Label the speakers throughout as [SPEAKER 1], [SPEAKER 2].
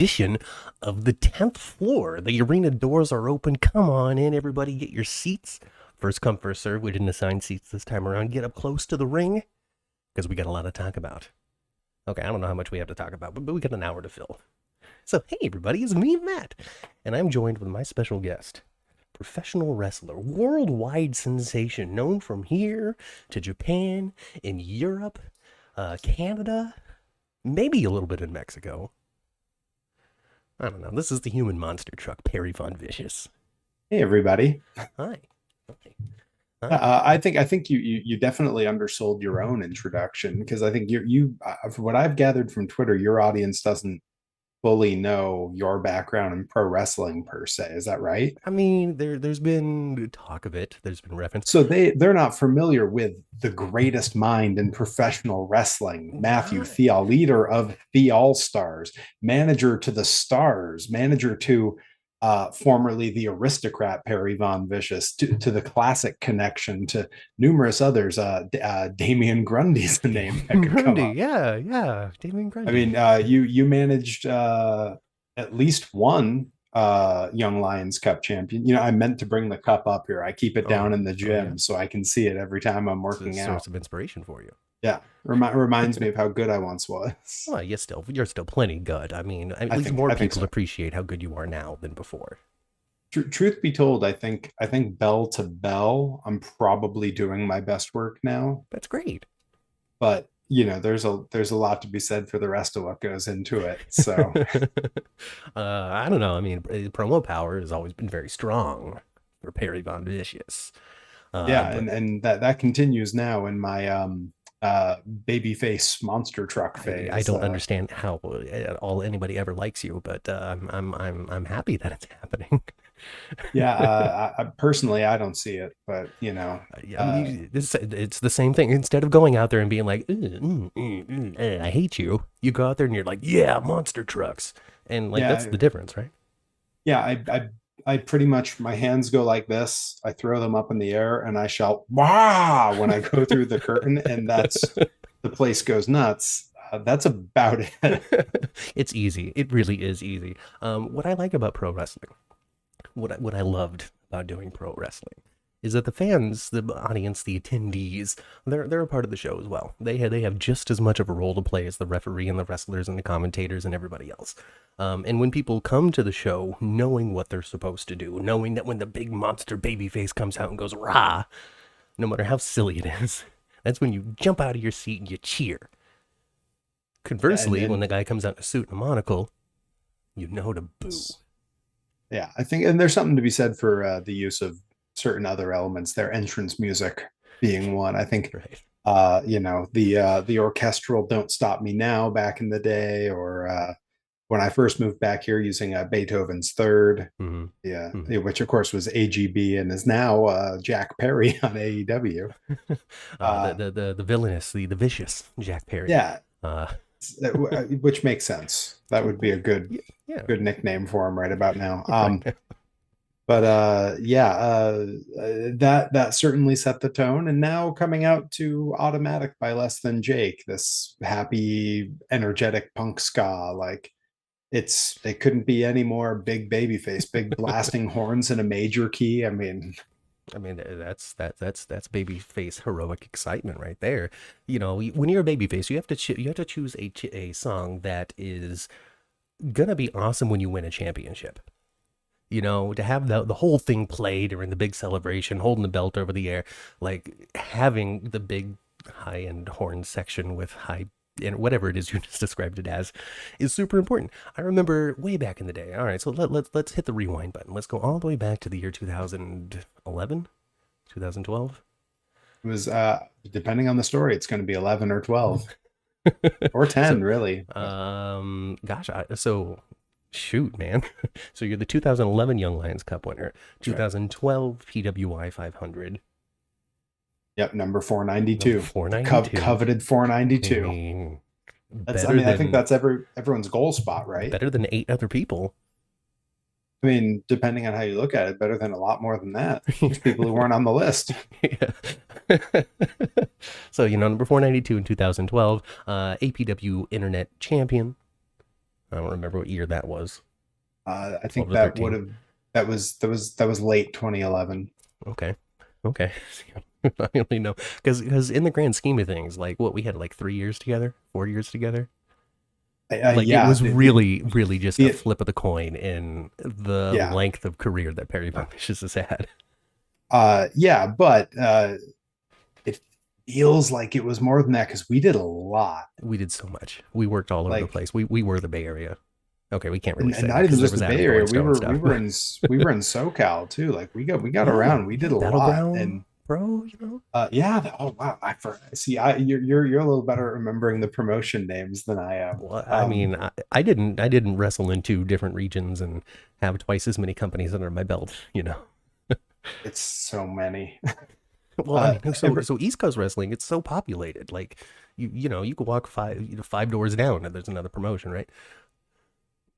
[SPEAKER 1] edition of the 10th floor. The arena doors are open. Come on in, everybody. Get your seats. First come, first serve. We didn't assign seats this time around. Get up close to the ring because we got a lot to talk about. Okay, I don't know how much we have to talk about, but we got an hour to fill. So, hey, everybody, it's me, Matt, and I'm joined with my special guest, professional wrestler, worldwide sensation, known from here to Japan, in Europe, Canada, maybe a little bit in Mexico. I don't know. This is the human monster truck, Perry Von Vicious.
[SPEAKER 2] Hey everybody.
[SPEAKER 1] Hi. Hi.
[SPEAKER 2] I think you definitely undersold your own introduction because I think from what I've gathered from Twitter, your audience doesn't fully know your background in pro wrestling per se. Is that right?
[SPEAKER 1] I mean, there's been talk of it. There's been reference.
[SPEAKER 2] So they're not familiar with the greatest mind in professional wrestling, Matthew
[SPEAKER 1] Right.
[SPEAKER 2] Theall, leader of the All Stars, manager to the Stars, manager to formerly the aristocrat Perry Von Vicious, to the classic connection to numerous others. Damian Grundy's the name that could come
[SPEAKER 1] Grundy,
[SPEAKER 2] up.
[SPEAKER 1] yeah. Damien
[SPEAKER 2] I
[SPEAKER 1] Grundy.
[SPEAKER 2] mean, you managed at least one Young Lions Cup champion. You know, I meant to bring the cup up here. I keep it down in the
[SPEAKER 1] Yeah.
[SPEAKER 2] gym so I can see it every time I'm
[SPEAKER 1] It's a
[SPEAKER 2] working out.
[SPEAKER 1] source of inspiration for you.
[SPEAKER 2] Yeah, reminds me of how good I once was.
[SPEAKER 1] Well, you're still plenty good. I mean, at
[SPEAKER 2] I
[SPEAKER 1] least
[SPEAKER 2] think
[SPEAKER 1] more
[SPEAKER 2] I think
[SPEAKER 1] people
[SPEAKER 2] so.
[SPEAKER 1] appreciate how good you are now than before.
[SPEAKER 2] Truth be told, I think bell to bell, I'm probably doing my best work now.
[SPEAKER 1] That's great.
[SPEAKER 2] But you know, there's a lot to be said for the rest of what goes into it. So
[SPEAKER 1] I don't know. I mean, promo power has always been very strong for Perry Von Vicious.
[SPEAKER 2] yeah,
[SPEAKER 1] But
[SPEAKER 2] and that continues now in my babyface monster truck
[SPEAKER 1] I
[SPEAKER 2] phase.
[SPEAKER 1] don't understand how at all anybody ever likes you, but I'm happy that it's happening.
[SPEAKER 2] Yeah, personally I don't see it, but you know,
[SPEAKER 1] I mean, it's the same thing. Instead of going out there and being like, I hate you, you go out there and you're like, yeah, monster trucks. And like, that's
[SPEAKER 2] yeah,
[SPEAKER 1] the difference, right?
[SPEAKER 2] yeah. I pretty much, my hands go like this. I throw them up in the air and I shout "Wow!" when I go through the curtain, and that's the place goes nuts. That's about it.
[SPEAKER 1] It's easy. It really is easy. What I like about pro wrestling, what I loved about doing pro wrestling is that the fans, the audience, the attendees, they're a part of the show as well. They have just as much of a role to play as the referee and the wrestlers and the commentators and everybody else. And when people come to the show knowing what they're supposed to do, knowing that when the big monster baby face comes out and goes rah, no matter how silly it is, that's when you jump out of your seat and you cheer.
[SPEAKER 2] and
[SPEAKER 1] Conversely, when
[SPEAKER 2] and
[SPEAKER 1] the guy comes out in a suit and a monocle, you know to boo.
[SPEAKER 2] yeah, I think, and there's something to be said for the use of certain other elements, their entrance music being one. I think,
[SPEAKER 1] Right.
[SPEAKER 2] you know, the orchestral "Don't Stop Me Now" back in the day, or when I first moved back here using Beethoven's Third,
[SPEAKER 1] Mm-hmm.
[SPEAKER 2] yeah,
[SPEAKER 1] Mm-hmm.
[SPEAKER 2] which of course was AGB and is now Jack Perry on AEW.
[SPEAKER 1] The,
[SPEAKER 2] Uh,
[SPEAKER 1] the villainous, the vicious Jack Perry.
[SPEAKER 2] yeah,
[SPEAKER 1] Uh,
[SPEAKER 2] which makes sense. That would be a
[SPEAKER 1] yeah,
[SPEAKER 2] good nickname for him right about now.
[SPEAKER 1] right.
[SPEAKER 2] But yeah, that certainly set the tone. And now coming out to Automatic by Less Than Jake, this happy, energetic punk ska, like it couldn't be any more big baby face, big blasting horns in a major key. I mean,
[SPEAKER 1] I mean, that's baby face heroic excitement right there. You know, when you're a baby face, you have to choose a song that is gonna be awesome when you win a championship. You know, to have the whole thing play during the big celebration, holding the belt over the air, like having the big high end horn section with high and whatever it is you just described it as is super important. I remember way back in the day. All right, so let's hit the rewind button. Let's go all the way back to the year 2011, 2012.
[SPEAKER 2] it was depending on the story, it's going to be 11 or 12 or 10,
[SPEAKER 1] So,
[SPEAKER 2] really.
[SPEAKER 1] gosh, so shoot, man. So you're the 2011 Young Lions Cup winner,
[SPEAKER 2] That's right.
[SPEAKER 1] 2012 PWI 500,
[SPEAKER 2] Yep, number
[SPEAKER 1] number
[SPEAKER 2] 492, the
[SPEAKER 1] 492.
[SPEAKER 2] coveted
[SPEAKER 1] I
[SPEAKER 2] 492.
[SPEAKER 1] mean,
[SPEAKER 2] I mean, I think that's everyone's goal spot, right?
[SPEAKER 1] better than eight other people.
[SPEAKER 2] I mean, depending on how you look at it, better than a lot more than that. There's people who weren't on the list.
[SPEAKER 1] Yeah. So, number 492 in 2012, APW Internet Champion, I don't remember what year that was.
[SPEAKER 2] I
[SPEAKER 1] 12
[SPEAKER 2] think
[SPEAKER 1] to 13.
[SPEAKER 2] that was late 2011.
[SPEAKER 1] Okay. Okay. I only know because in the grand scheme of things, like what we had like 3 years together, 4 years together. Like it
[SPEAKER 2] Yeah,
[SPEAKER 1] was really, really just a
[SPEAKER 2] the
[SPEAKER 1] flip of the coin in the
[SPEAKER 2] yeah,
[SPEAKER 1] length of career that Perry Publishers has had.
[SPEAKER 2] yeah, but it feels like it was more than that because we did a lot.
[SPEAKER 1] We did so much. We worked all over the
[SPEAKER 2] Like,
[SPEAKER 1] place. We were the Bay Area. Okay, we can't really
[SPEAKER 2] and
[SPEAKER 1] say that
[SPEAKER 2] not even
[SPEAKER 1] because there
[SPEAKER 2] just
[SPEAKER 1] was
[SPEAKER 2] the
[SPEAKER 1] Adam
[SPEAKER 2] Bay Area. We
[SPEAKER 1] Thornstone
[SPEAKER 2] were we
[SPEAKER 1] stuff.
[SPEAKER 2] were in we were in SoCal too. Like we got
[SPEAKER 1] Yeah,
[SPEAKER 2] around. We
[SPEAKER 1] yeah,
[SPEAKER 2] did a lot.
[SPEAKER 1] Battleground,
[SPEAKER 2] And
[SPEAKER 1] bro. You know,
[SPEAKER 2] yeah. Oh wow. I see. You're a little better at remembering the promotion names than I am.
[SPEAKER 1] well, I mean, I didn't wrestle in two different regions and have twice as many companies under my belt. You know.
[SPEAKER 2] It's so many.
[SPEAKER 1] Well, I
[SPEAKER 2] Uh,
[SPEAKER 1] mean, so
[SPEAKER 2] every,
[SPEAKER 1] so East Coast wrestling, it's so populated. Like you know, you could walk five doors down and there's another promotion, right?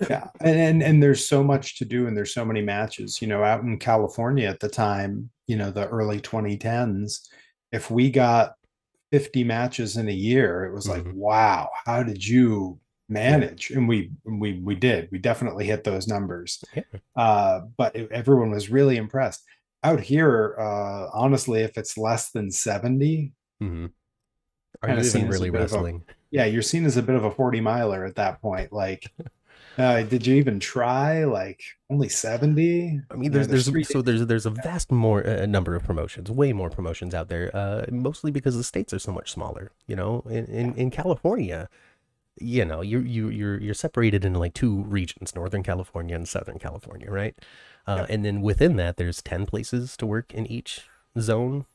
[SPEAKER 2] yeah, and there's so much to do, and there's so many matches. Out in California at the time, the early 2010s, if we got 50 matches in a year, it was like,
[SPEAKER 1] Hmm.
[SPEAKER 2] wow, how did you
[SPEAKER 1] Yeah,
[SPEAKER 2] manage? And we did. We definitely hit those numbers.
[SPEAKER 1] yeah.
[SPEAKER 2] But everyone was really impressed. Out here, honestly, if it's less than 70,
[SPEAKER 1] Hmm. Are
[SPEAKER 2] kind
[SPEAKER 1] you
[SPEAKER 2] of
[SPEAKER 1] even
[SPEAKER 2] seen as a
[SPEAKER 1] really
[SPEAKER 2] bit of a
[SPEAKER 1] wrestling?
[SPEAKER 2] yeah, you're seen as a bit of a 40 miler at that point. Like, did you even try? Like, only 70?
[SPEAKER 1] I mean, there's
[SPEAKER 2] There's
[SPEAKER 1] there's
[SPEAKER 2] three.
[SPEAKER 1] so there's a vast more number of promotions, way more promotions out there. Mostly because the states are so much smaller. You know, in California, you know, you're separated into like two regions, Northern California and Southern California, right?
[SPEAKER 2] Yeah,
[SPEAKER 1] And then within that, there's 10 places to work in each zone.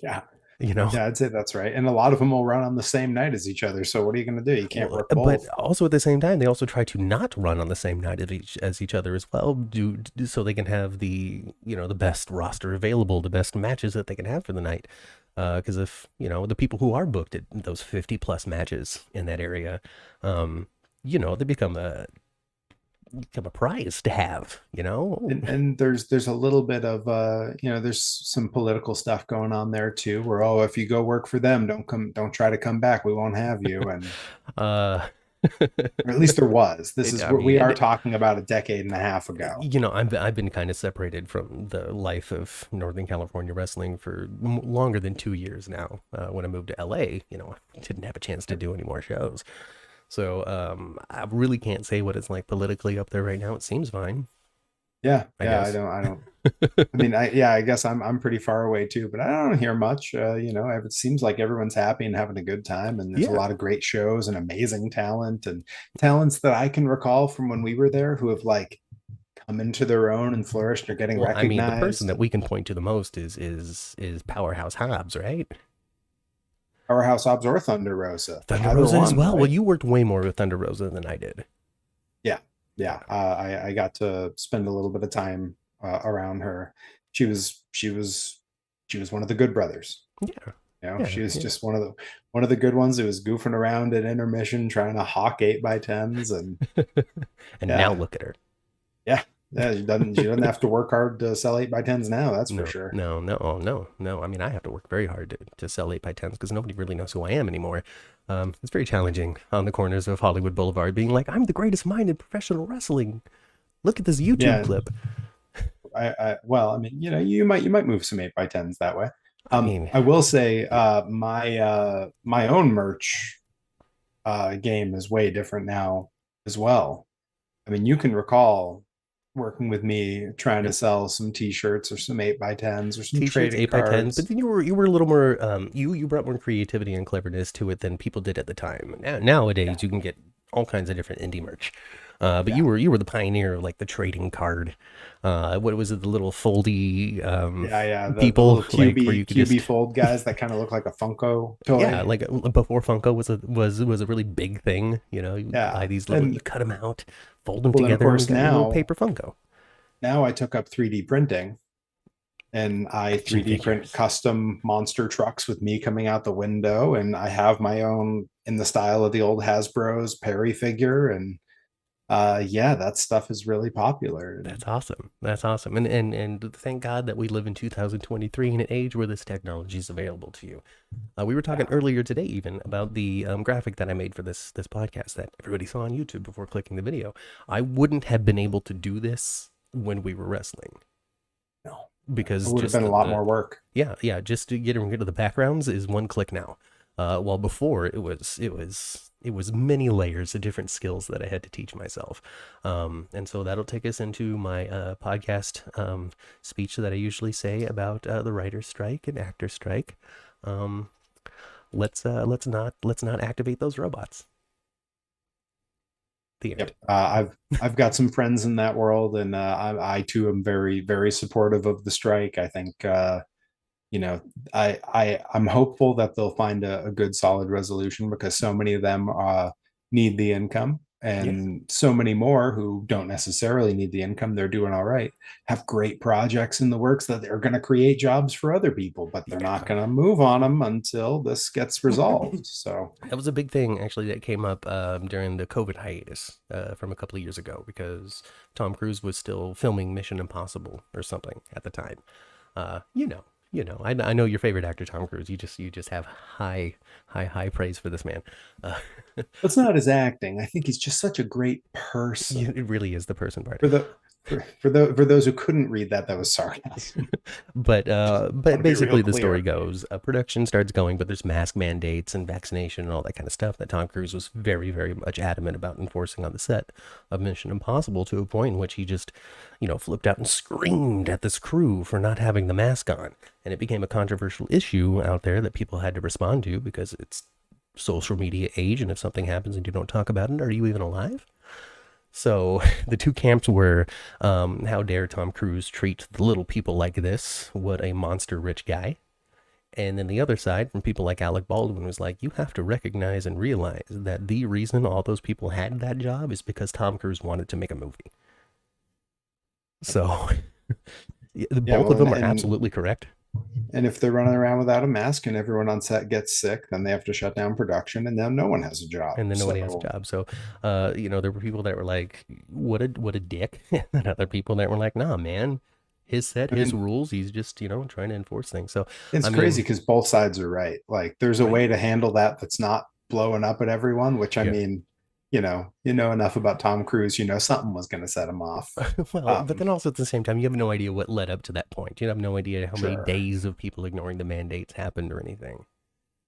[SPEAKER 2] yeah,
[SPEAKER 1] You know,
[SPEAKER 2] yeah. I'd say that's right. And a lot of them will run on the same night as each other. So what are you going to do? You can't
[SPEAKER 1] well,
[SPEAKER 2] work
[SPEAKER 1] but
[SPEAKER 2] both.
[SPEAKER 1] also at the same time, they also try to not run on the same night as each other as well, so they can have the best roster available, the best matches that they can have for the night. Because if the people who are booked at those 50 plus matches in that area, um, they become a prize to have.
[SPEAKER 2] And there's a little bit of there's some political stuff going on there too, where, oh, if you go work for them, don't try to come back, we won't have you. And
[SPEAKER 1] uh,
[SPEAKER 2] or at least there was. This is
[SPEAKER 1] I
[SPEAKER 2] what
[SPEAKER 1] mean,
[SPEAKER 2] we are talking about a decade and a half ago.
[SPEAKER 1] I've been kind of separated from the life of Northern California wrestling for longer than 2 years now. When I moved to LA, I didn't have a chance to do any more shows. So I really can't say what it's like politically up there right now. It seems fine,
[SPEAKER 2] Yeah,
[SPEAKER 1] I
[SPEAKER 2] yeah,
[SPEAKER 1] guess.
[SPEAKER 2] I mean, I guess I'm pretty far away too, but I don't hear much. It seems like everyone's happy and having a good time, and there's a
[SPEAKER 1] Yeah.
[SPEAKER 2] lot of great shows and amazing talent and talents that I can recall from when we were there who have like come into their own and flourished or getting
[SPEAKER 1] Well, I mean, the person
[SPEAKER 2] recognized.
[SPEAKER 1] that
[SPEAKER 2] And
[SPEAKER 1] we can point to the most is Powerhouse Hobbs, right?
[SPEAKER 2] Powerhouse Hobbs or Thunder Rosa,
[SPEAKER 1] Thunder
[SPEAKER 2] either
[SPEAKER 1] Rosa as
[SPEAKER 2] one,
[SPEAKER 1] well. Well,
[SPEAKER 2] right?
[SPEAKER 1] you worked way more with Thunder Rosa than I did.
[SPEAKER 2] Yeah,
[SPEAKER 1] Yeah.
[SPEAKER 2] yeah. I got to spend a little bit of time around her. She was one of the good brothers.
[SPEAKER 1] Yeah.
[SPEAKER 2] She
[SPEAKER 1] Yeah.
[SPEAKER 2] was
[SPEAKER 1] Yeah.
[SPEAKER 2] just one of the good ones who was goofing around at intermission, trying to hawk 8x10s. And
[SPEAKER 1] And now
[SPEAKER 2] yeah,
[SPEAKER 1] look at her.
[SPEAKER 2] yeah, yeah. She doesn't have to work hard to sell 8x10s now. That's for
[SPEAKER 1] No,
[SPEAKER 2] sure.
[SPEAKER 1] no, no, oh, no, no. I mean, I have to work very hard to sell 8x10s because nobody really knows who I am anymore. It's very challenging on the corners of Hollywood Boulevard being like, I'm the greatest mind in professional wrestling. Look at this YouTube
[SPEAKER 2] Yeah.
[SPEAKER 1] clip.
[SPEAKER 2] Well, I mean, you might move some 8x10s that way.
[SPEAKER 1] I mean,
[SPEAKER 2] I will say, my own merch game is way different now as well. I mean, you can recall working with me trying to
[SPEAKER 1] yep.
[SPEAKER 2] sell some t-shirts or some 8x10s or some
[SPEAKER 1] T-shirts,
[SPEAKER 2] trading
[SPEAKER 1] 8x10s, but
[SPEAKER 2] cards.
[SPEAKER 1] then you were a little more you brought more creativity and cleverness to it than people did at the time.
[SPEAKER 2] Yeah,
[SPEAKER 1] Nowadays, you can get all kinds of different indie merch. But
[SPEAKER 2] yeah,
[SPEAKER 1] you were the pioneer of like the trading card. What was it? The little foldy
[SPEAKER 2] yeah. The
[SPEAKER 1] people
[SPEAKER 2] little
[SPEAKER 1] like where you
[SPEAKER 2] QB
[SPEAKER 1] could
[SPEAKER 2] QB
[SPEAKER 1] just
[SPEAKER 2] fold guys that kind of look like a Funko
[SPEAKER 1] yeah,
[SPEAKER 2] toy.
[SPEAKER 1] like before Funko was a really big thing. You buy
[SPEAKER 2] Yeah,
[SPEAKER 1] these little, you
[SPEAKER 2] and
[SPEAKER 1] cut them out, fold them
[SPEAKER 2] well, then of
[SPEAKER 1] together, and you
[SPEAKER 2] course
[SPEAKER 1] got your little
[SPEAKER 2] now
[SPEAKER 1] paper Funko
[SPEAKER 2] now I took up 3D printing, and I
[SPEAKER 1] action
[SPEAKER 2] 3D print
[SPEAKER 1] figures.
[SPEAKER 2] custom monster trucks with me coming out the window, and I have my own in the style of the old Hasbro's Perry figure. And Yeah, that stuff is really popular. And
[SPEAKER 1] That's awesome. That's awesome. And thank God that we live in 2023 in an age where this technology is available to you. We were talking
[SPEAKER 2] yeah.
[SPEAKER 1] earlier today even about the graphic that I made for this podcast that everybody saw on YouTube before clicking the video. I wouldn't have been able to do this when we were wrestling
[SPEAKER 2] No, it
[SPEAKER 1] because
[SPEAKER 2] would have
[SPEAKER 1] just
[SPEAKER 2] been a lot more work.
[SPEAKER 1] yeah, just to get rid of the backgrounds is one click now. While before it was many layers of different skills that I had to teach myself. And so that'll take us into my podcast speech that I usually say about the writer's strike and actor strike. Um, let's not activate those robots. The end.
[SPEAKER 2] Yep. I've got some friends in that world, and I too am very very supportive of the strike. I think you know I'm hopeful that they'll find a good solid resolution because so many of them need the income,
[SPEAKER 1] Yeah.
[SPEAKER 2] and so many more who don't necessarily need the income, they're doing all right, have great projects in the works that they're going to create jobs for other people, but they're not
[SPEAKER 1] Yeah.
[SPEAKER 2] going to move on them until this gets resolved. So
[SPEAKER 1] That was a big thing actually that came up during the COVID hiatus from a couple of years ago because Tom Cruise was still filming Mission Impossible or something at the time. You know, I know your favorite actor, Tom Cruise. You just have high praise for this man. Uh,
[SPEAKER 2] it's not his acting. I think he's just such a great person.
[SPEAKER 1] it really is the person part.
[SPEAKER 2] For the for those who couldn't read that, that was sarcasm.
[SPEAKER 1] but
[SPEAKER 2] I
[SPEAKER 1] but
[SPEAKER 2] want to be real
[SPEAKER 1] basically the story
[SPEAKER 2] clear.
[SPEAKER 1] goes production starts going, but there's mask mandates and vaccination and all that kind of stuff that Tom Cruise was very much adamant about enforcing on the set of Mission Impossible, to a point in which he just flipped out and screamed at this crew for not having the mask on, and it became a controversial issue out there that people had to respond to because it's social media age, and if something happens and you don't talk about it, are you even alive? So the two camps were, how dare Tom Cruise treat the little people like this? What a monster rich guy. And then the other side, from people like Alec Baldwin, was like, you have to recognize and realize that the reason all those people had that job is because Tom Cruise wanted to make a movie. So
[SPEAKER 2] Yeah,
[SPEAKER 1] both
[SPEAKER 2] well,
[SPEAKER 1] of them are absolutely correct.
[SPEAKER 2] and if they're running around without a mask and everyone on set gets sick, then they have to shut down production, and then no one has a job.
[SPEAKER 1] And then nobody has a
[SPEAKER 2] So
[SPEAKER 1] job. So, there were people that were like, what a dick. And other people that were like, nah, man, his set,
[SPEAKER 2] I
[SPEAKER 1] his
[SPEAKER 2] mean,
[SPEAKER 1] rules. He's just, trying to enforce things. So,
[SPEAKER 2] it's
[SPEAKER 1] I
[SPEAKER 2] crazy
[SPEAKER 1] mean,
[SPEAKER 2] because both sides are right. Like, there's a
[SPEAKER 1] right.
[SPEAKER 2] way to handle that that's not blowing up at everyone. Which I
[SPEAKER 1] Yeah.
[SPEAKER 2] mean, you know enough about Tom Cruise. You know something was going to set him off.
[SPEAKER 1] Well, but
[SPEAKER 2] Um,
[SPEAKER 1] then also at the same time, you have no idea what led up to that point. You have no idea how many
[SPEAKER 2] sure.
[SPEAKER 1] days of people ignoring the mandates happened or anything.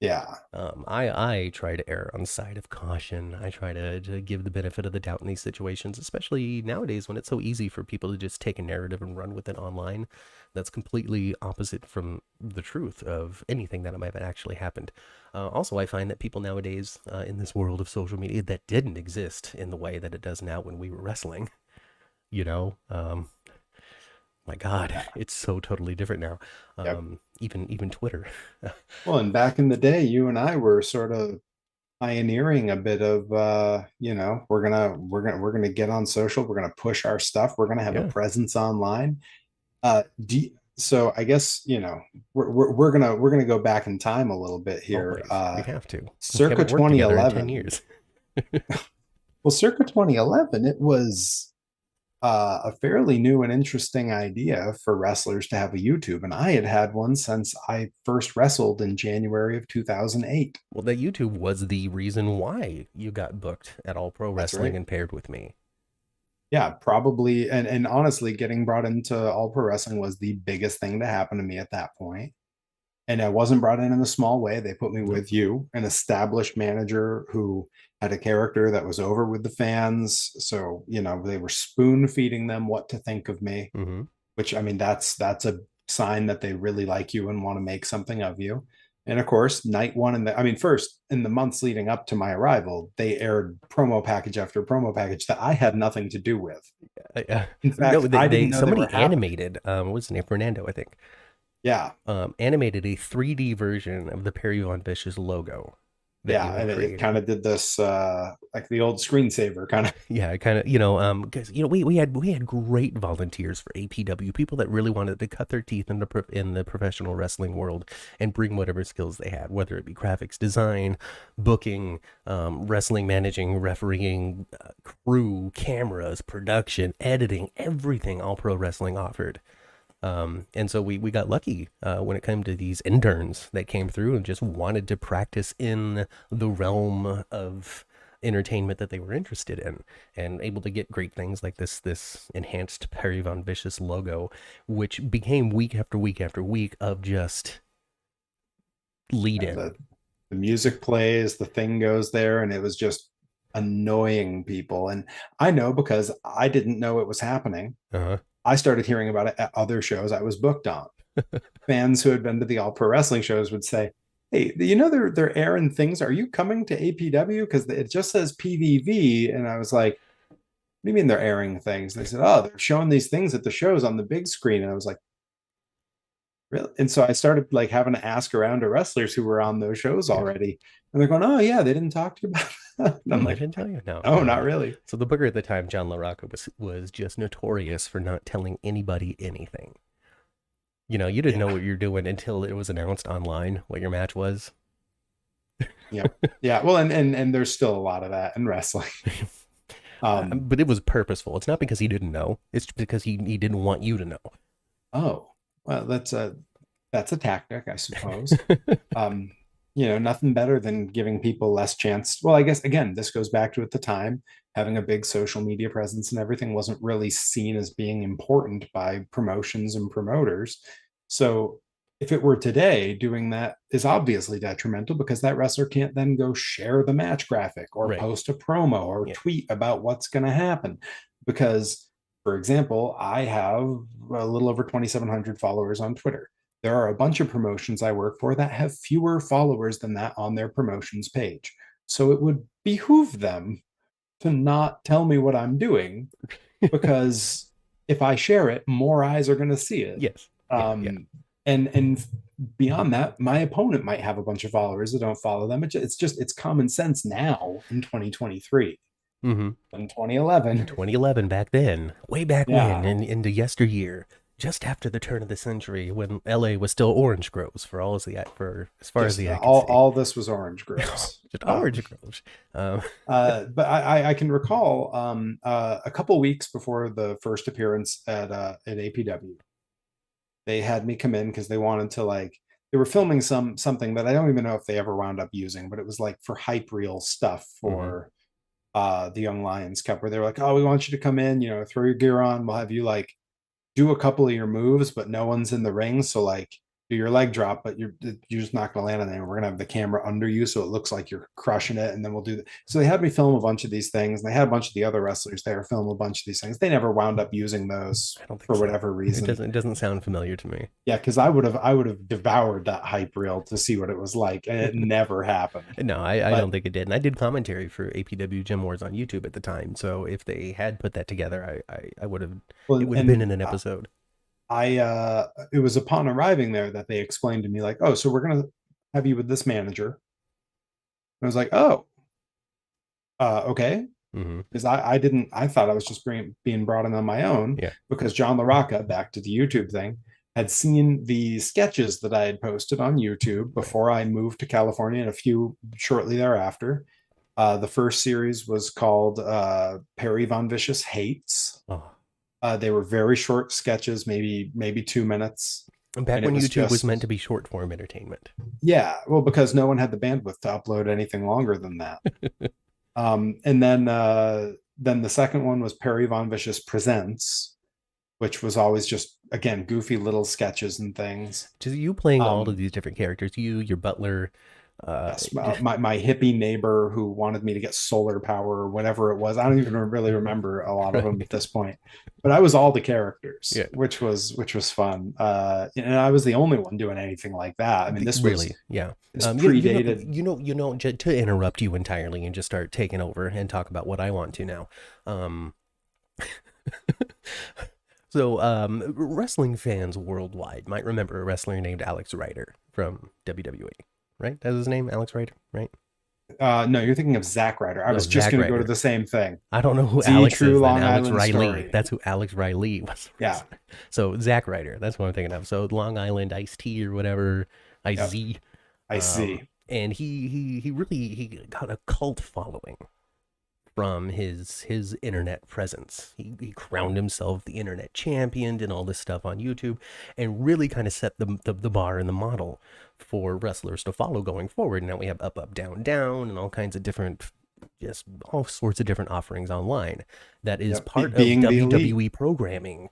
[SPEAKER 2] Yeah.
[SPEAKER 1] I try to err on the side of caution. I try to give the benefit of the doubt in these situations, especially nowadays when it's so easy for people to just take a narrative and run with it online. That's completely opposite from the truth of anything that might have actually happened. Also, I find that people nowadays in this world of social media that didn't exist in the way that it does now when we were wrestling, you know, my God,
[SPEAKER 2] Yeah.
[SPEAKER 1] it's so totally different now.
[SPEAKER 2] Yep.
[SPEAKER 1] Even Twitter.
[SPEAKER 2] Well, and back in the day, you and I were sort of pioneering a bit of we're gonna get on social, we're gonna push our stuff, we're gonna have a
[SPEAKER 1] Yeah,
[SPEAKER 2] presence online. So I guess we're gonna go back in time a little bit here.
[SPEAKER 1] always. We have to. We
[SPEAKER 2] Circa
[SPEAKER 1] haven't worked together in 10
[SPEAKER 2] 2011.
[SPEAKER 1] years.
[SPEAKER 2] Well, circa 2011, it was a fairly new and interesting idea for wrestlers to have a YouTube, and I had had one since I first wrestled in January of 2008.
[SPEAKER 1] Well, that YouTube was the reason why you got booked at All Pro
[SPEAKER 2] That's
[SPEAKER 1] Wrestling
[SPEAKER 2] right.
[SPEAKER 1] and paired with me.
[SPEAKER 2] Yeah, probably. And honestly, getting brought into All Pro Wrestling was the biggest thing to happen to me at that point. And I wasn't brought in a small way. They put me
[SPEAKER 1] Nope.
[SPEAKER 2] with you, an established manager who had a character that was over with the fans. So, they were spoon feeding them what to think of me,
[SPEAKER 1] Mm-hmm.
[SPEAKER 2] which I mean, that's a sign that they really like you and want to make something of you. And of course, night one, I mean, first in the months leading up to my arrival, they aired promo package after promo package that I had nothing to do with. In
[SPEAKER 1] No,
[SPEAKER 2] fact, I didn't
[SPEAKER 1] they
[SPEAKER 2] know they were
[SPEAKER 1] somebody
[SPEAKER 2] happening.
[SPEAKER 1] animated. What's his name? Fernando, I think.
[SPEAKER 2] Yeah.
[SPEAKER 1] Animated a 3D version of the Perry Von Vicious logo that you
[SPEAKER 2] Yeah,
[SPEAKER 1] had
[SPEAKER 2] and it kind
[SPEAKER 1] created.
[SPEAKER 2] of did this like the old screensaver kind of.
[SPEAKER 1] Yeah, kind of, because we had great volunteers for APW, people that really wanted to cut their teeth in the professional wrestling world and bring whatever skills they had, whether it be graphics design, booking, wrestling managing, refereeing, crew, cameras, production, editing, everything All Pro Wrestling offered. And so we got lucky when it came to these interns that came through and just wanted to practice in the realm of entertainment that they were interested in, and able to get great things like this enhanced Perry Von Vicious logo, which became week after week after week of just lead in.
[SPEAKER 2] The music plays, the thing goes there, and it was just annoying people. And I know because I didn't know it was happening.
[SPEAKER 1] Uh-huh.
[SPEAKER 2] I started hearing about it at other shows I was booked on. Fans who had been to the All Pro Wrestling shows would say, "Hey, they're airing things. Are you coming to APW? Because it just says PVV." And I was like, "What do you mean they're airing things?" And they said, "Oh, they're showing these things at the shows on the big screen." And I was like, "Really?" And so I started like having to ask around to wrestlers who were on those shows
[SPEAKER 1] Yeah.
[SPEAKER 2] already, and they're going, "Oh yeah, they didn't talk to you about that." And I'm
[SPEAKER 1] I
[SPEAKER 2] like,
[SPEAKER 1] didn't tell you. No,
[SPEAKER 2] "No,
[SPEAKER 1] no.
[SPEAKER 2] not really."
[SPEAKER 1] So the booker at the time, John LaRocca, was just notorious for not telling anybody anything. You didn't know
[SPEAKER 2] Yeah,
[SPEAKER 1] what you're doing until it was announced online what your match was.
[SPEAKER 2] yeah, yeah. Well, and there's still a lot of that in wrestling. Um,
[SPEAKER 1] But it was purposeful. It's not because he didn't know. It's because he didn't want you to know.
[SPEAKER 2] oh, well, that's a tactic, I suppose. Um, nothing better than giving people less chance. Well, I guess again, this goes back to at the time, having a big social media presence and everything wasn't really seen as being important by promotions and promoters. So if it were today, doing that is obviously detrimental because that wrestler can't then go share the match graphic or
[SPEAKER 1] Right.
[SPEAKER 2] post a promo or
[SPEAKER 1] Yeah.
[SPEAKER 2] tweet about what's going to happen. Because, for example, I have a little over 2,700 followers on Twitter. There are a bunch of promotions I work for that have fewer followers than that on their promotions page. So it would behoove them to not tell me what I'm doing because if I share it, more eyes are going to see it.
[SPEAKER 1] Yes. Yeah. Yeah.
[SPEAKER 2] Um, and beyond that, my opponent might have a bunch of followers that don't follow them. It's common sense now in 2023.
[SPEAKER 1] Mm-hmm.
[SPEAKER 2] In
[SPEAKER 1] In
[SPEAKER 2] 2011,
[SPEAKER 1] 2011, back then, way back when,
[SPEAKER 2] yeah,
[SPEAKER 1] in the yesteryear, just after the turn of the century, when LA was still orange groves for as far as
[SPEAKER 2] just
[SPEAKER 1] the eye could see.
[SPEAKER 2] all this was orange groves.
[SPEAKER 1] Just orange groves. Um,
[SPEAKER 2] But I can recall a couple weeks before the first appearance at APW, they had me come in because they wanted to like they were filming something that I don't even know if they ever wound up using, but it was like for hype reel stuff
[SPEAKER 1] mm-hmm.
[SPEAKER 2] for the Young Lions Cup, where they were like, "Oh, we want you to come in, throw your gear on. We'll have you like do a couple of your moves, but no one's in the ring. So like do your leg drop, but you're just not going to land on it. We're going to have the camera under you so it looks like you're crushing it, and then we'll do that." So they had me film a bunch of these things, and they had a bunch of the other wrestlers there film a bunch of these things. They never wound up using those
[SPEAKER 1] I don't think
[SPEAKER 2] for
[SPEAKER 1] so.
[SPEAKER 2] whatever
[SPEAKER 1] It
[SPEAKER 2] reason.
[SPEAKER 1] doesn't sound familiar to me.
[SPEAKER 2] Yeah, because I would have devoured that hype reel to see what it was like, and it never happened.
[SPEAKER 1] No, I
[SPEAKER 2] But
[SPEAKER 1] don't think it did. And I did commentary for APW Gym Wars on YouTube at the time. So if they had put that together, I would have, it
[SPEAKER 2] well,
[SPEAKER 1] would have been
[SPEAKER 2] and
[SPEAKER 1] in an episode.
[SPEAKER 2] it was upon arriving there that they explained to me like, "Oh, so we're gonna have you with this manager." I was like, "Oh, okay."
[SPEAKER 1] Mm-hmm.
[SPEAKER 2] Because I thought I was just being brought in on my own
[SPEAKER 1] Yeah.
[SPEAKER 2] because John LaRocca, back to the YouTube thing, had seen the sketches that I had posted on YouTube
[SPEAKER 1] Right.
[SPEAKER 2] before I moved to California and a few shortly thereafter. The first series was called Perry Von Vicious Hates.
[SPEAKER 1] Oh.
[SPEAKER 2] They were very short sketches, maybe 2 minutes,
[SPEAKER 1] And back
[SPEAKER 2] and it
[SPEAKER 1] when
[SPEAKER 2] was
[SPEAKER 1] YouTube was meant to
[SPEAKER 2] just
[SPEAKER 1] be short form entertainment.
[SPEAKER 2] yeah, well, because no one had the bandwidth to upload anything longer than that. And then the second one was Perry Von Vicious Presents, which was always just again goofy little sketches and things.
[SPEAKER 1] Just you playing all of
[SPEAKER 2] Um,
[SPEAKER 1] these different characters, you, your butler,
[SPEAKER 2] yes, my hippie neighbor who wanted me to get solar power or whatever it was. I don't even really remember a lot of them at
[SPEAKER 1] right.
[SPEAKER 2] this point, but I was all the characters,
[SPEAKER 1] Yeah.
[SPEAKER 2] which was fun. And I was the only one doing anything like that. I mean,
[SPEAKER 1] Really, yeah.
[SPEAKER 2] this
[SPEAKER 1] You,
[SPEAKER 2] predated.
[SPEAKER 1] to interrupt you entirely and just start taking over and talk about what I want to now. Um, so, wrestling fans worldwide might remember a wrestler named Alex Ryder from WWE, right? That's his name, Alex Ryder, right?
[SPEAKER 2] No, you're thinking of Zack Ryder. I
[SPEAKER 1] No,
[SPEAKER 2] was just
[SPEAKER 1] Zack
[SPEAKER 2] going to go to
[SPEAKER 1] Ryder.
[SPEAKER 2] the same thing.
[SPEAKER 1] I don't know who
[SPEAKER 2] Z
[SPEAKER 1] Alex
[SPEAKER 2] True
[SPEAKER 1] is then.
[SPEAKER 2] Long
[SPEAKER 1] Alex
[SPEAKER 2] Island
[SPEAKER 1] Riley.
[SPEAKER 2] Story.
[SPEAKER 1] That's who Alex Riley was.
[SPEAKER 2] Yeah.
[SPEAKER 1] So Zack Ryder. That's what I'm thinking of. So Long Island Iced Tea or whatever. Ice
[SPEAKER 2] Yep.
[SPEAKER 1] Z.
[SPEAKER 2] I see.
[SPEAKER 1] And he really he got a cult following from his internet presence. He crowned himself the internet champion and all this stuff on YouTube, and really kind of set the bar and the model for wrestlers to follow going forward. Now we have up up down down and all kinds of different, just all sorts of different offerings online. That is
[SPEAKER 2] Yep.
[SPEAKER 1] part of
[SPEAKER 2] Being the elite.
[SPEAKER 1] WWE programming,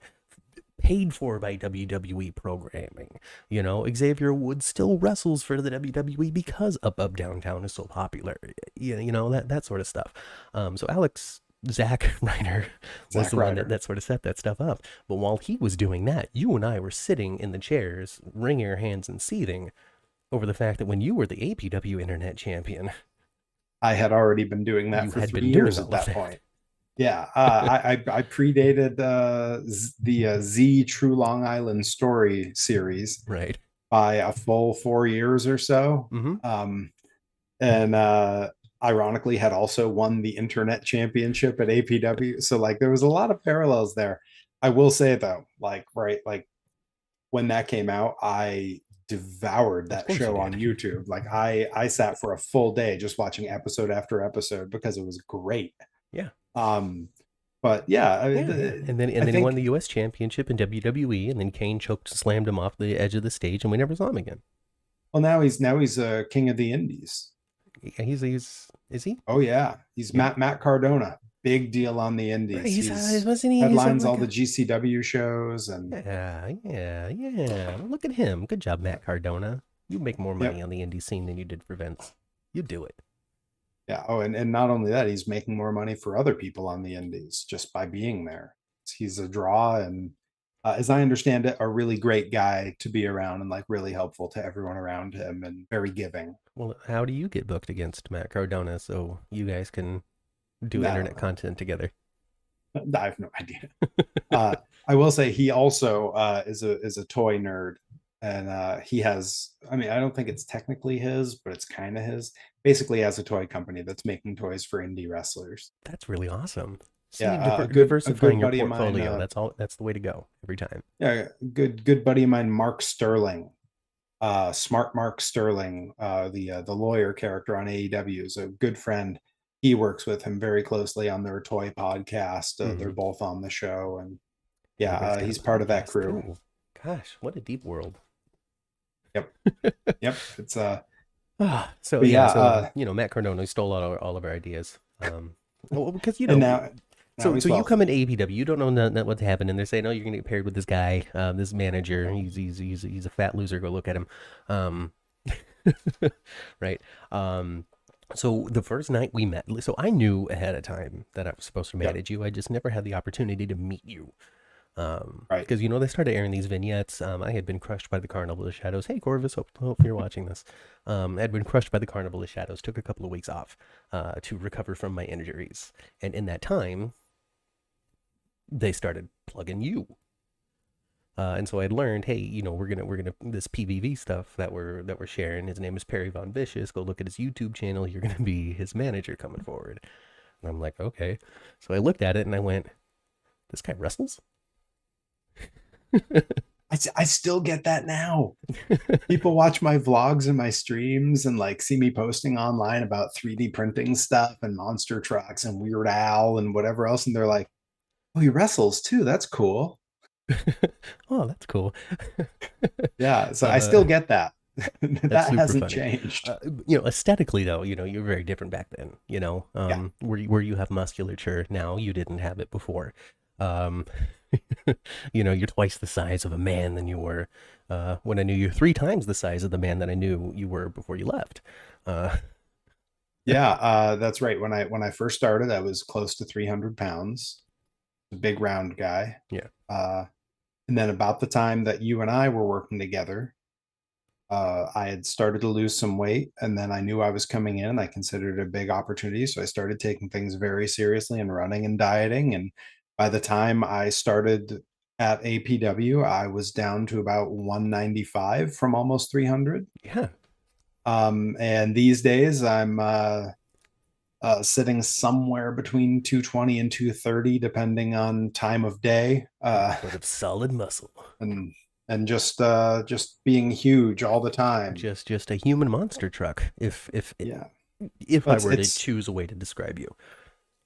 [SPEAKER 1] paid for by WWE programming. You know, Xavier Woods still wrestles for the WWE because Up Up Downtown is so popular. You know that sort of stuff. So Alex Zack Ryder was
[SPEAKER 2] Zack
[SPEAKER 1] the one that,
[SPEAKER 2] Ryder.
[SPEAKER 1] that sort of set that stuff up. But while he was doing that, you and I were sitting in the chairs, wringing our hands and seething over the fact that when you were the APW Internet Champion,
[SPEAKER 2] I had already been doing that
[SPEAKER 1] you
[SPEAKER 2] for
[SPEAKER 1] had
[SPEAKER 2] three
[SPEAKER 1] been doing
[SPEAKER 2] years
[SPEAKER 1] all
[SPEAKER 2] at
[SPEAKER 1] of
[SPEAKER 2] that
[SPEAKER 1] that.
[SPEAKER 2] point. Yeah, I predated the Z True Long Island Story series
[SPEAKER 1] Right.
[SPEAKER 2] by a full 4 years or so.
[SPEAKER 1] Mm-hmm.
[SPEAKER 2] And ironically had also won the internet championship at APW. So like there was a lot of parallels there. I will say though, like right, like when that came out, I devoured
[SPEAKER 1] Of
[SPEAKER 2] that
[SPEAKER 1] course you
[SPEAKER 2] show on
[SPEAKER 1] did.
[SPEAKER 2] YouTube. Like I sat for a full day just watching episode after episode because it was great.
[SPEAKER 1] Yeah.
[SPEAKER 2] Um, but yeah,
[SPEAKER 1] Yeah, yeah. And
[SPEAKER 2] I
[SPEAKER 1] then he won
[SPEAKER 2] think
[SPEAKER 1] the US championship in WWE, and then Kane choked slammed him off the edge of the stage, and we never saw him again.
[SPEAKER 2] well now he's king of the indies.
[SPEAKER 1] Yeah, he's is he?
[SPEAKER 2] Oh yeah, he's
[SPEAKER 1] Yeah.
[SPEAKER 2] Matt Cardona. Big deal on the
[SPEAKER 1] Right,
[SPEAKER 2] indies.
[SPEAKER 1] he's
[SPEAKER 2] He's
[SPEAKER 1] wasn't he he's
[SPEAKER 2] headlines all
[SPEAKER 1] like
[SPEAKER 2] the
[SPEAKER 1] a,
[SPEAKER 2] GCW shows and
[SPEAKER 1] yeah. Well, look at him. Good job,
[SPEAKER 2] yeah,
[SPEAKER 1] Matt Cardona. You make more money
[SPEAKER 2] yep,
[SPEAKER 1] on the indie scene than you did for Vince. You do it.
[SPEAKER 2] yeah. Oh, and not only that, he's making more money for other people on the indies just by being there. He's a draw, and as I understand it, a really great guy to be around and like really helpful to everyone around him and very giving.
[SPEAKER 1] Well, how do you get booked against Matt Cardona so you guys can do
[SPEAKER 2] I don't
[SPEAKER 1] internet
[SPEAKER 2] know.
[SPEAKER 1] content together?
[SPEAKER 2] I have no idea. Uh, I will say he also is a toy nerd, and he has. I mean, I don't think it's technically his, but it's kind of his. Basically, has a toy company that's making toys for indie wrestlers.
[SPEAKER 1] That's really awesome.
[SPEAKER 2] Yeah,
[SPEAKER 1] See,
[SPEAKER 2] a
[SPEAKER 1] diversifying
[SPEAKER 2] good
[SPEAKER 1] your
[SPEAKER 2] buddy of mine.
[SPEAKER 1] portfolio. That's the way to go every time.
[SPEAKER 2] Yeah, good buddy of mine, Mark Sterling. Smart Mark Sterling, the lawyer character on AEW, is a good friend. He works with him very closely on their toy podcast. They're
[SPEAKER 1] Mm-hmm.
[SPEAKER 2] both on the show, and
[SPEAKER 1] You
[SPEAKER 2] yeah,
[SPEAKER 1] guys got a
[SPEAKER 2] he's part of that
[SPEAKER 1] podcast
[SPEAKER 2] crew.
[SPEAKER 1] too. Gosh, what a deep world.
[SPEAKER 2] Yep, yep. It's
[SPEAKER 1] So
[SPEAKER 2] but
[SPEAKER 1] yeah,
[SPEAKER 2] yeah,
[SPEAKER 1] so Matt Cardona stole all of our ideas. Well, because
[SPEAKER 2] and now
[SPEAKER 1] so
[SPEAKER 2] he's
[SPEAKER 1] you come
[SPEAKER 2] wealthy.
[SPEAKER 1] into APW, you don't know nothing, what's happening. They're saying, oh, you're gonna get paired with this guy, this manager. He's a fat loser. Go look at him. Um, right. So the first night we met, so I knew ahead of time that I was supposed to
[SPEAKER 2] Yep,
[SPEAKER 1] manage you. I just never had the opportunity to meet you.
[SPEAKER 2] right.
[SPEAKER 1] Because they started airing these vignettes. I had been crushed by the Carnival of Shadows. Hey, Corvus, hope you're watching this. I had been crushed by the Carnival of Shadows. Took a couple of weeks off to recover from my injuries, and in that time, they started plugging you. And so I learned, hey, we're gonna this PVV stuff that we're sharing. His name is Perry Von Vicious. Go look at his YouTube channel. You're gonna be his manager coming forward. And I'm like, okay. So I looked at it and I went, this guy wrestles.
[SPEAKER 2] I still get that now. People watch my vlogs and my streams and like see me posting online about 3D printing stuff and monster trucks and Weird Al and whatever else, and they're like, "Oh, he wrestles too. That's cool."
[SPEAKER 1] Oh, that's cool.
[SPEAKER 2] Yeah, so I
[SPEAKER 1] uh,
[SPEAKER 2] still get that.
[SPEAKER 1] that's
[SPEAKER 2] That
[SPEAKER 1] super
[SPEAKER 2] hasn't
[SPEAKER 1] funny.
[SPEAKER 2] changed.
[SPEAKER 1] Aesthetically though, you're very different back then.
[SPEAKER 2] Yeah.
[SPEAKER 1] Where you have musculature now, you didn't have it before. Um, you're twice the size of a man than you were when I knew you. Three times the size of the man that I knew you were before you left. Uh,
[SPEAKER 2] Yeah, that's right. When I first started, I was close to 300 pounds, a big round guy.
[SPEAKER 1] yeah.
[SPEAKER 2] Uh, and then about the time that you and I were working together, I had started to lose some weight, and then I knew I was coming in. I considered it a big opportunity, so I started taking things very seriously and running and dieting. And by the time I started at APW, I was down to about 195 from almost 300.
[SPEAKER 1] Yeah.
[SPEAKER 2] And these days I'm sitting somewhere between 220 and 230, depending on time of day.
[SPEAKER 1] But of solid muscle.
[SPEAKER 2] And just being huge all the time.
[SPEAKER 1] Just a human monster truck.
[SPEAKER 2] Yeah,
[SPEAKER 1] If I
[SPEAKER 2] but
[SPEAKER 1] were to
[SPEAKER 2] it's
[SPEAKER 1] choose a way to describe you.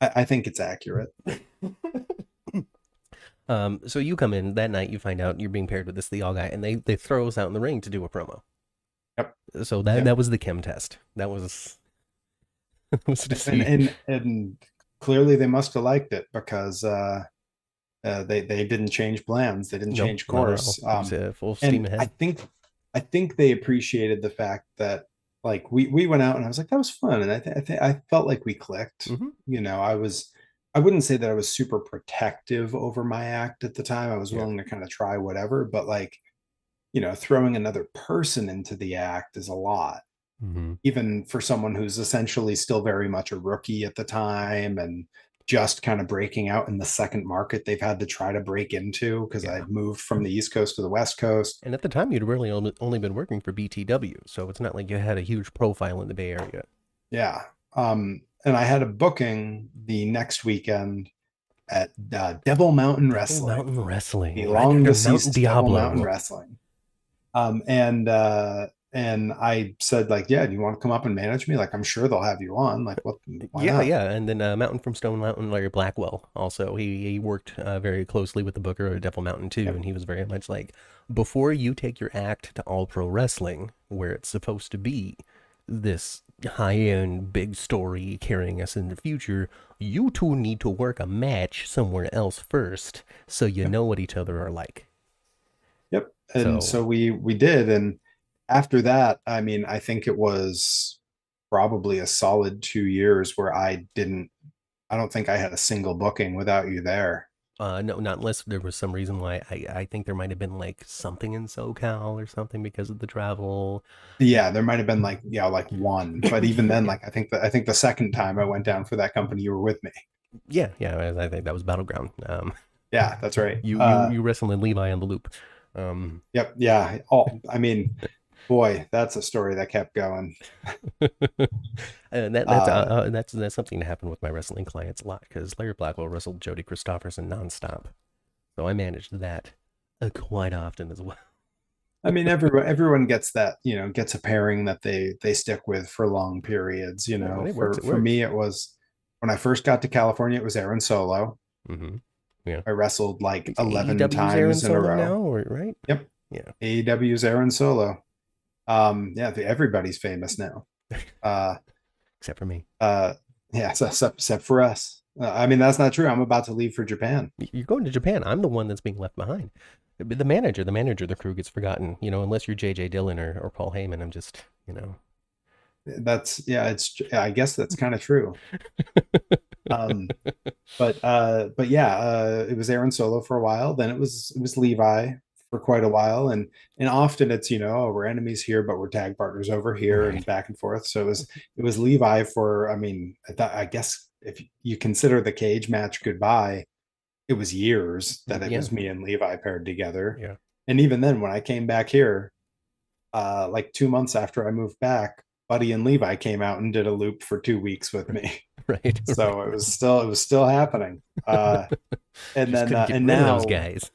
[SPEAKER 2] I think it's accurate.
[SPEAKER 1] So you come in that night, you find out you're being paired with this Theall guy, and they throw us out in the ring to do a promo.
[SPEAKER 2] Yep.
[SPEAKER 1] So that
[SPEAKER 2] Yep.
[SPEAKER 1] that was the chem test. That was was to
[SPEAKER 2] And
[SPEAKER 1] see.
[SPEAKER 2] and clearly they must have liked it because they didn't change plans, they didn't
[SPEAKER 1] Nope,
[SPEAKER 2] change
[SPEAKER 1] not at all.
[SPEAKER 2] course.
[SPEAKER 1] It was full steam
[SPEAKER 2] And
[SPEAKER 1] ahead.
[SPEAKER 2] I think they appreciated the fact that like we went out and I was like that was fun, and I felt like we clicked.
[SPEAKER 1] Hmm.
[SPEAKER 2] You know, I wouldn't say that I was super protective over my act at the time. I was
[SPEAKER 1] Yeah.
[SPEAKER 2] willing to kind of try whatever, but like, you know, throwing another person into the act is a lot,
[SPEAKER 1] Hmm.
[SPEAKER 2] even for someone who's essentially still very much a rookie at the time and just kind of breaking out in the second market they've had to try to break into because
[SPEAKER 1] Yeah.
[SPEAKER 2] I'd moved from the East Coast to the West Coast.
[SPEAKER 1] And at the time, you'd really only been working for BTW, so it's not like you had a huge profile in the Bay Area.
[SPEAKER 2] Yeah. And I had a booking the next weekend at Devil Mountain
[SPEAKER 1] Devil
[SPEAKER 2] Wrestling,
[SPEAKER 1] Mountain Wrestling,
[SPEAKER 2] the
[SPEAKER 1] right
[SPEAKER 2] long
[SPEAKER 1] under Mountain
[SPEAKER 2] deceased Devil Mountain
[SPEAKER 1] Diablo.
[SPEAKER 2] Wrestling. And I said like, yeah, do you want to come up and manage me? Like, I'm sure they'll have you on. Like, what? Why
[SPEAKER 1] Yeah,
[SPEAKER 2] not?
[SPEAKER 1] yeah, and then Mountain from Stone Mountain, Larry Blackwell. Also, he worked very closely with the booker of Devil Mountain too,
[SPEAKER 2] Yep.
[SPEAKER 1] and he was very much like, before you take your act to All Pro Wrestling, where it's supposed to be this high-end big story carrying us in the future, you two need to work a match somewhere else first, so you
[SPEAKER 2] Yep.
[SPEAKER 1] know what each other are like.
[SPEAKER 2] Yep. And
[SPEAKER 1] So
[SPEAKER 2] so we did. And after that, I mean, I think it was probably a solid 2 years where I don't think I had a single booking without you there.
[SPEAKER 1] no, not unless there was some reason why. I think there might have been like something in SoCal or something because of the travel.
[SPEAKER 2] Yeah, there might have been like, yeah, like one, but even then,
[SPEAKER 1] Yeah,
[SPEAKER 2] like I think the second time I went down for that company, you were with me.
[SPEAKER 1] yeah. I think that was Battleground.
[SPEAKER 2] Yeah, that's right.
[SPEAKER 1] You wrestling Levi on the loop. Um,
[SPEAKER 2] Yep, yeah. Oh, I mean, boy, that's a story that kept going.
[SPEAKER 1] and
[SPEAKER 2] Uh,
[SPEAKER 1] that's something that happened with my wrestling clients a lot because Larry Blackwell wrestled Jody Christopherson nonstop, so I managed that quite often as well.
[SPEAKER 2] I mean, everyone gets that, you know, gets a pairing that they stick with for long periods. You
[SPEAKER 1] Yeah, when
[SPEAKER 2] know,
[SPEAKER 1] it works, it
[SPEAKER 2] for me,
[SPEAKER 1] works.
[SPEAKER 2] it was when I first got to California, it was Aaron Solo.
[SPEAKER 1] Hmm. Yeah,
[SPEAKER 2] I wrestled like
[SPEAKER 1] he's
[SPEAKER 2] 11
[SPEAKER 1] AEW's Aaron
[SPEAKER 2] times in a
[SPEAKER 1] Solo
[SPEAKER 2] row.
[SPEAKER 1] now, or right?
[SPEAKER 2] Yep,
[SPEAKER 1] Yeah.
[SPEAKER 2] AEW's Aaron Solo. Yeah, everybody's famous now. Uh,
[SPEAKER 1] Except for me.
[SPEAKER 2] uh, yeah, so, except for us. I mean, that's not true. I'm about to leave for Japan.
[SPEAKER 1] You're going to Japan. I'm the one that's being left behind. The manager of the crew gets forgotten. Unless you're J.J. Dillon or Paul Heyman. I'm just.
[SPEAKER 2] That's yeah. I guess that's kind of true. Um, but yeah, it was Aaron Solo for a while. Then it was Levi for quite a while, and often it's, you know, oh, we're enemies here, but we're tag partners over here,
[SPEAKER 1] Right.
[SPEAKER 2] and back and forth. So it was Levi for, I mean, I guess if you consider the cage match goodbye, it was years that it
[SPEAKER 1] Yeah.
[SPEAKER 2] was me and Levi paired together.
[SPEAKER 1] Yeah.
[SPEAKER 2] And even then, when I came back here, like 2 months after I moved back, Buddy and Levi came out and did a loop for 2 weeks with me.
[SPEAKER 1] Right.
[SPEAKER 2] So
[SPEAKER 1] Right.
[SPEAKER 2] it was still happening. And
[SPEAKER 1] Just
[SPEAKER 2] then
[SPEAKER 1] couldn't get
[SPEAKER 2] and
[SPEAKER 1] rid of those
[SPEAKER 2] now
[SPEAKER 1] guys.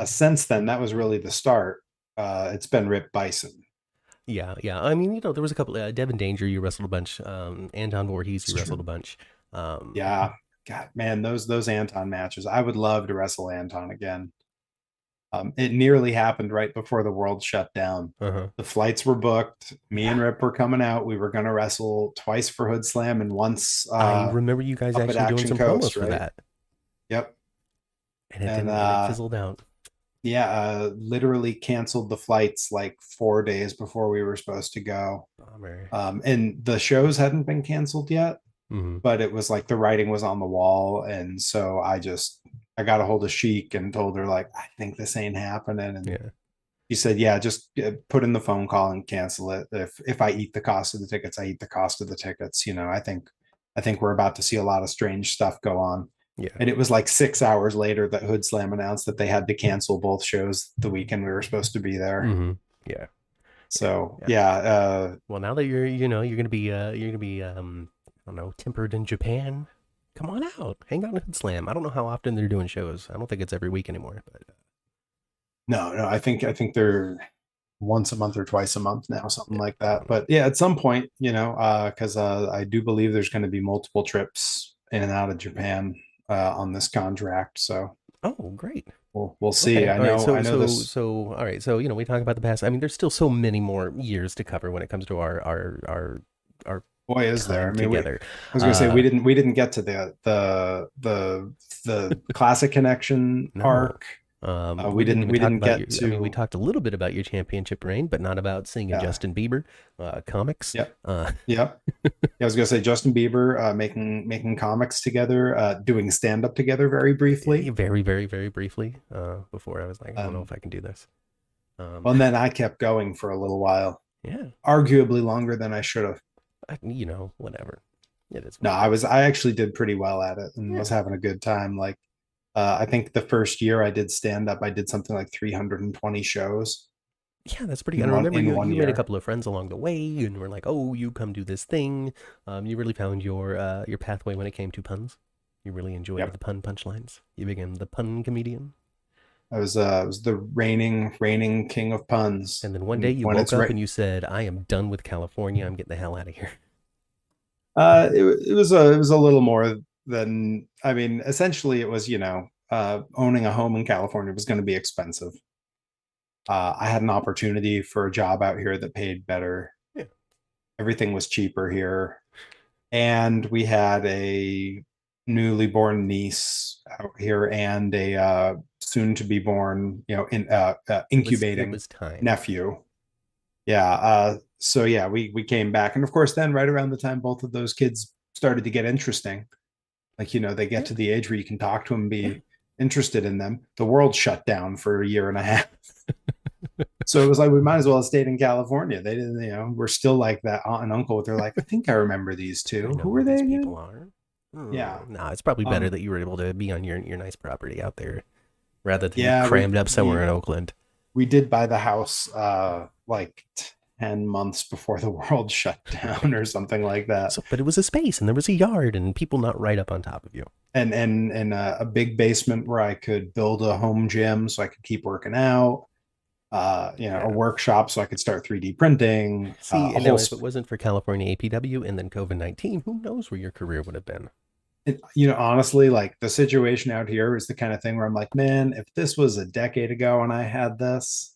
[SPEAKER 2] since then, that was really the start. It's been Rip Bison.
[SPEAKER 1] Yeah. Yeah. I mean, there was a couple. Devin Danger, you wrestled a bunch. Anton Voorhees,
[SPEAKER 2] It's
[SPEAKER 1] you wrestled
[SPEAKER 2] true.
[SPEAKER 1] a bunch. Um,
[SPEAKER 2] Yeah. God, man, those Anton matches. I would love to wrestle Anton again. It nearly happened right before the world shut down.
[SPEAKER 1] uh-huh.
[SPEAKER 2] The flights were booked. Me
[SPEAKER 1] Yeah.
[SPEAKER 2] and Rip were coming out. We were going to wrestle twice for Hood Slam and once
[SPEAKER 1] I remember you guys
[SPEAKER 2] up at
[SPEAKER 1] actually doing
[SPEAKER 2] Action
[SPEAKER 1] some promos
[SPEAKER 2] Coast,
[SPEAKER 1] for
[SPEAKER 2] right?
[SPEAKER 1] that,
[SPEAKER 2] Yep.
[SPEAKER 1] and it
[SPEAKER 2] And
[SPEAKER 1] didn't, and it fizzled out.
[SPEAKER 2] yeah, literally canceled the flights like 4 days before we were supposed to go.
[SPEAKER 1] Bummer.
[SPEAKER 2] And the shows hadn't been canceled yet,
[SPEAKER 1] Hmm.
[SPEAKER 2] but it was like the writing was on the wall. And so I got a hold of Sheik and told her, like, I think this ain't happening. And
[SPEAKER 1] Yeah.
[SPEAKER 2] she said, yeah, just put in the phone call and cancel it. If I eat the cost of the tickets, I eat the cost of the tickets. You know, I think we're about to see a lot of strange stuff go on.
[SPEAKER 1] Yeah.
[SPEAKER 2] And it was like 6 hours later that Hood Slam announced that they had to cancel both shows the weekend we were supposed to be there.
[SPEAKER 1] Hmm. Yeah. Yeah,
[SPEAKER 2] So
[SPEAKER 1] yeah.
[SPEAKER 2] yeah,
[SPEAKER 1] Well, now that you're gonna be, I don't know, tempered in Japan. Come on out, hang out at Hood Slam. I don't know how often they're doing shows. I don't think it's every week anymore, but
[SPEAKER 2] no, I think they're once a month or twice a month now, something
[SPEAKER 1] yeah,
[SPEAKER 2] like
[SPEAKER 1] I
[SPEAKER 2] that.
[SPEAKER 1] don't know.
[SPEAKER 2] But yeah, at some point, because I do believe there's going to be multiple trips in and out of Japan on this contract. So
[SPEAKER 1] Oh, great.
[SPEAKER 2] we'll see.
[SPEAKER 1] Okay.
[SPEAKER 2] I
[SPEAKER 1] All right.
[SPEAKER 2] know I know this.
[SPEAKER 1] All right. So, we talk about the past. I mean, there's still so many more years to cover when it comes to our
[SPEAKER 2] Boy, is there.
[SPEAKER 1] time
[SPEAKER 2] I mean, I
[SPEAKER 1] together.
[SPEAKER 2] was going to say
[SPEAKER 1] Uh,
[SPEAKER 2] we didn't get to the classic connection
[SPEAKER 1] no.
[SPEAKER 2] arc.
[SPEAKER 1] We didn't even
[SPEAKER 2] We
[SPEAKER 1] talk
[SPEAKER 2] didn't
[SPEAKER 1] about
[SPEAKER 2] get
[SPEAKER 1] your. I mean, we
[SPEAKER 2] to.
[SPEAKER 1] talked a little bit about your championship reign, but not about seeing a
[SPEAKER 2] Yeah.
[SPEAKER 1] Justin Bieber comics.
[SPEAKER 2] Yep.
[SPEAKER 1] Uh,
[SPEAKER 2] Yep. Yeah, I was gonna say Justin Bieber making comics together, doing stand up together very briefly.
[SPEAKER 1] very, very, very briefly. Before I was like, I don't know if
[SPEAKER 2] Um,
[SPEAKER 1] I can do this. Um,
[SPEAKER 2] well, and then I kept going for a little while,
[SPEAKER 1] yeah.
[SPEAKER 2] arguably longer than I should have.
[SPEAKER 1] Whatever. It is
[SPEAKER 2] No,
[SPEAKER 1] what it is.
[SPEAKER 2] I actually did pretty well at it and was
[SPEAKER 1] Yeah.
[SPEAKER 2] having a good time. Like, I think the first year I did stand up, I did something like 320 shows
[SPEAKER 1] Yeah, that's pretty. And I remember
[SPEAKER 2] in one
[SPEAKER 1] you made a
[SPEAKER 2] year.
[SPEAKER 1] couple of friends along the way, and were like, "Oh, you come do this thing." You really found your pathway when it came to puns. You really enjoyed the
[SPEAKER 2] Yep.
[SPEAKER 1] pun punchlines. You became the pun comedian.
[SPEAKER 2] I was the reigning king of puns.
[SPEAKER 1] And then one day
[SPEAKER 2] And
[SPEAKER 1] you
[SPEAKER 2] when
[SPEAKER 1] woke
[SPEAKER 2] it's
[SPEAKER 1] up
[SPEAKER 2] right,
[SPEAKER 1] and you said, "I am done with California. I'm getting the hell out of here."
[SPEAKER 2] it was a little more than, I mean, essentially it was, owning a home in California was going to be expensive. I had an opportunity for a job out here that paid better.
[SPEAKER 1] Yeah.
[SPEAKER 2] Everything was cheaper here, and we had a newly born niece out here and a soon to be born,
[SPEAKER 1] It
[SPEAKER 2] incubating
[SPEAKER 1] was time.
[SPEAKER 2] nephew. Yeah. So yeah, we came back, and of course, then right around the time both of those kids started to get interesting, like they get
[SPEAKER 1] Yeah.
[SPEAKER 2] to the age where you can talk to them,
[SPEAKER 1] Yeah.
[SPEAKER 2] be interested in them. The world shut down for a year and a half, so it was like we might as well have stayed in California. They didn't, we're still like that aunt and uncle. They're like, I think I remember these
[SPEAKER 1] I think I
[SPEAKER 2] two.
[SPEAKER 1] know
[SPEAKER 2] Who
[SPEAKER 1] who
[SPEAKER 2] were they
[SPEAKER 1] these people
[SPEAKER 2] again?
[SPEAKER 1] are.
[SPEAKER 2] Yeah.
[SPEAKER 1] No, it's probably better
[SPEAKER 2] Um.
[SPEAKER 1] that you were able to be on your nice property out there rather than
[SPEAKER 2] Yeah.
[SPEAKER 1] crammed up somewhere in Oakland.
[SPEAKER 2] We did buy the house like 10 months before the world shut down or something like that.
[SPEAKER 1] So, but it was a space and there was a yard and people not right up on top of you.
[SPEAKER 2] And a big basement where I could build a home gym so I could keep working out. A
[SPEAKER 1] Yeah.
[SPEAKER 2] workshop so I could start 3D printing.
[SPEAKER 1] See,
[SPEAKER 2] A
[SPEAKER 1] and
[SPEAKER 2] whole,
[SPEAKER 1] now if it wasn't for California APW and then COVID-19, who knows where your career would have been?
[SPEAKER 2] honestly, like the situation out here is the kind of thing where I'm like, man, if this was a decade ago and I had this,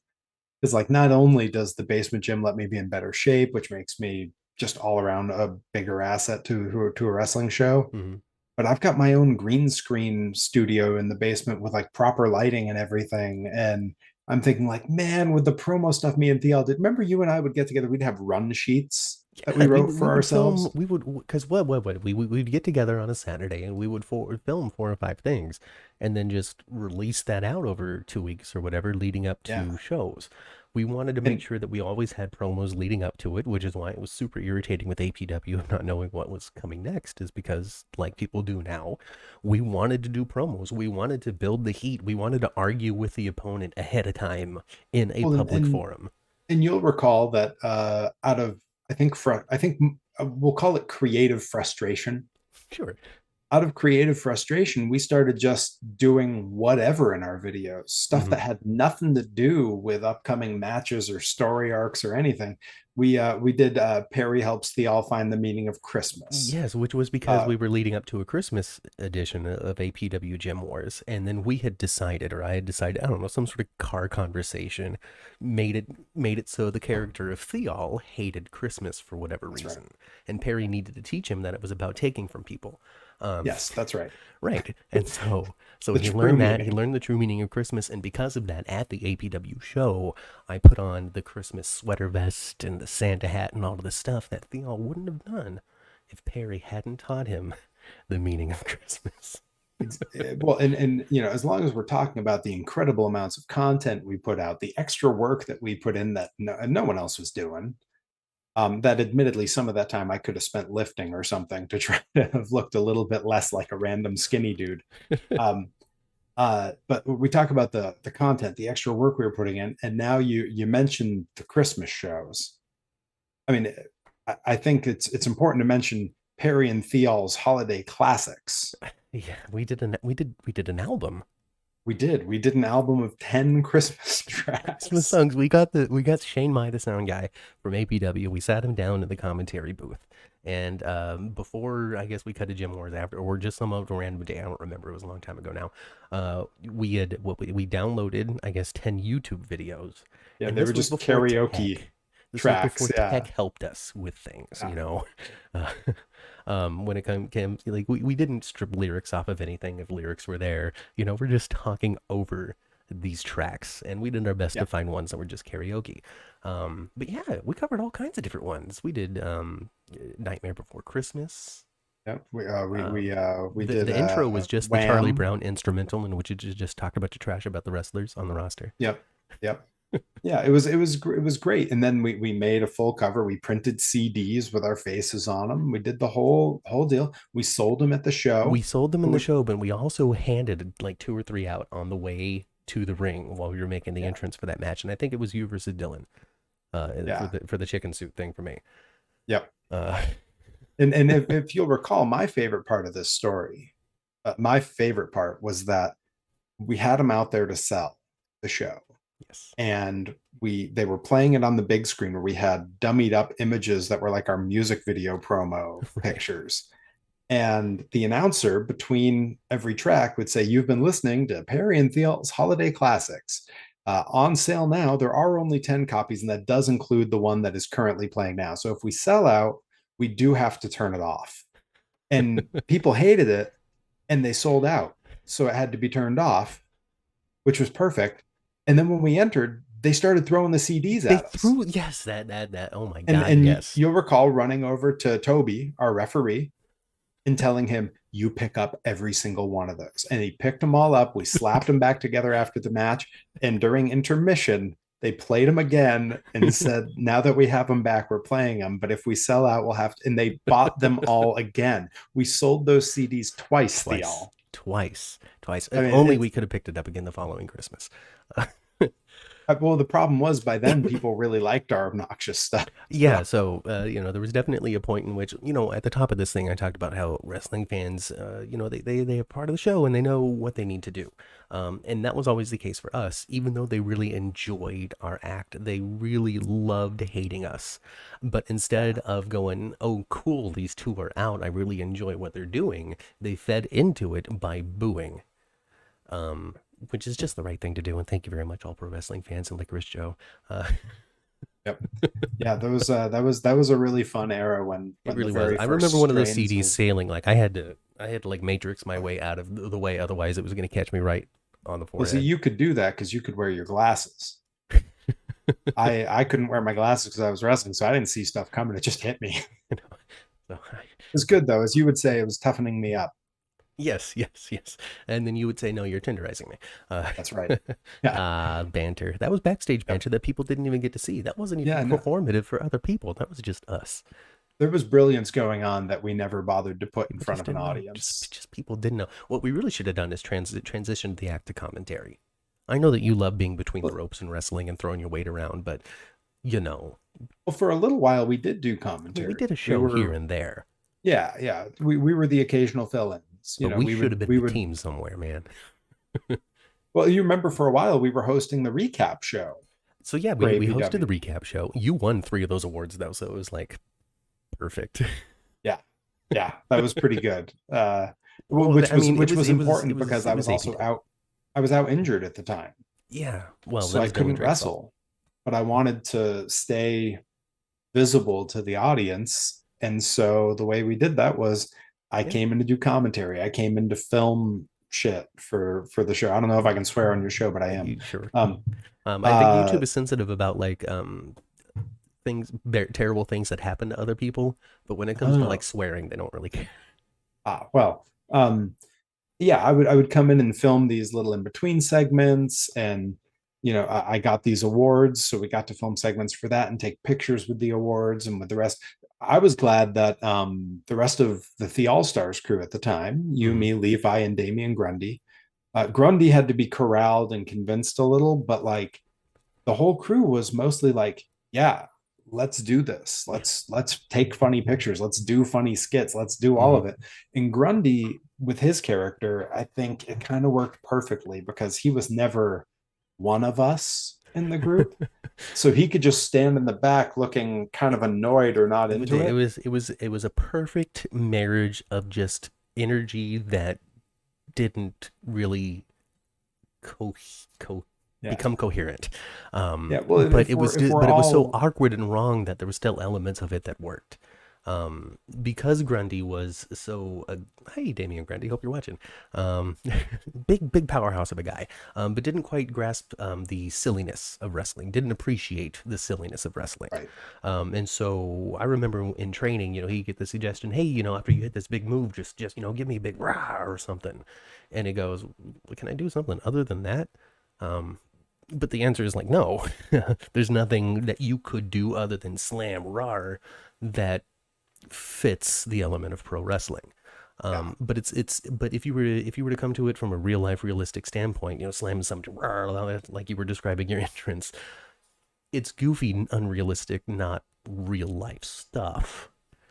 [SPEAKER 2] it's like not only does the basement gym let me be in better shape, which makes me just all around a bigger asset to a wrestling show,
[SPEAKER 1] Mm-hmm.
[SPEAKER 2] but I've got my own green screen studio in the basement with like proper lighting and everything. And I'm thinking like, man, with the promo stuff me and Thiel did, remember you and I would get together, we'd have run sheets that we
[SPEAKER 1] Yeah,
[SPEAKER 2] wrote
[SPEAKER 1] we
[SPEAKER 2] for
[SPEAKER 1] would film.
[SPEAKER 2] ourselves.
[SPEAKER 1] We would because what we'd get together on a Saturday and we would film 4 or 5 things, and then just release that out over 2 weeks or whatever leading up
[SPEAKER 2] Yeah.
[SPEAKER 1] to shows. We wanted to make
[SPEAKER 2] And
[SPEAKER 1] sure that we always had promos leading up to it, which is why it was super irritating with APW of not knowing what was coming next. Is because like people do now, we wanted to do promos. We wanted to build the heat. We wanted to argue with the opponent ahead of time in a
[SPEAKER 2] well,
[SPEAKER 1] public forum.
[SPEAKER 2] and you'll recall that out of I think we'll call it creative frustration.
[SPEAKER 1] Sure.
[SPEAKER 2] Out of creative frustration, we started just doing whatever in our videos, stuff
[SPEAKER 1] Mm-hmm.
[SPEAKER 2] that had nothing to do with upcoming matches or story arcs or anything. We did Perry helps Theall find the meaning of Christmas.
[SPEAKER 1] Yes, which was because
[SPEAKER 2] Uh,
[SPEAKER 1] we were leading up to a Christmas edition of APW Gem Wars, and then we had decided, or I had decided, I don't know, some sort of car conversation made it so the character of Theall hated Christmas for whatever
[SPEAKER 2] that's right.
[SPEAKER 1] reason, and Perry needed to teach him that it was about taking from people. Um,
[SPEAKER 2] Yes, that's right.
[SPEAKER 1] right, and so
[SPEAKER 2] The
[SPEAKER 1] he
[SPEAKER 2] true
[SPEAKER 1] learned that he
[SPEAKER 2] meaning.
[SPEAKER 1] learned the true meaning of Christmas, and because of that, at the APW show, I put on the Christmas sweater vest and the Santa hat and all of the stuff that Theall wouldn't have done if Perry hadn't taught him the meaning of Christmas.
[SPEAKER 2] Well, and as long as we're talking about the incredible amounts of content we put out, the extra work that we put in that no one else was doing, that admittedly some of that time I could have spent lifting or something to try to have looked a little bit less like a random skinny dude. Um, But we talk about the content, the extra work we were putting in, and now you mentioned the Christmas shows. I mean, I think it's important to mention Perry and Theall's holiday classics.
[SPEAKER 1] Yeah, we did an album.
[SPEAKER 2] We did an album of 10 Christmas
[SPEAKER 1] Christmas
[SPEAKER 2] tracks.
[SPEAKER 1] songs. We got Shane Mai, the sound guy from APW. We sat him down in the commentary booth, and before I guess we cut to Jim Wars after, or just some other random day. I don't remember. It was a long time ago now. We downloaded I guess 10 YouTube videos,
[SPEAKER 2] Yeah,
[SPEAKER 1] and
[SPEAKER 2] they were
[SPEAKER 1] this was
[SPEAKER 2] just
[SPEAKER 1] before
[SPEAKER 2] karaoke
[SPEAKER 1] tech. This was before
[SPEAKER 2] tracks.
[SPEAKER 1] tech
[SPEAKER 2] Yeah.
[SPEAKER 1] helped us with things,
[SPEAKER 2] Yeah.
[SPEAKER 1] Uh, when it came like we didn't strip lyrics off of anything if lyrics were there. We're just talking over these tracks, and we did our best to
[SPEAKER 2] Yeah.
[SPEAKER 1] find ones that were just karaoke. But yeah, we covered all kinds of different ones. We did Nightmare Before Christmas.
[SPEAKER 2] Yeah. We
[SPEAKER 1] The
[SPEAKER 2] did
[SPEAKER 1] the intro was just the Charlie
[SPEAKER 2] Wham.
[SPEAKER 1] Brown instrumental, in which it just talked about the trash about the wrestlers on the roster.
[SPEAKER 2] Yep. Yep. Yeah, it was great. And then we made a full cover. We printed CDs with our faces on them. We did the whole deal. We sold them at the
[SPEAKER 1] We
[SPEAKER 2] show.
[SPEAKER 1] sold them in the
[SPEAKER 2] Which,
[SPEAKER 1] show, but we also handed like two or three out on the way to the ring while we were making the
[SPEAKER 2] yeah,
[SPEAKER 1] entrance for that match. And I think it was you versus Dylan for
[SPEAKER 2] yeah,
[SPEAKER 1] the chicken suit thing for me.
[SPEAKER 2] yep.
[SPEAKER 1] Uh,
[SPEAKER 2] And if you'll recall, my favorite part of this story, my favorite part was that we had them out there to sell the show,
[SPEAKER 1] yes.
[SPEAKER 2] and they were playing it on the big screen where we had dummied up images that were like our music video promo
[SPEAKER 1] Right.
[SPEAKER 2] pictures. And the announcer between every track would say, "You've been listening to Perry and Thiel's Holiday Classics. On sale now. There are only 10 copies, and that does include the one that is currently playing now. So if we sell out, we do have to turn it off." And people hated it, and they sold out. So it had to be turned off, which was perfect. And then when we entered, they started throwing the CDs
[SPEAKER 1] They
[SPEAKER 2] at us.
[SPEAKER 1] threw, yes, that. Oh my
[SPEAKER 2] And
[SPEAKER 1] God,
[SPEAKER 2] and
[SPEAKER 1] yes.
[SPEAKER 2] you'll recall running over to Toby, our referee, and telling him, "You pick up every single one of those." And he picked them all up. We slapped them back together after the match. And during intermission, they played them again and said, "Now that we have them back, we're playing them. But if we sell out, we'll have to." And they bought them all again. We sold those CDs twice,
[SPEAKER 1] Twice,
[SPEAKER 2] Thial.
[SPEAKER 1] twice.
[SPEAKER 2] I
[SPEAKER 1] If
[SPEAKER 2] mean,
[SPEAKER 1] only we could have picked it up again the following Christmas.
[SPEAKER 2] well, the problem was by then people really liked our obnoxious stuff.
[SPEAKER 1] Yeah, so there was definitely a point in which, at the top of this thing, I talked about how wrestling fans, they are part of the show and they know what they need to do, and that was always the case for us. Even though they really enjoyed our act, they really loved hating us. But
[SPEAKER 2] Yeah.
[SPEAKER 1] instead of going, "Oh, cool, these two are out. I really enjoy what they're doing," they fed into it by booing. Um, which is just the right thing to do. And thank you very much, all pro wrestling fans and Licorice Joe. Uh,
[SPEAKER 2] Yep. Yeah, that was a really fun era
[SPEAKER 1] It
[SPEAKER 2] when the
[SPEAKER 1] really was.
[SPEAKER 2] very
[SPEAKER 1] I remember
[SPEAKER 2] first
[SPEAKER 1] one of those
[SPEAKER 2] strains
[SPEAKER 1] CDs
[SPEAKER 2] of
[SPEAKER 1] sailing. Like I had to like matrix my way out of the way. Otherwise, it was going to catch me right on the
[SPEAKER 2] well, see,
[SPEAKER 1] forehead.
[SPEAKER 2] you could do that because you could wear your glasses. I couldn't wear my glasses because I was wrestling, so I didn't see stuff coming. It just hit me. It
[SPEAKER 1] So,
[SPEAKER 2] was good though, as you would say, it was toughening me up.
[SPEAKER 1] yes. And then you would say, "No, you're tenderizing me." Uh,
[SPEAKER 2] That's right. Yeah.
[SPEAKER 1] banter. That was backstage
[SPEAKER 2] Yep.
[SPEAKER 1] banter that people didn't even get to see. That wasn't even
[SPEAKER 2] Yeah, no,
[SPEAKER 1] performative for other people. That was just us.
[SPEAKER 2] there was brilliance going on that we never bothered to put in
[SPEAKER 1] People
[SPEAKER 2] front
[SPEAKER 1] just
[SPEAKER 2] of an
[SPEAKER 1] didn't know. Just,
[SPEAKER 2] audience.
[SPEAKER 1] just people didn't know. What we really should have done is transition the act to commentary. I know that you love being between the
[SPEAKER 2] Well,
[SPEAKER 1] ropes and wrestling and throwing your weight around, but you know,
[SPEAKER 2] well, for a little while we did do
[SPEAKER 1] we
[SPEAKER 2] commentary.
[SPEAKER 1] did a
[SPEAKER 2] We
[SPEAKER 1] show here
[SPEAKER 2] were,
[SPEAKER 1] and there,
[SPEAKER 2] yeah. We were the occasional fill-ins.
[SPEAKER 1] but we
[SPEAKER 2] We
[SPEAKER 1] should
[SPEAKER 2] would
[SPEAKER 1] have been
[SPEAKER 2] we
[SPEAKER 1] the
[SPEAKER 2] would
[SPEAKER 1] team somewhere, man.
[SPEAKER 2] well, you remember for a while we were hosting the recap show
[SPEAKER 1] So yeah,
[SPEAKER 2] for
[SPEAKER 1] we hosted the
[SPEAKER 2] APW.
[SPEAKER 1] recap show. You won 3 of those awards though, so it was like perfect.
[SPEAKER 2] Yeah, yeah, that was pretty good.
[SPEAKER 1] Well,
[SPEAKER 2] Which
[SPEAKER 1] I
[SPEAKER 2] was
[SPEAKER 1] mean,
[SPEAKER 2] which was important because
[SPEAKER 1] it
[SPEAKER 2] I
[SPEAKER 1] was
[SPEAKER 2] was also
[SPEAKER 1] APW.
[SPEAKER 2] out. I was out injured at the time,
[SPEAKER 1] Yeah, well,
[SPEAKER 2] so
[SPEAKER 1] that
[SPEAKER 2] I
[SPEAKER 1] was Dylan
[SPEAKER 2] couldn't
[SPEAKER 1] Drake's fault.
[SPEAKER 2] wrestle. But I wanted to stay visible to the audience, and so the way we did that was I
[SPEAKER 1] Yeah,
[SPEAKER 2] came in to do commentary. I came in to film shit for the show. I don't know if I can swear on your show, but I am.
[SPEAKER 1] you sure?
[SPEAKER 2] Um,
[SPEAKER 1] I think
[SPEAKER 2] uh,
[SPEAKER 1] YouTube is sensitive about like terrible things that happen to other people, but when it comes to like
[SPEAKER 2] oh,
[SPEAKER 1] swearing, they don't really care.
[SPEAKER 2] well, yeah, I would come in and film these little in between segments, and I got these awards, so we got to film segments for that and take pictures with the awards and with the rest. I was glad that the rest of the All Stars crew at the time, you,
[SPEAKER 1] Mm.
[SPEAKER 2] me, Levi, and Damian Grundy, Grundy had to be corralled and convinced a little, but like the whole crew was mostly like, yeah, let's do this. Let's take funny pictures. Let's do funny skits. Let's do all
[SPEAKER 1] Hmm.
[SPEAKER 2] of it. And Grundy, with his character, I think it kind of worked perfectly because he was never one of us in the group. So he could just stand in the back looking kind of annoyed or not
[SPEAKER 1] It,
[SPEAKER 2] into
[SPEAKER 1] it
[SPEAKER 2] it.
[SPEAKER 1] was it was it was a perfect marriage of just energy that didn't really co, co
[SPEAKER 2] Yeah.
[SPEAKER 1] become coherent.
[SPEAKER 2] Yeah. Well,
[SPEAKER 1] But it was
[SPEAKER 2] if we're
[SPEAKER 1] but it was so
[SPEAKER 2] all
[SPEAKER 1] awkward and wrong that there were still elements of it that worked. Because Grundy was so hey Damian Grundy, hope you're watching. Um, big powerhouse of a guy, but didn't quite grasp the silliness of wrestling. Didn't appreciate the silliness of wrestling.
[SPEAKER 2] right.
[SPEAKER 1] And so I remember in training, he'd get the suggestion, hey, after you hit this big move, just give me a big rah or something. And he goes, well, can I do something other than that? Um, but the answer is like, no, there's nothing that you could do other than slam rar that fits the element of pro wrestling.
[SPEAKER 2] Yeah.
[SPEAKER 1] But if you were to come to it from a real life realistic standpoint, slamming something rawr, like you were describing your entrance, it's goofy, unrealistic, not real life stuff.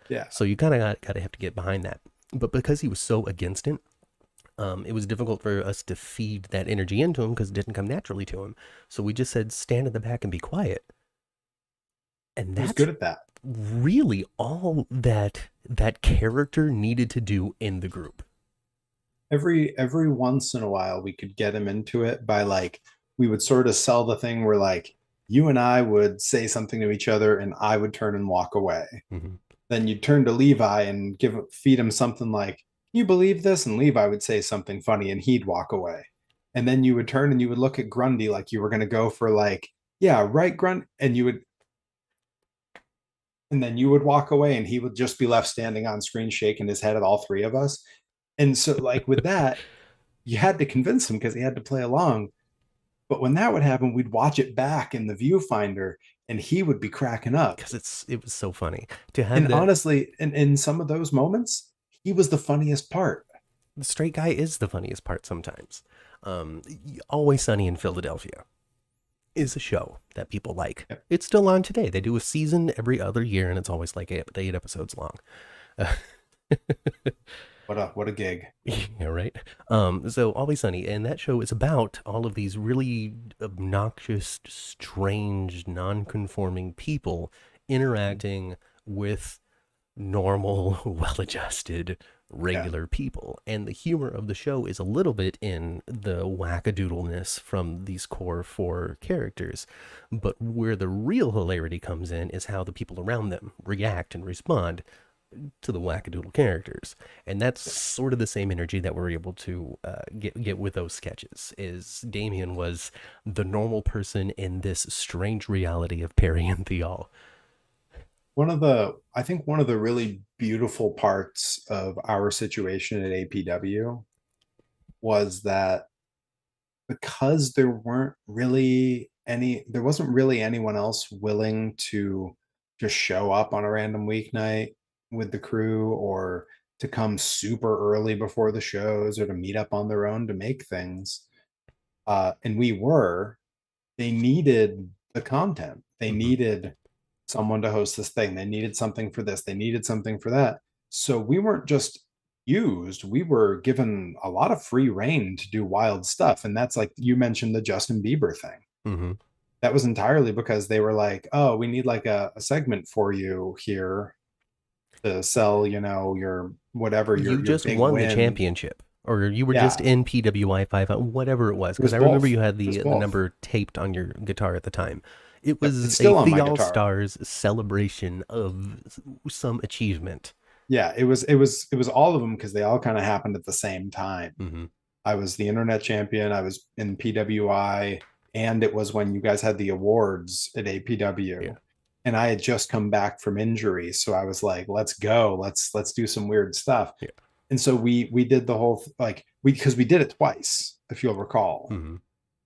[SPEAKER 2] Yeah.
[SPEAKER 1] So you kind of got to have to get behind that. But because he was so against it was difficult for us to feed that energy into him because it didn't come naturally to him. So we just said, stand in the back and be quiet. And
[SPEAKER 2] He was
[SPEAKER 1] that's
[SPEAKER 2] good at that.
[SPEAKER 1] really all that character needed to do in the group.
[SPEAKER 2] Every once in a while we could get him into it by like we would sort of sell the thing where like you and I would say something to each other and I would turn and walk away.
[SPEAKER 1] Hmm.
[SPEAKER 2] Then you'd turn to Levi and feed him something like, "Can you believe this?" And Levi would say something funny and he'd walk away. And then you would turn and you would look at Grundy like you were going to go for like, "Yeah, right, Grunt," and then you would walk away and he would just be left standing on screen shaking his head at all three of us. And so like with that, you had to convince him because he had to play along. But when that would happen, we'd watch it back in the viewfinder and he would be cracking up.
[SPEAKER 1] Because it was so funny to have
[SPEAKER 2] And
[SPEAKER 1] that.
[SPEAKER 2] honestly, in some of those moments, he was the funniest part.
[SPEAKER 1] The straight guy is the funniest part sometimes. Um, Always Sunny in Philadelphia is a show that people like.
[SPEAKER 2] Yep.
[SPEAKER 1] It's still on today. They do a season every other year, and it's always like eight episodes long.
[SPEAKER 2] What a gig.
[SPEAKER 1] Yeah, right. So Always Sunny, and that show is about all of these really obnoxious, strange, non-conforming people interacting with normal, well-adjusted,
[SPEAKER 2] Yeah.
[SPEAKER 1] regular people. And the humor of the show is a little bit in the wackadoodleness from these core four characters. But where the real hilarity comes in is how the people around them react and respond to the wackadoodle characters. And that's sort of the same energy that we're able to get with those sketches. Is Damien was the normal person in this strange reality of Perry and Theall.
[SPEAKER 2] I think one of the really beautiful parts of our situation at APW was that because there wasn't really anyone else willing to just show up on a random weeknight with the crew or to come super early before the shows or to meet up on their own to make things. And they needed the content. They
[SPEAKER 1] Hmm.
[SPEAKER 2] needed someone to host this thing. They needed something for this. They needed something for that. So we weren't just used, we were given a lot of free reign to do wild stuff. And that's like you mentioned the Justin Bieber thing.
[SPEAKER 1] Hmm.
[SPEAKER 2] That was entirely because they were like, oh, we need like a segment for you here to sell, your whatever,
[SPEAKER 1] You
[SPEAKER 2] your
[SPEAKER 1] just
[SPEAKER 2] big
[SPEAKER 1] won the
[SPEAKER 2] win.
[SPEAKER 1] championship, or you were just
[SPEAKER 2] Yeah,
[SPEAKER 1] in PWI 5, whatever it was.
[SPEAKER 2] it
[SPEAKER 1] Because
[SPEAKER 2] was
[SPEAKER 1] I remember
[SPEAKER 2] both.
[SPEAKER 1] you had
[SPEAKER 2] It was
[SPEAKER 1] the
[SPEAKER 2] both.
[SPEAKER 1] number taped on your guitar at the time. It
[SPEAKER 2] Yep. It's
[SPEAKER 1] was a
[SPEAKER 2] still on my
[SPEAKER 1] Theall
[SPEAKER 2] guitar.
[SPEAKER 1] Stars celebration of some achievement.
[SPEAKER 2] Yeah, it was all of them because they all kind of happened at the same time.
[SPEAKER 1] Hmm.
[SPEAKER 2] I was the internet champion. I was in PWI, and it was when you guys had the awards at
[SPEAKER 1] Yeah.
[SPEAKER 2] APW, and I had just come back from injury, so I was like, "Let's go. Let's do some weird stuff."
[SPEAKER 1] Yeah.
[SPEAKER 2] And so we did the whole like because we did it twice, if you'll recall.
[SPEAKER 1] Hmm.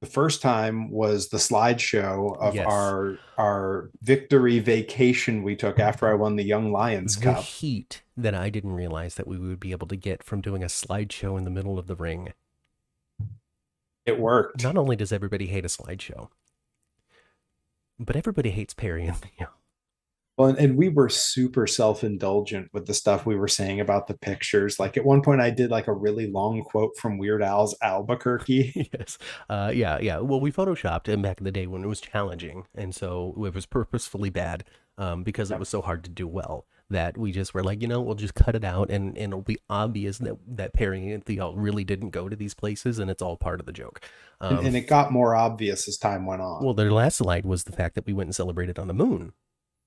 [SPEAKER 2] The first time was the slideshow of
[SPEAKER 1] Yes.
[SPEAKER 2] our victory vacation we took after I won the Young Lions
[SPEAKER 1] The
[SPEAKER 2] Cup.
[SPEAKER 1] heat that I didn't realize that we would be able to get from doing a slideshow in the middle of the ring.
[SPEAKER 2] It worked.
[SPEAKER 1] Not only does everybody hate a slideshow, but everybody hates Perry and Theo.
[SPEAKER 2] Well, and we were super self-indulgent with the stuff we were saying about the pictures. Like at one point, I did like a really long quote from Weird Al's Albuquerque.
[SPEAKER 1] Yes. Yeah. Well, we photoshopped him back in the day when it was challenging, and so it was purposefully bad because it
[SPEAKER 2] Yep.
[SPEAKER 1] was so hard to do well that we just were like, we'll just cut it out, and it'll be obvious that Perry and Theo really didn't go to these places, and it's all part of the joke.
[SPEAKER 2] And it got more obvious as time went on.
[SPEAKER 1] Well, their last slide was the fact that we went and celebrated on the moon.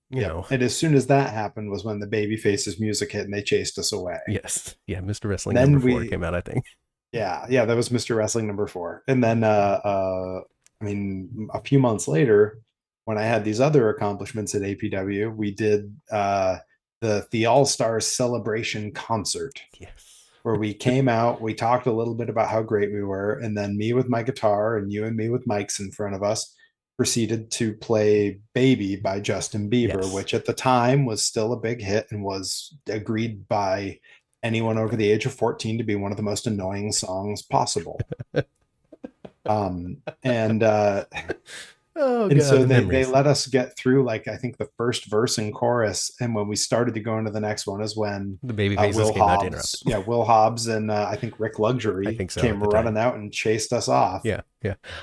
[SPEAKER 1] You
[SPEAKER 2] Yep.
[SPEAKER 1] know,
[SPEAKER 2] And as soon as that happened was when the Babyface's music hit and they chased us away.
[SPEAKER 1] yes, yeah. Mr. Wrestling
[SPEAKER 2] Then
[SPEAKER 1] #4
[SPEAKER 2] we
[SPEAKER 1] came out, I think.
[SPEAKER 2] yeah, that was Mr. Wrestling #4. And then I mean a few months later, when I had these other accomplishments at APW, we did the All Stars celebration concert
[SPEAKER 1] Yes.
[SPEAKER 2] where we came out, we talked a little bit about how great we were, and then me with my guitar and you and me with mics in front of us proceeded to play Baby by Justin Bieber,
[SPEAKER 1] Yes.
[SPEAKER 2] which at the time was still a big hit and was agreed by anyone over the age of 14 to be one of the most annoying songs possible. Um, and
[SPEAKER 1] Oh
[SPEAKER 2] and
[SPEAKER 1] god,
[SPEAKER 2] so
[SPEAKER 1] the
[SPEAKER 2] they
[SPEAKER 1] memories.
[SPEAKER 2] let us get through like I think the first verse and chorus, and when we started to go into the next one is when
[SPEAKER 1] The baby faces came out to interrupt it.
[SPEAKER 2] Will Hobbs and I think Rick
[SPEAKER 1] I
[SPEAKER 2] Luxury
[SPEAKER 1] think so at
[SPEAKER 2] came
[SPEAKER 1] the time.
[SPEAKER 2] running out and chased us off.
[SPEAKER 1] Yeah.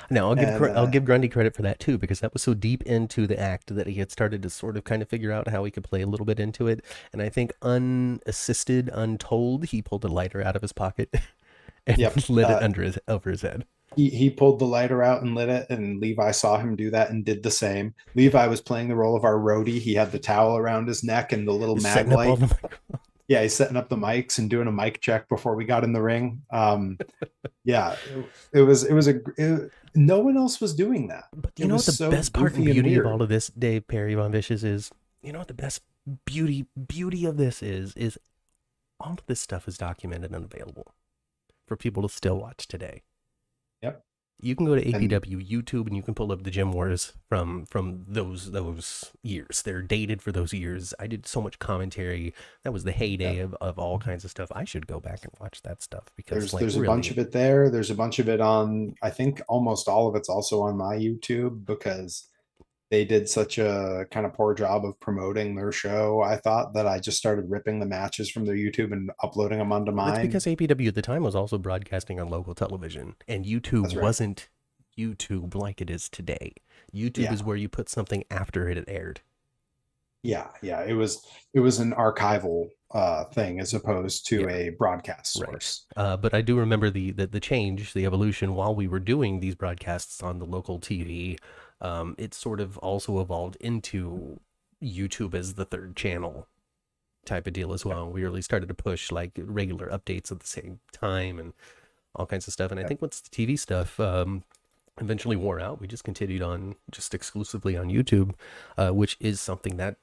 [SPEAKER 1] Now
[SPEAKER 2] And
[SPEAKER 1] I'll give Grundy credit for that too, because that was so deep into the act that he had started to sort of kind of figure out how he could play a little bit into it. And I think unassisted, untold, he pulled a lighter out of his pocket
[SPEAKER 2] yep,
[SPEAKER 1] and lit it over his head.
[SPEAKER 2] he pulled the lighter out and lit it, and Levi saw him do that and did the same. Levi was playing the role of our roadie. He had the towel around his neck and the little
[SPEAKER 1] He's
[SPEAKER 2] mag
[SPEAKER 1] setting up all
[SPEAKER 2] light.
[SPEAKER 1] the microphones.
[SPEAKER 2] Yeah, he's setting up the mics and doing a mic check before we got in the ring. Yeah, no one else was doing that.
[SPEAKER 1] But you
[SPEAKER 2] It
[SPEAKER 1] know what
[SPEAKER 2] was
[SPEAKER 1] the
[SPEAKER 2] so
[SPEAKER 1] best part and
[SPEAKER 2] goofy and
[SPEAKER 1] beauty of
[SPEAKER 2] weird.
[SPEAKER 1] all of this, Dave Perry Von Vicious, is? You know what the best beauty of this is all of this stuff is documented and available for people to still watch today.
[SPEAKER 2] Yep.
[SPEAKER 1] You can go to
[SPEAKER 2] And
[SPEAKER 1] APW YouTube and you can pull up the gym wars from those years. They're dated for those years. I did so much commentary. That was the heyday of all kinds of stuff. I should go back and watch that stuff because like
[SPEAKER 2] there's a bunch
[SPEAKER 1] really
[SPEAKER 2] of it there. There's a bunch of it on, I think almost all of it's also on my YouTube because they did such a kind of poor job of promoting their show. I thought that I just started ripping the matches from their YouTube and uploading them onto
[SPEAKER 1] well, it's
[SPEAKER 2] mine.
[SPEAKER 1] because APW at the time was also broadcasting on local television and YouTube
[SPEAKER 2] That's right.
[SPEAKER 1] wasn't YouTube like it is today. YouTube
[SPEAKER 2] Yeah.
[SPEAKER 1] is where you put something after it had aired.
[SPEAKER 2] Yeah. It was an archival thing as opposed to
[SPEAKER 1] Yeah.
[SPEAKER 2] a broadcast
[SPEAKER 1] Right.
[SPEAKER 2] source.
[SPEAKER 1] But I do remember the change, the evolution while we were doing these broadcasts on the local TV. It sort of also evolved into YouTube as the third channel type of deal as well. We really started to push like regular updates at the same time and all kinds of stuff. And I think once the TV stuff eventually wore out, we just continued on just exclusively on YouTube, which is something that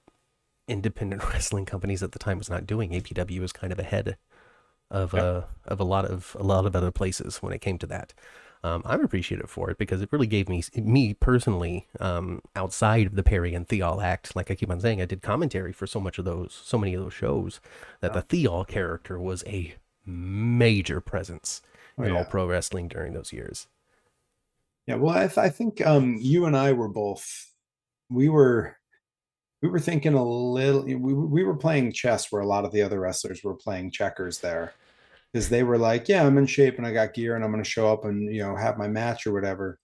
[SPEAKER 1] independent wrestling companies at the time was not doing. APW was kind of ahead of a lot of other places when it came to that. I'm appreciative for it because it really gave me personally, outside of the Perry and Theall act, like I keep on saying, I did commentary for so many of those shows that the Theall character was a major presence in all pro wrestling during those years.
[SPEAKER 2] Yeah, well, I think you and I were both we were we were thinking a little we were playing chess where a lot of the other wrestlers were playing checkers there because they were like, yeah, I'm in shape and I got gear and I'm going to show up and have my match or whatever.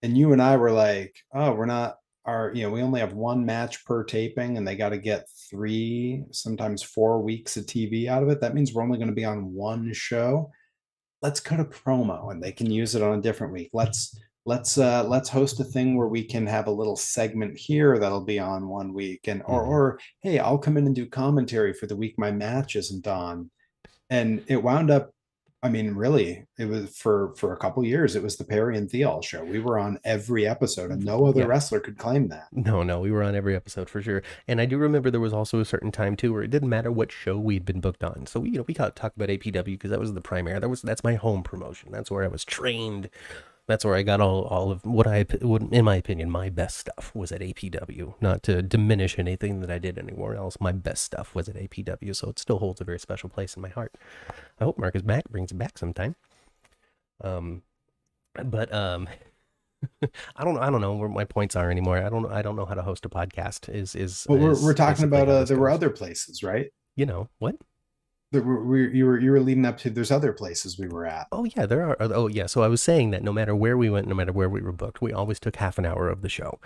[SPEAKER 2] And you and I were like, oh, we're not our we only have one match per taping and they got to get 3 sometimes 4 weeks of TV out of it. That means we're only going to be on one show. Let's cut a promo and they can use it on a different week. Let's host a thing where we can have a little segment here that'll be on one week, and or hey, I'll come in and do commentary for the week my match isn't on. And it wound up, I mean, really, it was for a couple years, it was the Perry and Theall show. We were on every episode and no other
[SPEAKER 1] Yeah.
[SPEAKER 2] wrestler could claim that.
[SPEAKER 1] No, we were on every episode for sure. And I do remember there was also a certain time too where it didn't matter what show we'd been booked on. So we got to talk about APW because that was the primary. That's my home promotion. That's where I was trained. That's where I got all of what in my opinion, my best stuff was at APW. Not to diminish anything that I did anywhere else. My best stuff was at APW, so it still holds a very special place in my heart. I hope Marcus brings it back sometime. But I don't know where my points are anymore. I don't know how to host a podcast. Is
[SPEAKER 2] Well, we're
[SPEAKER 1] is
[SPEAKER 2] talking
[SPEAKER 1] basically
[SPEAKER 2] about
[SPEAKER 1] how this
[SPEAKER 2] there were
[SPEAKER 1] goes.
[SPEAKER 2] other places, right?
[SPEAKER 1] You know what?
[SPEAKER 2] You were leading up to there's other places we were at.
[SPEAKER 1] Oh yeah, there are. Oh yeah. So I was saying that no matter where we went, no matter where we were booked, we always took half an hour of the show,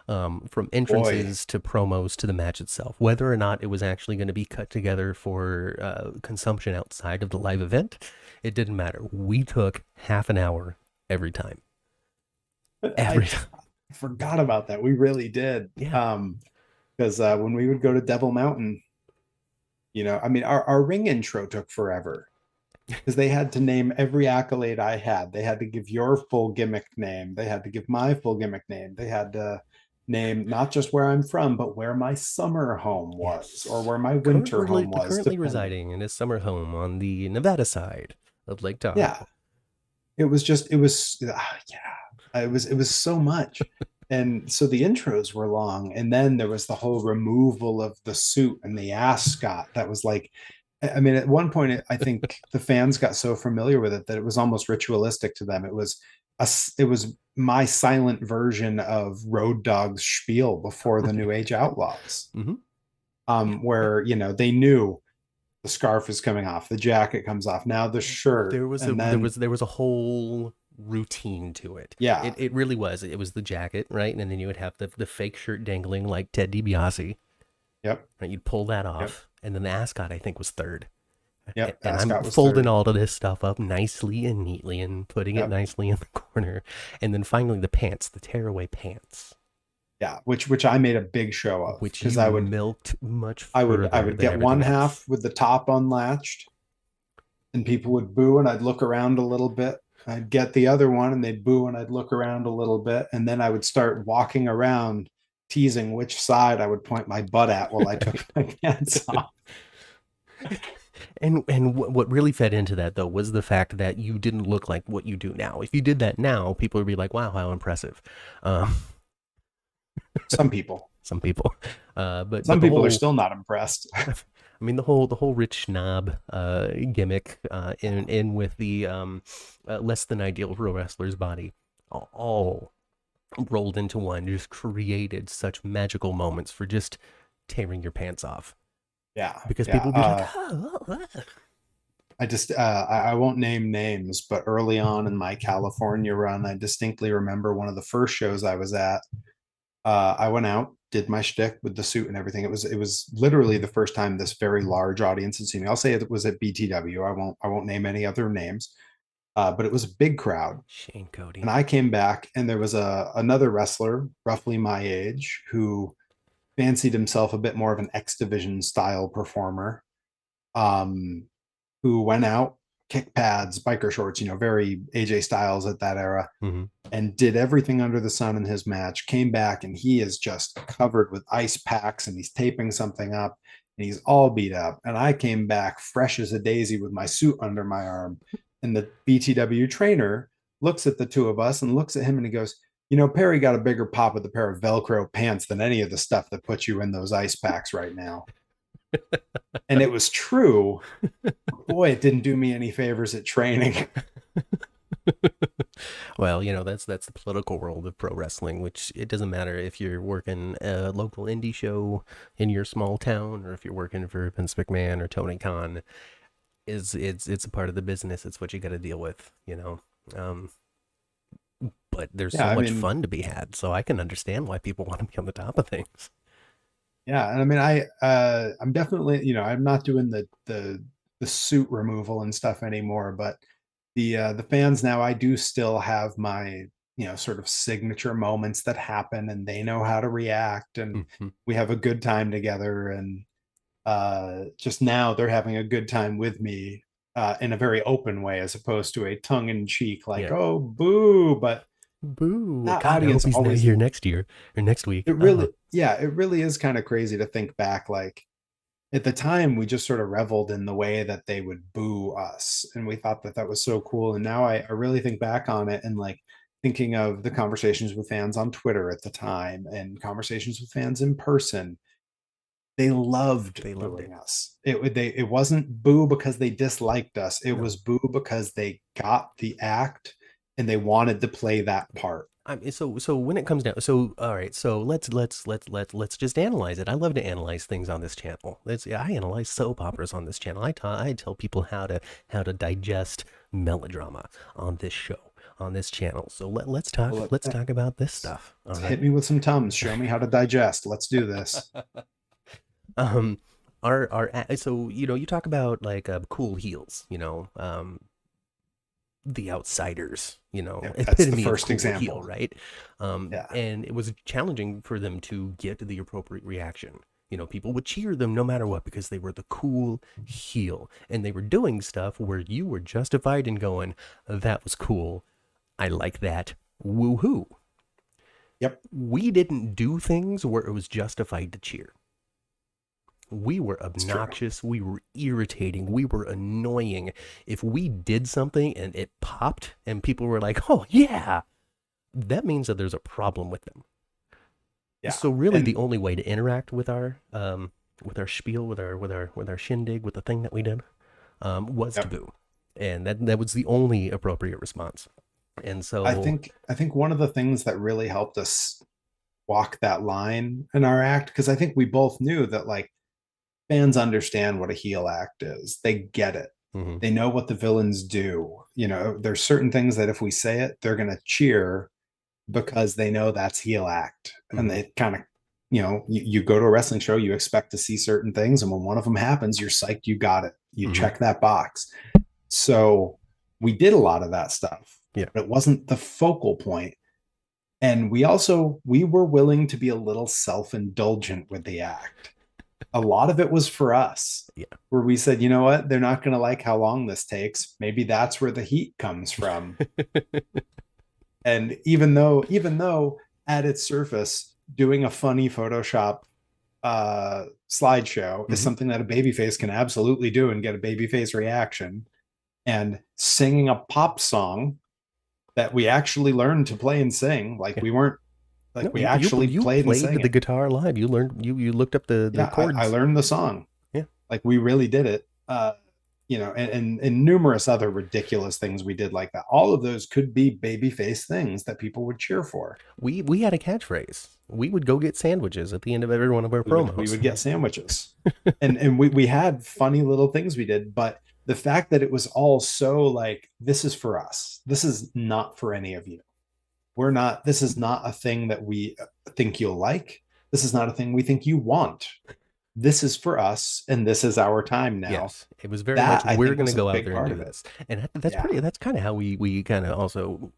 [SPEAKER 1] from
[SPEAKER 2] Boy,
[SPEAKER 1] entrances to promos to the match itself. Whether or not it was actually going to be cut together for consumption outside of the live event, it didn't matter. We took half an hour every time.
[SPEAKER 2] I
[SPEAKER 1] Every time.
[SPEAKER 2] forgot about that. We really did.
[SPEAKER 1] Yeah.
[SPEAKER 2] Because when we would go to Devil Mountain, I mean, our ring intro took forever because they had to name every accolade I had. They had to give your full gimmick name. They had to give my full gimmick name. They had to name not just where I'm from, but where my summer home was or
[SPEAKER 1] Yes.
[SPEAKER 2] where my winter
[SPEAKER 1] Currently,
[SPEAKER 2] home was,
[SPEAKER 1] currently
[SPEAKER 2] depending.
[SPEAKER 1] residing in his summer home on the Nevada side of Lake
[SPEAKER 2] Yeah,
[SPEAKER 1] Tahoe.
[SPEAKER 2] it was yeah, it was so much. And so the intros were long, and then there was the whole removal of the suit and the ascot that was like, I mean, at one point I think the fans got so familiar with it that it was almost ritualistic to them. It was my silent version of Road Dogg's spiel before the New Age Outlaws,
[SPEAKER 1] Hmm. Yeah.
[SPEAKER 2] where they knew the scarf is coming off, the jacket comes off, now the shirt,
[SPEAKER 1] There was a
[SPEAKER 2] and
[SPEAKER 1] there
[SPEAKER 2] then
[SPEAKER 1] was there was a whole routine to it.
[SPEAKER 2] yeah,
[SPEAKER 1] It really was. It was the jacket, right? And then you would have the fake shirt dangling like Ted DiBiase.
[SPEAKER 2] yep,
[SPEAKER 1] Right? You'd pull that
[SPEAKER 2] yep,
[SPEAKER 1] off, and then the ascot I think was third.
[SPEAKER 2] yep.
[SPEAKER 1] And I'm
[SPEAKER 2] Ascot was
[SPEAKER 1] folding
[SPEAKER 2] third.
[SPEAKER 1] all of this stuff up nicely and neatly and putting it
[SPEAKER 2] Yep.
[SPEAKER 1] nicely in the corner. And then finally the pants, the tearaway pants,
[SPEAKER 2] Yeah, which I made a big show of
[SPEAKER 1] which
[SPEAKER 2] because
[SPEAKER 1] you
[SPEAKER 2] I would
[SPEAKER 1] milked much
[SPEAKER 2] I would I
[SPEAKER 1] further
[SPEAKER 2] would
[SPEAKER 1] than
[SPEAKER 2] get one
[SPEAKER 1] everything
[SPEAKER 2] half
[SPEAKER 1] else.
[SPEAKER 2] with the top unlatched and people would boo and I'd look around a little bit. I'd get the other one and they'd boo and I'd look around a little bit and then I would start walking around teasing which side I would point my butt at while I took my pants off.
[SPEAKER 1] And what really fed into that though was the fact that you didn't look like what you do now. If you did that now, people would be like, "Wow, how impressive." Um,
[SPEAKER 2] Some people.
[SPEAKER 1] some people, but
[SPEAKER 2] Some
[SPEAKER 1] the
[SPEAKER 2] people are
[SPEAKER 1] whole,
[SPEAKER 2] still not impressed.
[SPEAKER 1] I mean, the whole rich snob gimmick, in with the less than ideal pro wrestler's body, all rolled into one, just created such magical moments for just tearing your pants off
[SPEAKER 2] Yeah.
[SPEAKER 1] because
[SPEAKER 2] Yeah.
[SPEAKER 1] people would be like, "Oh, oh, oh."
[SPEAKER 2] I won't name names, but early on in my California run, I distinctly remember one of the first shows I was at. I went out, did my shtick with the suit and everything. It was literally the first time this very large audience had seen me. I'll say it was at BTW. I won't name any other names, but it was a big crowd.
[SPEAKER 1] Shane Cody."
[SPEAKER 2] And I came back, and there was another wrestler, roughly my age, who fancied himself a bit more of an X Division style performer. Um, who went out, kick pads, biker shorts, very AJ Styles at that era,
[SPEAKER 1] Hmm.
[SPEAKER 2] and did everything under the sun in his match. Came back and he is just covered with ice packs and he's taping something up and he's all beat up. And I came back fresh as a daisy with my suit under my arm. And the BTW trainer looks at the two of us and looks at him and he goes, Perry got a bigger pop with a pair of Velcro pants than any of the stuff that puts you in those ice packs right now. And it was true. Boy, it didn't do me any favors at training.
[SPEAKER 1] Well, that's the political world of pro wrestling, which it doesn't matter if you're working a local indie show in your small town or if you're working for Vince McMahon or Tony Khan. Is it's a part of the business. It's what you got to deal with. Um, but there's
[SPEAKER 2] Yeah,
[SPEAKER 1] so
[SPEAKER 2] I
[SPEAKER 1] much
[SPEAKER 2] mean,
[SPEAKER 1] fun to be had, so I can understand why people want to be on the top of things.
[SPEAKER 2] yeah, and I mean, I'm definitely, I'm not doing the suit removal and stuff anymore, but the fans now, I do still have my sort of signature moments that happen, and they know how to react, and
[SPEAKER 1] Mhm.
[SPEAKER 2] we have a good time together, and just now they're having a good time with me in a very open way, as opposed to a tongue in cheek like,
[SPEAKER 1] Yeah.
[SPEAKER 2] oh, boo, but
[SPEAKER 1] Boo!
[SPEAKER 2] that
[SPEAKER 1] God, I hope
[SPEAKER 2] audience
[SPEAKER 1] he's not
[SPEAKER 2] always
[SPEAKER 1] here next year or next week.
[SPEAKER 2] it really, yeah, it really is kind of crazy to think back. Like at the time, we just sort of reveled in the way that they would boo us, and we thought that that was so cool. And now I really think back on it and like thinking of the conversations with fans on Twitter at the time and conversations with fans in person. They loved
[SPEAKER 1] They loved it.
[SPEAKER 2] booing us. It wasn't boo because they disliked us. It
[SPEAKER 1] No.
[SPEAKER 2] was boo because they got the act and they wanted to play that part.
[SPEAKER 1] I mean, so when it comes down, so all right, so let's just analyze it. I love to analyze things on this channel. I analyze soap operas on this channel. I tell people how to digest melodrama on this show, on this channel. So
[SPEAKER 2] Well,
[SPEAKER 1] let's talk about this stuff. All
[SPEAKER 2] hit
[SPEAKER 1] right.
[SPEAKER 2] me with some Tums. Show me how to digest. Let's do this.
[SPEAKER 1] Um, so you talk about like cool heels. The Outsiders,
[SPEAKER 2] Yeah, that's the
[SPEAKER 1] epitome of
[SPEAKER 2] first
[SPEAKER 1] cool heel,
[SPEAKER 2] example.
[SPEAKER 1] right?
[SPEAKER 2] Yeah.
[SPEAKER 1] And it was challenging for them to get the appropriate reaction. People would cheer them no matter what because they were the cool heel and they were doing stuff where you were justified in going, that was cool. I like that. Woohoo.
[SPEAKER 2] Yep.
[SPEAKER 1] We didn't do things where it was justified to cheer. We were
[SPEAKER 2] It's true.
[SPEAKER 1] obnoxious. We were irritating. We were annoying. If we did something and it popped and people were like, oh, yeah, that means that there's a problem with them.
[SPEAKER 2] Yeah.
[SPEAKER 1] So really the
[SPEAKER 2] And
[SPEAKER 1] only way to interact with our spiel, with our shindig, with the thing that we did, was to
[SPEAKER 2] yep.
[SPEAKER 1] boo. And that was the only appropriate response. And so
[SPEAKER 2] I think one of the things that really helped us walk that line in our act, because I think we both knew that like fans understand what a heel act is. They get it.
[SPEAKER 1] mhm,
[SPEAKER 2] They know what the villains do. There's certain things that if we say it, they're gonna cheer because they know that's heel act. And
[SPEAKER 1] mhm,
[SPEAKER 2] they kind of, you go to a wrestling show, you expect to see certain things, and when one of them happens, you're psyched you got it. You
[SPEAKER 1] mhm,
[SPEAKER 2] check that box. So we did a lot of that stuff,
[SPEAKER 1] yeah,
[SPEAKER 2] but it wasn't the focal point. And we were willing to be a little self-indulgent with the act. A lot of it was for us,
[SPEAKER 1] yeah.
[SPEAKER 2] where we said, you know what, they're not going to like how long this takes. Maybe that's where the heat comes from. And even though at its surface, doing a funny Photoshop slideshow is
[SPEAKER 1] Mhm.
[SPEAKER 2] something that a babyface can absolutely do and get a babyface reaction, and singing a pop song that we actually learned to play and sing, like
[SPEAKER 1] Yeah.
[SPEAKER 2] we weren't
[SPEAKER 1] No,
[SPEAKER 2] like we actually
[SPEAKER 1] you
[SPEAKER 2] played and
[SPEAKER 1] played
[SPEAKER 2] sang
[SPEAKER 1] the
[SPEAKER 2] it.
[SPEAKER 1] guitar live. You learned you looked up the
[SPEAKER 2] Yeah, I
[SPEAKER 1] chords.
[SPEAKER 2] learned the song.
[SPEAKER 1] Yeah.
[SPEAKER 2] Like we really did it. And numerous other ridiculous things we did like that. All of those could be babyface things that people would cheer for.
[SPEAKER 1] We had a catchphrase. We would go get sandwiches at the end of every one of our
[SPEAKER 2] We
[SPEAKER 1] promos.
[SPEAKER 2] would get sandwiches, and we had funny little things we did, but the fact that it was all so like, this is for us. This is not for any of you. We're not. This is not a thing that we think you'll like. This is not a thing we think you want. This is for us, and this is our time now.
[SPEAKER 1] Yes, it was very much
[SPEAKER 2] That I
[SPEAKER 1] we're
[SPEAKER 2] think
[SPEAKER 1] going to
[SPEAKER 2] was a
[SPEAKER 1] go out
[SPEAKER 2] big
[SPEAKER 1] there and
[SPEAKER 2] part
[SPEAKER 1] do
[SPEAKER 2] of it.
[SPEAKER 1] this, and that's
[SPEAKER 2] Yeah.
[SPEAKER 1] pretty. That's kind of how we kind of also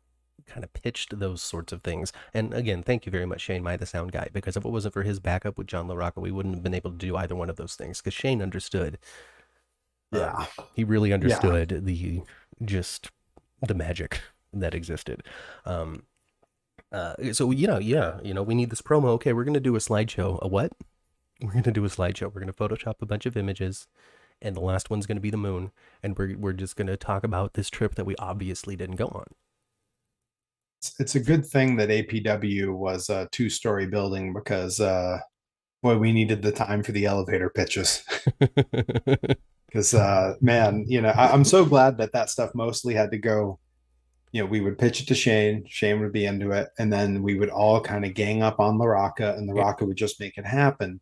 [SPEAKER 1] kind of pitched those sorts of things. And again, thank you very much, Shane, my the sound guy, because if it wasn't for his backup with John LaRocca, we wouldn't have been able to do either one of those things. Because Shane understood.
[SPEAKER 2] Yeah.
[SPEAKER 1] He really
[SPEAKER 2] Yeah.
[SPEAKER 1] understood the just the magic that existed. Um, so we need this promo. Okay, we're gonna do a slideshow. A what? We're gonna do a slideshow. We're gonna Photoshop a bunch of images, and the last one's gonna be the moon, and we're just gonna talk about this trip that we obviously didn't go on.
[SPEAKER 2] It's a good thing that APW was a two-story building, because boy, we needed the time for the elevator pitches. Because man, I'm so glad that that stuff mostly had to go. We would pitch it to Shane. Shane would be into it, and then we would all kind of gang up on LaRocca, and
[SPEAKER 1] Yeah,
[SPEAKER 2] LaRocca would just make it happen.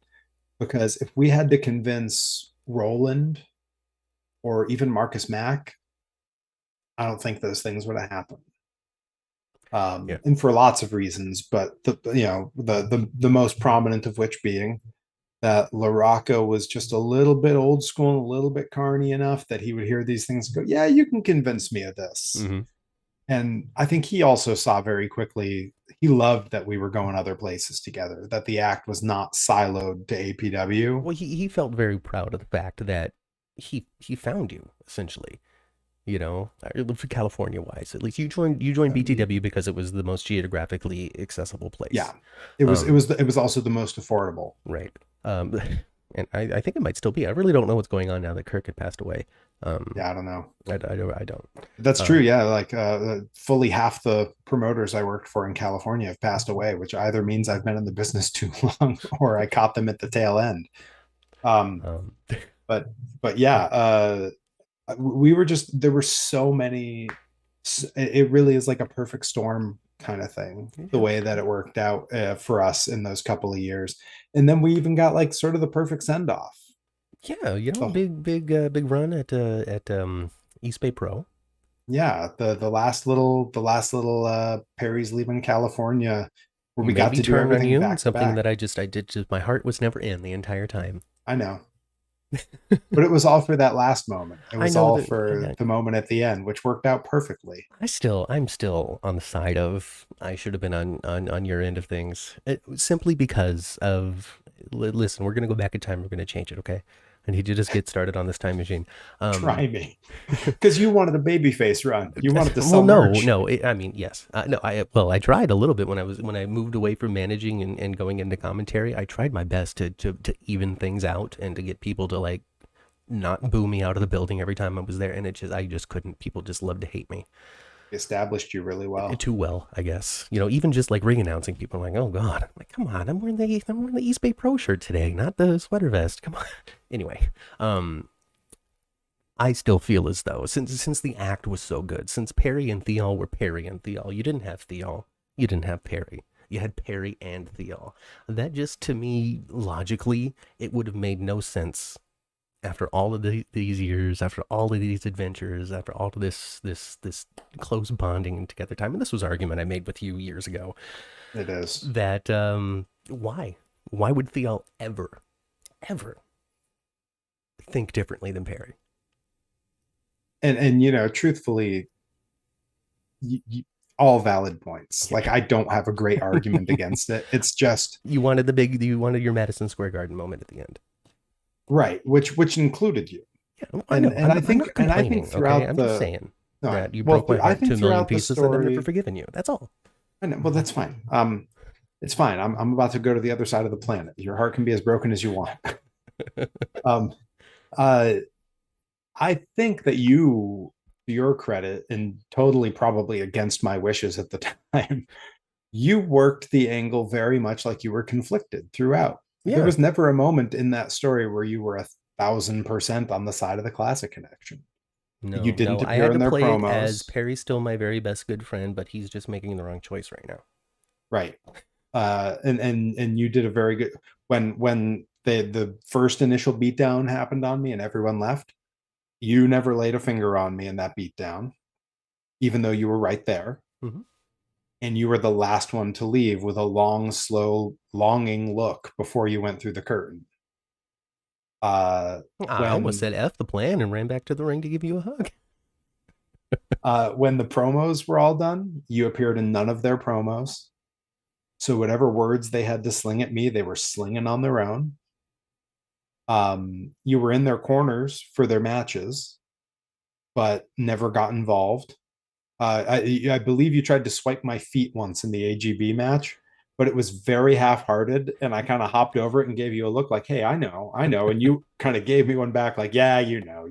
[SPEAKER 2] Because if we had to convince Roland or even Marcus Mack, I don't think those things would have happened.
[SPEAKER 1] yeah,
[SPEAKER 2] And for lots of reasons, but the most prominent of which being that LaRocca was just a little bit old school and a little bit carny enough that he would hear these things and go, yeah, you can convince me of this.
[SPEAKER 1] hmm
[SPEAKER 2] And I think he also saw very quickly, he loved that we were going other places together, that the act was not siloed to APW.
[SPEAKER 1] Well, he felt very proud of the fact that he found you essentially. California wise, at least you joined BTW because it was the most geographically accessible place.
[SPEAKER 2] Yeah, it was it
[SPEAKER 1] Um,
[SPEAKER 2] was it was also the most affordable.
[SPEAKER 1] right. Um, and I think it might still be. I really don't know what's going on now that Kirk had passed away.
[SPEAKER 2] Yeah, I don't know.
[SPEAKER 1] I don't.
[SPEAKER 2] That's true.
[SPEAKER 1] Um,
[SPEAKER 2] Yeah, like fully half the promoters I worked for in California have passed away, which either means I've been in the business too long or I caught them at the tail end. Um,
[SPEAKER 1] um,
[SPEAKER 2] but but yeah, we were just, there were so many It really is like a perfect storm kind of thing, the
[SPEAKER 1] Yeah,
[SPEAKER 2] way that it worked out for us in those couple of years. And then we even got like sort of the perfect send off.
[SPEAKER 1] yeah,
[SPEAKER 2] Oh,
[SPEAKER 1] big run at East Bay Pro.
[SPEAKER 2] yeah, the last little Perry's leaving California, where we
[SPEAKER 1] Made
[SPEAKER 2] got
[SPEAKER 1] me
[SPEAKER 2] to do
[SPEAKER 1] turn on
[SPEAKER 2] everything
[SPEAKER 1] you, and
[SPEAKER 2] back to
[SPEAKER 1] something that
[SPEAKER 2] back.
[SPEAKER 1] I did just my heart was never in the entire time.
[SPEAKER 2] I know, but it was all for that last moment. It
[SPEAKER 1] I
[SPEAKER 2] was
[SPEAKER 1] know
[SPEAKER 2] all
[SPEAKER 1] that
[SPEAKER 2] for the moment at the end, which worked out perfectly.
[SPEAKER 1] I'm still on the side of I should have been on your end of things. Simply because of listen, we're gonna go back in time. We're gonna change it, okay? I need you to just get started on this time machine.
[SPEAKER 2] Try me, because you wanted a baby face run. You wanted to
[SPEAKER 1] Well,
[SPEAKER 2] sell
[SPEAKER 1] no,
[SPEAKER 2] merch.
[SPEAKER 1] no. I mean, yes. No, I tried a little bit when I moved away from managing and going into commentary. I tried my best to even things out and to get people to like not boo me out of the building every time I was there, and I just couldn't. People just love to hate me.
[SPEAKER 2] Established you really well.
[SPEAKER 1] Too well, I guess. You know, even just like ring announcing people, I'm like, oh god, I'm like, come on, I'm wearing the East Bay Pro shirt today, not the sweater vest. Come on. Anyway, um, I still feel as though since the act was so good, since Perry and Theall were Perry and Theall, you didn't have Theall, you didn't have Perry. You had Perry and Theall. That just to me logically, it would have made no sense after all of these years, after all of these adventures, after all of this close bonding and together time. And this was an argument I made with you years ago.
[SPEAKER 2] It is.
[SPEAKER 1] That why would Theall ever think differently than Perry?
[SPEAKER 2] And you know, truthfully, y all valid points. Like, I don't have a great argument against it. It's just
[SPEAKER 1] You wanted your Madison Square Garden moment at the end.
[SPEAKER 2] right, which included you.
[SPEAKER 1] Yeah, well, I know.
[SPEAKER 2] And
[SPEAKER 1] I'm not
[SPEAKER 2] I think
[SPEAKER 1] complaining. Okay,
[SPEAKER 2] throughout
[SPEAKER 1] I'm just
[SPEAKER 2] the
[SPEAKER 1] saying
[SPEAKER 2] no,
[SPEAKER 1] that you
[SPEAKER 2] well,
[SPEAKER 1] broke my
[SPEAKER 2] I
[SPEAKER 1] heart
[SPEAKER 2] think
[SPEAKER 1] into a million
[SPEAKER 2] throughout the
[SPEAKER 1] pieces, and I've never
[SPEAKER 2] story,
[SPEAKER 1] forgiven you. That's all.
[SPEAKER 2] I know. Well, that's fine. It's fine. I'm about to go to the other side of the planet. Your heart can be as broken as you want. Um, uh, I think that you, to your credit, and totally probably against my wishes at the time, you worked the angle very much like you were conflicted throughout. There
[SPEAKER 1] Yeah.
[SPEAKER 2] was never a moment in that story where you were 1,000% on the side of the classic connection. You
[SPEAKER 1] No,
[SPEAKER 2] didn't
[SPEAKER 1] no. I
[SPEAKER 2] appear
[SPEAKER 1] had
[SPEAKER 2] in
[SPEAKER 1] to
[SPEAKER 2] their
[SPEAKER 1] play it as
[SPEAKER 2] promos,
[SPEAKER 1] Perry's still my very best good friend, but he's just making the wrong choice right now.
[SPEAKER 2] right? And you did a very good when the first initial beatdown happened on me and everyone left. You never laid a finger on me in that beatdown, even though you were right there.
[SPEAKER 1] Mm-hmm.
[SPEAKER 2] And you were the last one to leave with a long, slow, longing look before you went through the curtain. Uh,
[SPEAKER 1] I almost
[SPEAKER 2] when
[SPEAKER 1] said F the plan and ran back to the ring to give you a hug.
[SPEAKER 2] when the promos were all done, you appeared in none of their promos. So whatever words they had to sling at me, they were slinging on their own. You were in their corners for their matches, but never got involved. I believe you tried to swipe my feet once in the AGB match, but it was very half-hearted, and I kind of hopped over it and gave you a look like, "Hey, I know," and you kind of gave me one back like, "Yeah, you know."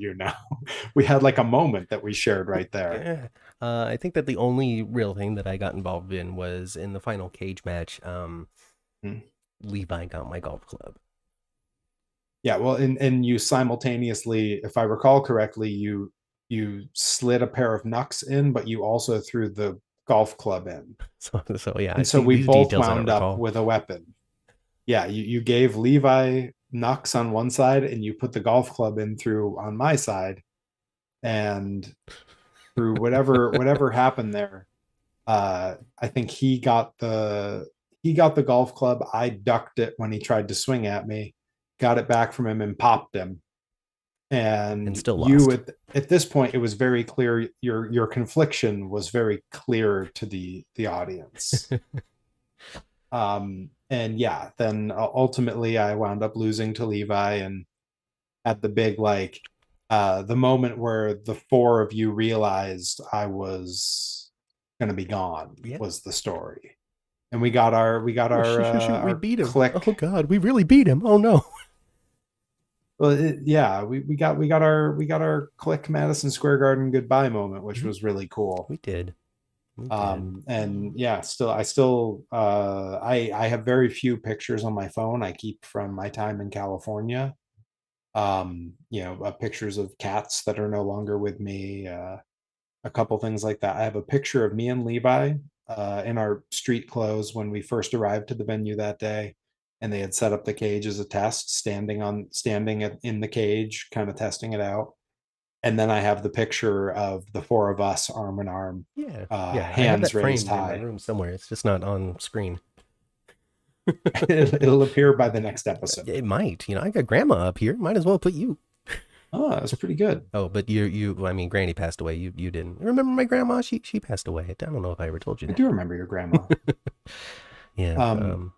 [SPEAKER 2] We had like a moment that we shared right there.
[SPEAKER 1] Yeah. I think that the only real thing that I got involved in was in the final cage match.
[SPEAKER 2] Hmm.
[SPEAKER 1] Levi got my golf club.
[SPEAKER 2] Yeah, well, and you simultaneously, if I recall correctly, you slid a pair of knucks in, but you also threw the golf club in.
[SPEAKER 1] So yeah, I
[SPEAKER 2] And so
[SPEAKER 1] see
[SPEAKER 2] we
[SPEAKER 1] these
[SPEAKER 2] both
[SPEAKER 1] details I don't
[SPEAKER 2] wound up
[SPEAKER 1] recall.
[SPEAKER 2] with a weapon. Yeah, you gave Levi knucks on one side and you put the golf club in through on my side. And through whatever happened there, I think he got the golf club. I ducked it when he tried to swing at me, got it back from him and popped him.
[SPEAKER 1] And
[SPEAKER 2] And
[SPEAKER 1] still
[SPEAKER 2] you
[SPEAKER 1] lost.
[SPEAKER 2] at this point, it was very clear your confliction was very clear to the audience. And yeah, then ultimately I wound up losing to Levi and at the big like the moment where the four of you realized I was going to be gone
[SPEAKER 1] Yeah.
[SPEAKER 2] was the story. And we got
[SPEAKER 1] Oh shoot, we
[SPEAKER 2] our
[SPEAKER 1] beat him. Oh
[SPEAKER 2] click.
[SPEAKER 1] god, we really beat him. Oh no.
[SPEAKER 2] Well, yeah, we got our click Madison Square Garden goodbye moment, which was really cool.
[SPEAKER 1] We did. We did.
[SPEAKER 2] And yeah, still I have very few pictures on my phone I keep from my time in California. You know, pictures of cats that are no longer with me, a couple things like that. I have a picture of me and Levi in our street clothes when we first arrived to the venue that day, and they had set up the cage as a test, in the cage, kind of testing it out. And then I have the picture of the four of us arm in arm,
[SPEAKER 1] Yeah, yeah. I have
[SPEAKER 2] hands
[SPEAKER 1] that
[SPEAKER 2] raised
[SPEAKER 1] framed in my
[SPEAKER 2] high.
[SPEAKER 1] room somewhere. It's just not on screen.
[SPEAKER 2] It'll appear by the next episode.
[SPEAKER 1] It might. I got grandma up here. Might as well put you.
[SPEAKER 2] Oh, that's pretty good.
[SPEAKER 1] Oh, but you. I mean, Granny passed away. You didn't remember my grandma? She passed away. I don't know if I ever told you
[SPEAKER 2] I
[SPEAKER 1] that.
[SPEAKER 2] do remember your grandma.
[SPEAKER 1] Yeah.
[SPEAKER 2] Um,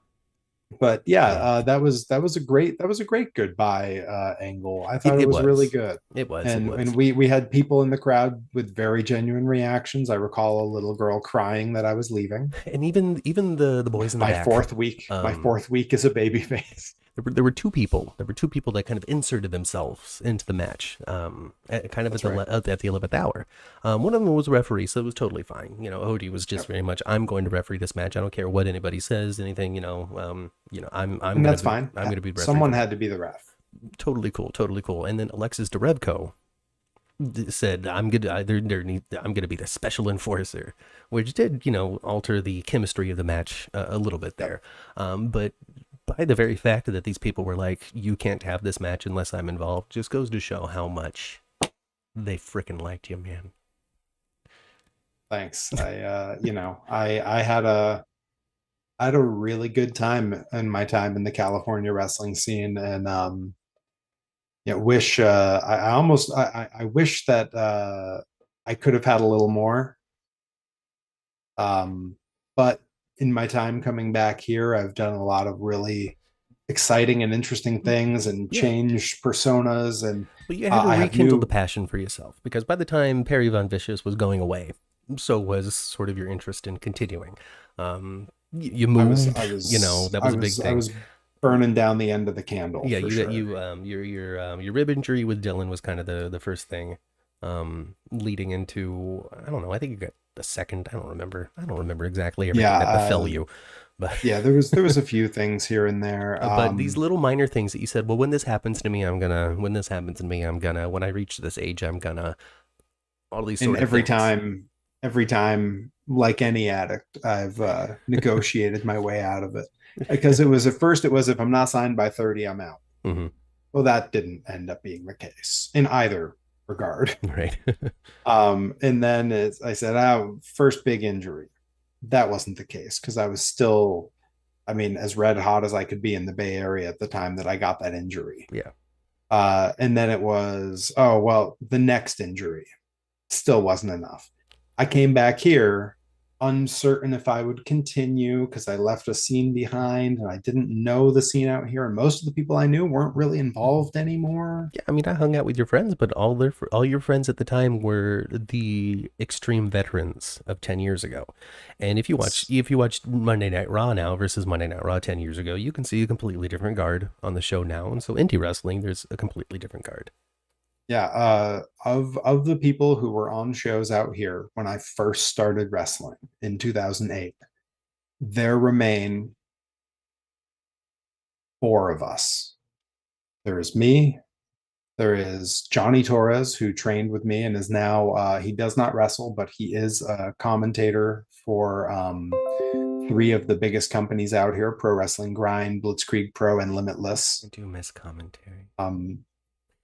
[SPEAKER 2] but yeah,
[SPEAKER 1] Yeah.
[SPEAKER 2] that was a great goodbye angle. I thought it
[SPEAKER 1] It
[SPEAKER 2] was really
[SPEAKER 1] was.
[SPEAKER 2] good.
[SPEAKER 1] It was. It
[SPEAKER 2] And
[SPEAKER 1] was.
[SPEAKER 2] we had people in the crowd with very genuine reactions. I recall a little girl crying that I was leaving.
[SPEAKER 1] And even the boys in the back.
[SPEAKER 2] My
[SPEAKER 1] Um,
[SPEAKER 2] fourth week as a baby face.
[SPEAKER 1] there were two people. There were two people that kind of inserted themselves into the match, kind of
[SPEAKER 2] That's right.
[SPEAKER 1] at the 11th hour. One of them was a referee, so it was totally fine. Odie was just
[SPEAKER 2] Yep.
[SPEAKER 1] very much, I'm going to referee this match. I don't care what anybody says, anything. I'm
[SPEAKER 2] And
[SPEAKER 1] gonna
[SPEAKER 2] that's fine.
[SPEAKER 1] I'm gonna be the referee
[SPEAKER 2] Someone
[SPEAKER 1] for
[SPEAKER 2] had to be the ref.
[SPEAKER 1] totally cool, totally cool. And then Alexis Derevko said, I'm gonna be the special enforcer, which did alter the chemistry of the match a little bit
[SPEAKER 2] Yep.
[SPEAKER 1] there. But by the very fact that these people were like, you can't have this match unless I'm involved, just goes to show how much they freaking liked you, man.
[SPEAKER 2] Thanks. I had a really good time in my time in the California wrestling scene, and wish I almost I wish that I could have had a little more. But in my time coming back here, I've done a lot of really exciting and interesting things and
[SPEAKER 1] Yeah.
[SPEAKER 2] changed personas, and
[SPEAKER 1] Well, you had to
[SPEAKER 2] I have
[SPEAKER 1] rekindle the
[SPEAKER 2] new.
[SPEAKER 1] passion for yourself because by the time Perry Von Vicious was going away, so was sort of your interest in continuing. You moved, that was a big
[SPEAKER 2] I
[SPEAKER 1] thing.
[SPEAKER 2] was burning down the end of the candle
[SPEAKER 1] Yeah,
[SPEAKER 2] for sure.
[SPEAKER 1] your rib injury with Dylan was kind of the first thing, leading into, I don't know, I think you got the second. I don't remember exactly everything
[SPEAKER 2] Yeah,
[SPEAKER 1] that befell you, but
[SPEAKER 2] yeah. There was a few things here and there.
[SPEAKER 1] but these little minor things that you said, well, when this happens to me, when I reach this age, I'm gonna, all these
[SPEAKER 2] And
[SPEAKER 1] sort of things.
[SPEAKER 2] every time, like any addict, I've negotiated my way out of it, because it was, at first it was, if I'm not signed by 30, I'm out.
[SPEAKER 1] Hmm.
[SPEAKER 2] Well, that didn't end up being the case in either regard.
[SPEAKER 1] Right.
[SPEAKER 2] And then I said, first big injury. That wasn't the case, because I was still, I mean, as red hot as I could be in the Bay Area at the time that I got that injury.
[SPEAKER 1] Yeah.
[SPEAKER 2] And then it was, oh, well, the next injury still wasn't enough. I came back here uncertain if I would continue, because I left a scene behind and I didn't know the scene out here. And most of the people I knew weren't really involved anymore.
[SPEAKER 1] Yeah, I mean, I hung out with your friends, but all your friends at the time were the extreme veterans of 10 years ago. And if you watch Monday Night Raw now versus Monday Night Raw 10 years ago, you can see a completely different guard on the show now. And so indie wrestling, there's a completely different guard.
[SPEAKER 2] Yeah, of the people who were on shows out here when I first started wrestling in 2008, there remain four of us. There is me. There is Johnny Torres, who trained with me and is now, he does not wrestle, but he is a commentator for three of the biggest companies out here: Pro Wrestling Grind, Blitzkrieg Pro, and Limitless.
[SPEAKER 1] I do miss commentary.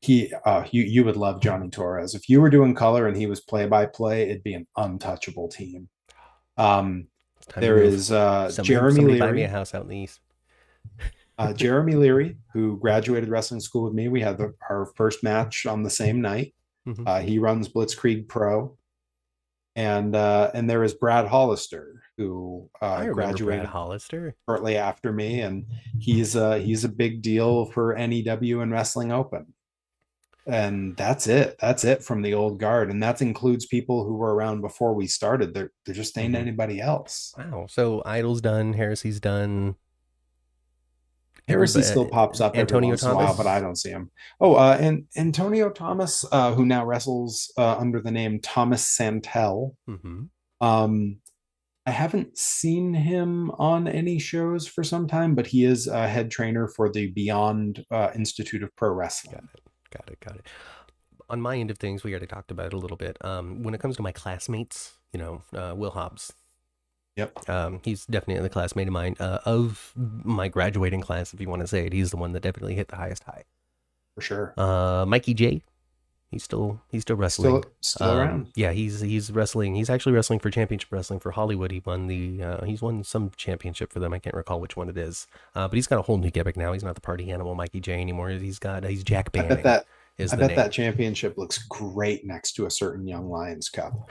[SPEAKER 2] You would love Johnny Torres. If you were doing color and he was play by play, it'd be an untouchable team.
[SPEAKER 1] It's time to
[SPEAKER 2] There
[SPEAKER 1] move.
[SPEAKER 2] is Jeremy
[SPEAKER 1] Somebody buy me a
[SPEAKER 2] Leary.
[SPEAKER 1] house out in the east.
[SPEAKER 2] Jeremy Leary, who graduated wrestling school with me. We had our first match on the same night.
[SPEAKER 1] Hmm.
[SPEAKER 2] He runs Blitzkrieg Pro, and there is Brad Hollister, who
[SPEAKER 1] I remember Brad
[SPEAKER 2] graduated
[SPEAKER 1] Hollister.
[SPEAKER 2] shortly after me, and he's a big deal for NEW and Wrestling Open. And that's it. That's it from the old guard, and that includes people who were around before we started. There just ain't
[SPEAKER 1] Mhm.
[SPEAKER 2] anybody else.
[SPEAKER 1] Wow. So Idol's done, Heresy's done.
[SPEAKER 2] Heresy
[SPEAKER 1] Everybody,
[SPEAKER 2] still pops up every
[SPEAKER 1] Antonio
[SPEAKER 2] once in a while, but I
[SPEAKER 1] Thomas.
[SPEAKER 2] don't see him. Oh, and Antonio Thomas, who now wrestles under the name Thomas Santel.
[SPEAKER 1] Hmm.
[SPEAKER 2] Um, I haven't seen him on any shows for some time, but he is a head trainer for the Beyond Institute of Pro
[SPEAKER 1] Got
[SPEAKER 2] Wrestling.
[SPEAKER 1] it. Got it. Got it. on my end of things, we already talked about it a little bit. When it comes to my classmates, Will Hobbs.
[SPEAKER 2] Yep,
[SPEAKER 1] He's definitely a classmate of mine. Of my graduating class, if you want to say it, he's the one that definitely hit the highest high.
[SPEAKER 2] for sure.
[SPEAKER 1] Mikey J, he's still wrestling.
[SPEAKER 2] Still around.
[SPEAKER 1] Yeah, he's wrestling. He's actually wrestling for Championship Wrestling for Hollywood. He's won some championship for them. I can't recall which one it is. But he's got a whole new gimmick now. He's not the party animal Mikey J anymore. He's Jack
[SPEAKER 2] I
[SPEAKER 1] Banning.
[SPEAKER 2] bet that
[SPEAKER 1] Is
[SPEAKER 2] I
[SPEAKER 1] the
[SPEAKER 2] bet
[SPEAKER 1] name.
[SPEAKER 2] that championship looks great next to a certain Young Lions cup.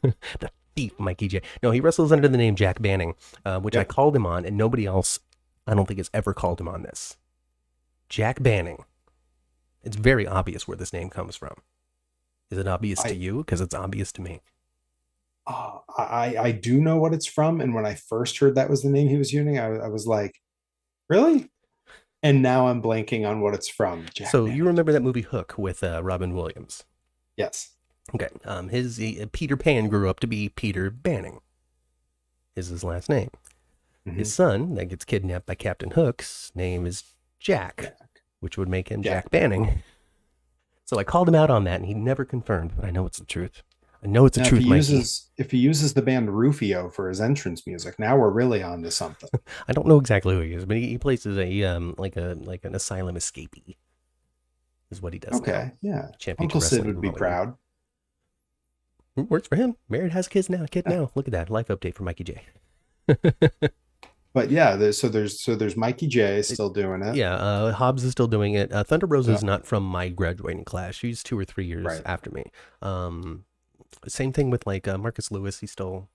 [SPEAKER 1] The thief, Mikey J. No, he wrestles under the name Jack Banning, which I
[SPEAKER 2] Yep.
[SPEAKER 1] called him on, and nobody else, I don't think, has ever called him on this. Jack Banning. It's very obvious where this name comes from. Is it obvious to
[SPEAKER 2] I
[SPEAKER 1] you? Because it's obvious to me.
[SPEAKER 2] I do know what it's from, and when I first heard that was the name he was using, I was like, really? And now I'm blanking on what it's from. Jack
[SPEAKER 1] So you
[SPEAKER 2] Banning.
[SPEAKER 1] remember that movie Hook with Robin Williams?
[SPEAKER 2] Yes.
[SPEAKER 1] Okay. Peter Pan grew up to be Peter Banning. Is his last name?
[SPEAKER 2] Mhm.
[SPEAKER 1] His son that gets kidnapped by Captain Hook's name is Jack, which would make him Jack Banning. So I called him out on that, and he never confirmed. But I know it's the truth. I know it's the
[SPEAKER 2] Now,
[SPEAKER 1] truth, Mikey.
[SPEAKER 2] if he uses the band Rufio for his entrance music, now we're really on to something.
[SPEAKER 1] I don't know exactly who he is, but he plays as a like an asylum escapee. Is what he does.
[SPEAKER 2] Okay,
[SPEAKER 1] now.
[SPEAKER 2] yeah.
[SPEAKER 1] Championship
[SPEAKER 2] Uncle Sid
[SPEAKER 1] Wrestling
[SPEAKER 2] would
[SPEAKER 1] in
[SPEAKER 2] be
[SPEAKER 1] Hollywood.
[SPEAKER 2] proud.
[SPEAKER 1] Works for him. Married, has kids now. Kid
[SPEAKER 2] Yeah.
[SPEAKER 1] now. Look at that life update for Mikey J.
[SPEAKER 2] But yeah, there's Mikey J still doing it.
[SPEAKER 1] Yeah, Hobbs is still doing it. Thunder Rosa
[SPEAKER 2] Yeah.
[SPEAKER 1] is not from my graduating class. She's 2 or 3 years
[SPEAKER 2] Right.
[SPEAKER 1] after me. Same thing with like Marcus Lewis. He's still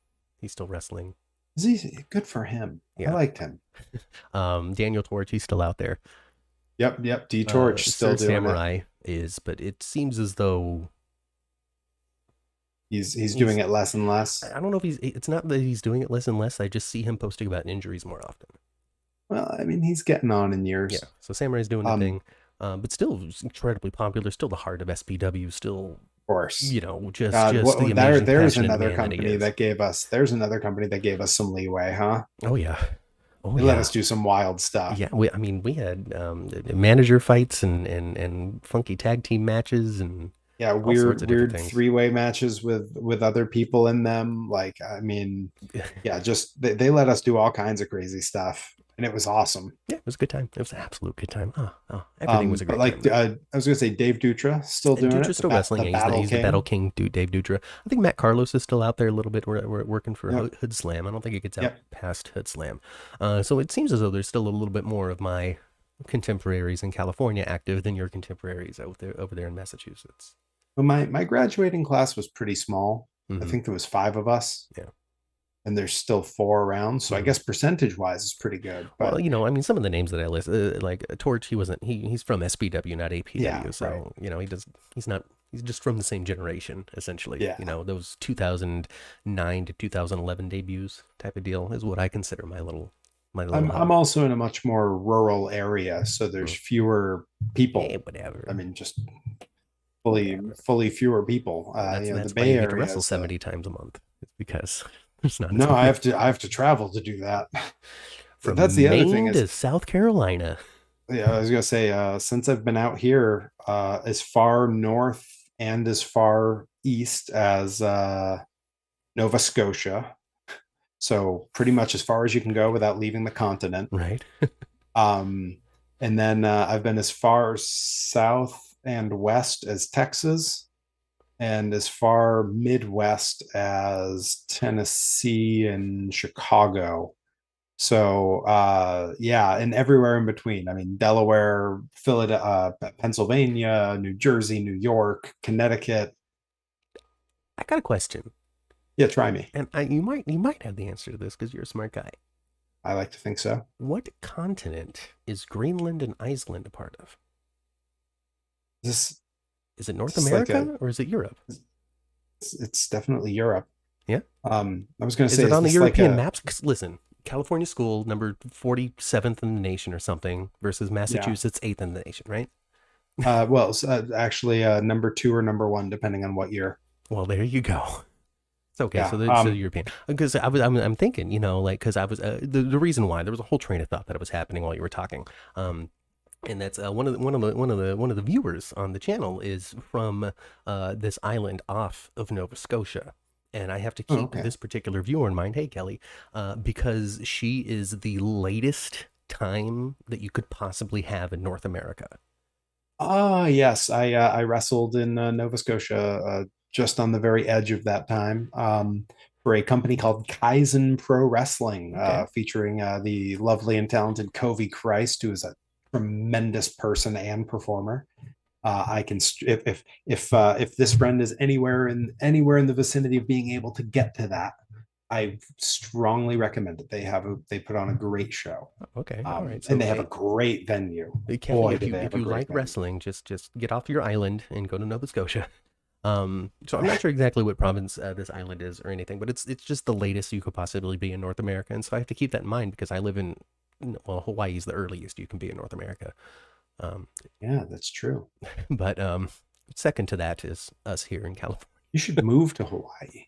[SPEAKER 1] wrestling.
[SPEAKER 2] Is he good for him?
[SPEAKER 1] Yeah.
[SPEAKER 2] I liked him.
[SPEAKER 1] Daniel Torch, he's still out there.
[SPEAKER 2] Yep. D Torch still
[SPEAKER 1] Sir
[SPEAKER 2] doing it.
[SPEAKER 1] Samurai is, but it seems as though
[SPEAKER 2] He's doing it less and less.
[SPEAKER 1] I don't know if it's not that he's doing it less and less. I just see him posting about injuries more often.
[SPEAKER 2] Well, I mean, he's getting on in years.
[SPEAKER 1] Yeah, so Samurai's doing the thing, but still incredibly popular. Still the heart of SPW. Still,
[SPEAKER 2] Of course.
[SPEAKER 1] just
[SPEAKER 2] God,
[SPEAKER 1] the amazing,
[SPEAKER 2] there's
[SPEAKER 1] passionate
[SPEAKER 2] another
[SPEAKER 1] man
[SPEAKER 2] company
[SPEAKER 1] is.
[SPEAKER 2] that gave us. There's another company that gave us some leeway, huh?
[SPEAKER 1] Oh yeah,
[SPEAKER 2] They let us do some wild stuff.
[SPEAKER 1] Yeah, we had manager fights and funky tag team matches and
[SPEAKER 2] Yeah,
[SPEAKER 1] all sorts of different
[SPEAKER 2] weird
[SPEAKER 1] things.
[SPEAKER 2] three-way matches with other people in them. Like, I mean, yeah, just they let us do all kinds of crazy stuff, and it was awesome.
[SPEAKER 1] Yeah, it was a good time. It was an absolute good time. Everything was a
[SPEAKER 2] But
[SPEAKER 1] great
[SPEAKER 2] like,
[SPEAKER 1] time.
[SPEAKER 2] I was gonna say Dave Dutra still doing
[SPEAKER 1] Dutra's
[SPEAKER 2] it.
[SPEAKER 1] still wrestling.
[SPEAKER 2] The
[SPEAKER 1] Yeah,
[SPEAKER 2] Battle
[SPEAKER 1] he's the
[SPEAKER 2] King.
[SPEAKER 1] Battle King, dude, Dave Dutra. I think Matt Carlos is still out there a little bit. We're working for
[SPEAKER 2] Yep.
[SPEAKER 1] Hood Slam. I don't think it gets out
[SPEAKER 2] Yep.
[SPEAKER 1] past Hood Slam. So it seems as though there's still a little bit more of my contemporaries in California active than your contemporaries over there in Massachusetts.
[SPEAKER 2] Well, my graduating class was pretty small. I
[SPEAKER 1] Mhm.
[SPEAKER 2] think there was 5 of us.
[SPEAKER 1] Yeah.
[SPEAKER 2] And there's still 4 around, so I
[SPEAKER 1] Mhm.
[SPEAKER 2] guess percentage-wise is pretty good. But
[SPEAKER 1] Well, I mean, some of the names that I list, like Torch, he's from SPW, not APW.
[SPEAKER 2] Yeah,
[SPEAKER 1] So
[SPEAKER 2] right.
[SPEAKER 1] he's just from the same generation, essentially.
[SPEAKER 2] Yeah.
[SPEAKER 1] Those 2009 to 2011 debuts type of deal is what I consider my little.
[SPEAKER 2] I'm also in a much more rural area, so there's fewer people.
[SPEAKER 1] Hey, whatever.
[SPEAKER 2] I mean, just fully fewer people.
[SPEAKER 1] That's
[SPEAKER 2] the
[SPEAKER 1] why
[SPEAKER 2] Bay
[SPEAKER 1] you get to
[SPEAKER 2] Area
[SPEAKER 1] wrestle
[SPEAKER 2] is
[SPEAKER 1] 70 times a month. It's because there's not. as
[SPEAKER 2] no,
[SPEAKER 1] many.
[SPEAKER 2] I have to travel to do that.
[SPEAKER 1] From
[SPEAKER 2] That's the other
[SPEAKER 1] Maine
[SPEAKER 2] thing
[SPEAKER 1] to
[SPEAKER 2] is,
[SPEAKER 1] South Carolina.
[SPEAKER 2] yeah, I was gonna say, since I've been out here, as far north and as far east as Nova Scotia, so pretty much as far as you can go without leaving the continent.
[SPEAKER 1] Right.
[SPEAKER 2] And then I've been as far south and west as Texas, and as far Midwest as Tennessee and Chicago. So yeah, and everywhere in between. I mean, Delaware, Philadelphia, Pennsylvania, New Jersey, New York, Connecticut.
[SPEAKER 1] I got a question,
[SPEAKER 2] Yeah, try me.
[SPEAKER 1] and you might have the answer to this because you're a smart guy.
[SPEAKER 2] I like to think so.
[SPEAKER 1] What continent is Greenland and Iceland a part of?
[SPEAKER 2] This
[SPEAKER 1] Is it North
[SPEAKER 2] It's like
[SPEAKER 1] America or is it Europe?
[SPEAKER 2] it's definitely Europe.
[SPEAKER 1] Yeah.
[SPEAKER 2] I was going to
[SPEAKER 1] Is
[SPEAKER 2] say,
[SPEAKER 1] it on the
[SPEAKER 2] this like
[SPEAKER 1] European
[SPEAKER 2] a-
[SPEAKER 1] maps? 'Cause listen, California school number 47th in the nation or something versus Massachusetts 8th in the nation, right?
[SPEAKER 2] well, it's, actually, number 2 or number 1, depending on what year.
[SPEAKER 1] Well, there you go. It's okay.
[SPEAKER 2] Yeah,
[SPEAKER 1] So the European, because I'm thinking, like, because I was the reason why there was a whole train of thought that was happening while you were talking. and that's one of the viewers on the channel is from this island off of Nova Scotia. And I have to
[SPEAKER 2] Oh,
[SPEAKER 1] keep
[SPEAKER 2] okay.
[SPEAKER 1] this particular viewer in mind. Hey, Kelly, because she is the latest time that you could possibly have in North America.
[SPEAKER 2] Ah, yes, I wrestled in Nova Scotia, just on the very edge of that time, for a company called Kaizen Pro Wrestling,
[SPEAKER 1] Okay.
[SPEAKER 2] featuring the lovely and talented Covey Christ, who is a tremendous person and performer. I can if this friend is anywhere in the vicinity of being able to get to that, I strongly recommend it. They put on a great show,
[SPEAKER 1] Okay. All right.
[SPEAKER 2] and
[SPEAKER 1] So,
[SPEAKER 2] they have a
[SPEAKER 1] hey,
[SPEAKER 2] great venue.
[SPEAKER 1] Kelly,
[SPEAKER 2] Boy,
[SPEAKER 1] if
[SPEAKER 2] do
[SPEAKER 1] you
[SPEAKER 2] they have
[SPEAKER 1] if
[SPEAKER 2] a
[SPEAKER 1] you
[SPEAKER 2] great
[SPEAKER 1] like
[SPEAKER 2] venue.
[SPEAKER 1] wrestling, just get off your island and go to Nova Scotia. So I'm not sure exactly what province this island is or anything, but it's just the latest you could possibly be in North America, and so I have to keep that in mind because I live in, well, Hawaii's the earliest you can be in North America. Um,
[SPEAKER 2] Yeah, that's true.
[SPEAKER 1] but second to that is us here in California.
[SPEAKER 2] You should move to Hawaii.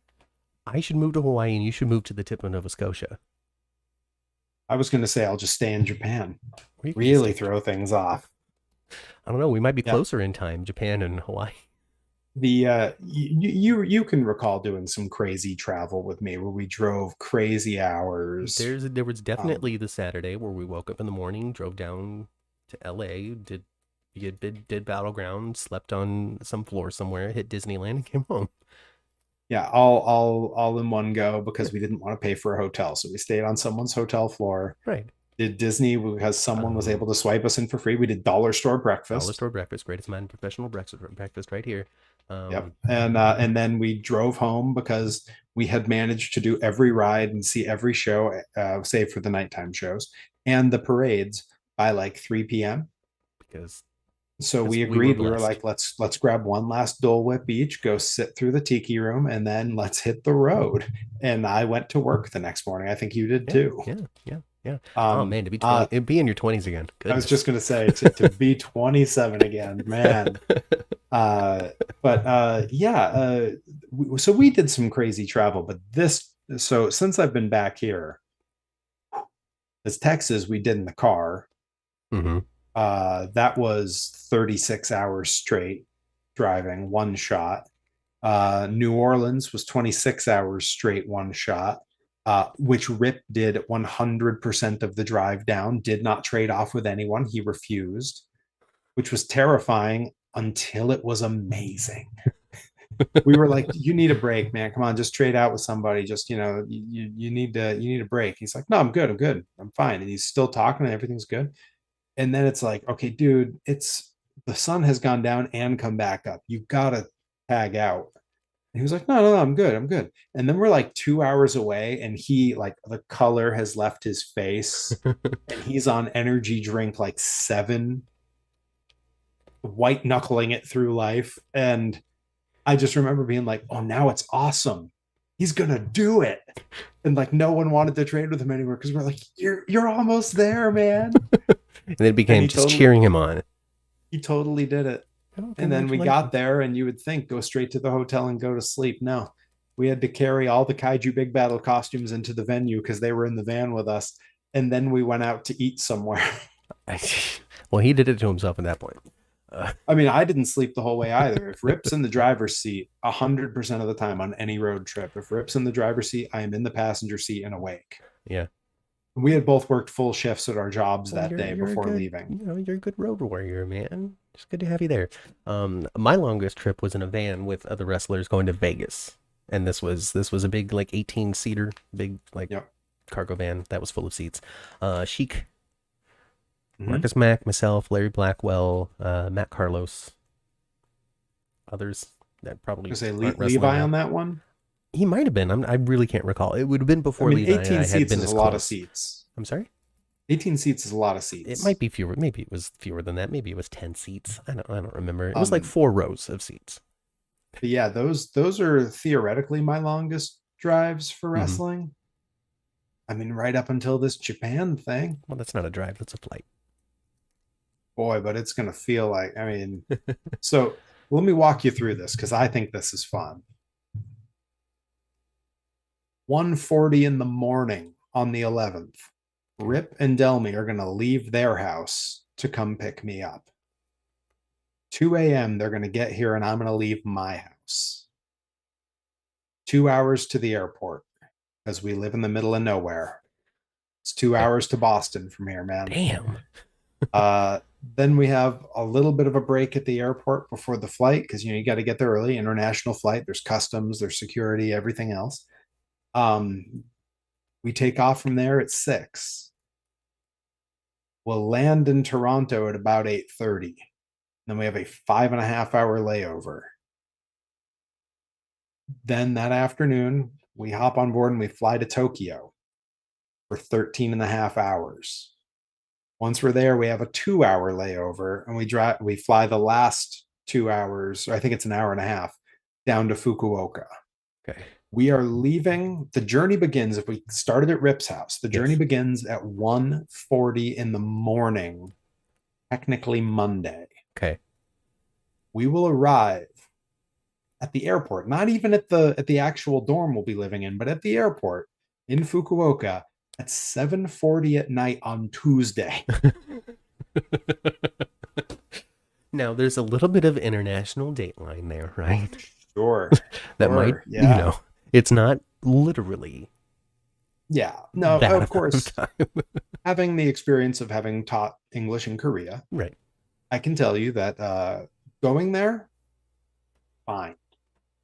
[SPEAKER 1] I should move to Hawaii, and you should move to the tip of Nova Scotia.
[SPEAKER 2] I was going to say I'll just stay in Japan.
[SPEAKER 1] Or you could just
[SPEAKER 2] Really
[SPEAKER 1] stay.
[SPEAKER 2] throw things off.
[SPEAKER 1] I don't know. We might be
[SPEAKER 2] Yeah.
[SPEAKER 1] closer in time, Japan and Hawaii.
[SPEAKER 2] The you can recall doing some crazy travel with me where we drove crazy hours.
[SPEAKER 1] There was
[SPEAKER 2] Um,
[SPEAKER 1] definitely the Saturday where we woke up in the morning, drove down to L.A., did Battleground, slept on some floor somewhere, hit Disneyland, and came home.
[SPEAKER 2] yeah, all in one go
[SPEAKER 1] Yeah,
[SPEAKER 2] because we didn't want to pay for a hotel. So we stayed on someone's hotel floor.
[SPEAKER 1] right.
[SPEAKER 2] Did Disney because someone was
[SPEAKER 1] Um,
[SPEAKER 2] able to swipe us in for free. We did dollar store
[SPEAKER 1] Dollar
[SPEAKER 2] breakfast.
[SPEAKER 1] store breakfast, greatest man professional breakfast right here.
[SPEAKER 2] Yep.
[SPEAKER 1] Um,
[SPEAKER 2] And then we drove home because we had managed to do every ride and see every show, save for the nighttime shows and the parades by like 3 p.m.
[SPEAKER 1] because
[SPEAKER 2] So we
[SPEAKER 1] we were
[SPEAKER 2] agreed. We were
[SPEAKER 1] blessed.
[SPEAKER 2] like, let's grab one last Dole Whip each, go sit through the tiki room, and then let's hit the road. And I went to work the next morning. I think you did
[SPEAKER 1] Yeah,
[SPEAKER 2] too.
[SPEAKER 1] yeah, yeah, yeah. Oh
[SPEAKER 2] Um,
[SPEAKER 1] man, to be
[SPEAKER 2] uh,
[SPEAKER 1] 20, be in your 20s again.
[SPEAKER 2] I was
[SPEAKER 1] Goodness.
[SPEAKER 2] just gonna say to be 27 again, man. Uh, but yeah, so we did some crazy travel, but so since I've been back here, this Texas we did in the car.
[SPEAKER 1] Hmm.
[SPEAKER 2] That was 36 hours straight driving one shot. New Orleans was 26 hours straight one shot, which Rip did 100% of the drive down, did not trade off with anyone. He refused, which was terrifying until it was amazing. We were like, you need a break, man. Come on, just trade out with somebody. Just, you need a break. He's like, no, I'm good. I'm good. I'm fine. And he's still talking and everything's good. And then it's like, okay, dude, it's the sun has gone down and come back up. You gotta tag out. And he was like, no, no, no, I'm good. I'm good. And then we're like 2 hours away, and he like the color has left his face, and he's on energy drink like seven, white knuckling it through life. And I just remember being like, oh, now it's awesome. He's gonna do it. And like no one wanted to trade with him anymore because we're like, you're almost there, man.
[SPEAKER 1] And then it
[SPEAKER 2] And
[SPEAKER 1] became just cheering him on.
[SPEAKER 2] he totally did it.
[SPEAKER 1] Oh,
[SPEAKER 2] And then we got
[SPEAKER 1] congratulations.
[SPEAKER 2] there, and you would think go straight to the hotel and go to sleep. No, we had to carry all the Kaiju Big Battle costumes into the venue because they were in the van with us. And then we went out to eat somewhere.
[SPEAKER 1] Well, he did it to himself at that point. Uh,
[SPEAKER 2] I mean, I didn't sleep the whole way either. If Rip's in the driver's seat 100% of the time on any road trip, if Rip's in the driver's seat, I am in the passenger seat and awake.
[SPEAKER 1] yeah.
[SPEAKER 2] We had both worked full shifts at our jobs
[SPEAKER 1] Well,
[SPEAKER 2] that day
[SPEAKER 1] you're a
[SPEAKER 2] before
[SPEAKER 1] good,
[SPEAKER 2] leaving.
[SPEAKER 1] you're a good road warrior, man. It's good to have you there. My longest trip was in a van with other wrestlers going to Vegas, and this was a big like 18 seater, big like
[SPEAKER 2] Yep.
[SPEAKER 1] cargo van that was full of seats. Sheik,
[SPEAKER 2] Mm-hmm.
[SPEAKER 1] Marcus Mack, myself, Larry Blackwell, Matt Carlos, others that probably
[SPEAKER 2] Say
[SPEAKER 1] aren't wrestling
[SPEAKER 2] Levi
[SPEAKER 1] now.
[SPEAKER 2] on that one.
[SPEAKER 1] He might have been. I really can't recall. It would have been
[SPEAKER 2] I
[SPEAKER 1] before
[SPEAKER 2] mean,
[SPEAKER 1] Levi and
[SPEAKER 2] 18
[SPEAKER 1] I had
[SPEAKER 2] seats
[SPEAKER 1] been
[SPEAKER 2] is
[SPEAKER 1] this
[SPEAKER 2] a lot of
[SPEAKER 1] close.
[SPEAKER 2] seats.
[SPEAKER 1] I'm sorry.
[SPEAKER 2] 18 seats is a lot of
[SPEAKER 1] It
[SPEAKER 2] seats.
[SPEAKER 1] might be fewer. Maybe it was fewer than that. Maybe it was 10 seats. I don't remember. It was like
[SPEAKER 2] Um,
[SPEAKER 1] 4 rows of seats.
[SPEAKER 2] but yeah, those are theoretically my longest drives for
[SPEAKER 1] Hmm.
[SPEAKER 2] wrestling. I mean, right up until this Japan thing,
[SPEAKER 1] Well, that's not a drive. That's a flight.
[SPEAKER 2] boy, but it's gonna feel like, I mean, so let me walk you through this because I think this is fun. 1:40 in the morning on the 11th, Rip and Delmy are gonna leave their house to come pick me up. 2 a.m. they're going to get here and I'm going to leave my house. 2 hours to the airport because we live in the middle of nowhere. It's 2 hours to Boston from here, man.
[SPEAKER 1] Damn.
[SPEAKER 2] Uh, then we have a little bit of a break at the airport before the flight because you got to get there early. International flight, there's customs, there's security, everything else. We take off from there at 6. We'll land in Toronto at about 8:30. Then we have a 5.5 hour layover. Then that afternoon, we hop on board and we fly to Tokyo for 13.5 hours. Once we're there, we have a 2 hour layover and we fly the last 2 hours, or I think it's an hour and a half, down to Fukuoka.
[SPEAKER 1] Okay.
[SPEAKER 2] We are leaving. The journey begins, if we started at Rip's house, the journey begins at 1:40 in the morning, technically Monday.
[SPEAKER 1] Okay.
[SPEAKER 2] We will arrive at the airport, not even at the actual dorm we'll be living in, but at the airport in Fukuoka at 7:40 at night on Tuesday.
[SPEAKER 1] Now, there's a little bit of international dateline there, right?
[SPEAKER 2] Sure.
[SPEAKER 1] That might,
[SPEAKER 2] yeah.
[SPEAKER 1] it's not literally.
[SPEAKER 2] Yeah. No,
[SPEAKER 1] that
[SPEAKER 2] of course.
[SPEAKER 1] time.
[SPEAKER 2] Having the experience of having taught English in Korea,
[SPEAKER 1] Right.
[SPEAKER 2] I can tell you that going there, fine.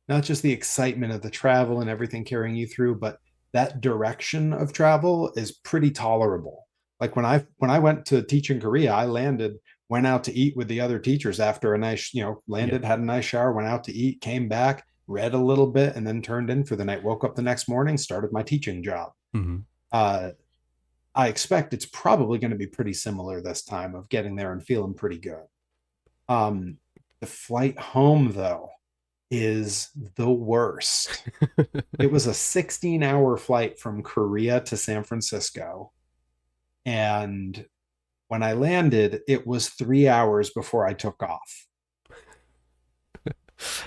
[SPEAKER 2] Not just the excitement of the travel and everything carrying you through, but that direction of travel is pretty tolerable. Like when I went to teach in Korea, I landed, went out to eat with the other teachers after a nice, landed, had a nice shower, went out to eat, came back, read a little bit, and then turned in for the night. Woke up the next morning, started my teaching job.
[SPEAKER 1] Mm-hmm.
[SPEAKER 2] I expect it's probably going to be pretty similar this time, of getting there and feeling pretty good. The flight home, though, is the worst. It was a 16-hour flight from Korea to San Francisco. And when I landed, it was 3 hours before I took off.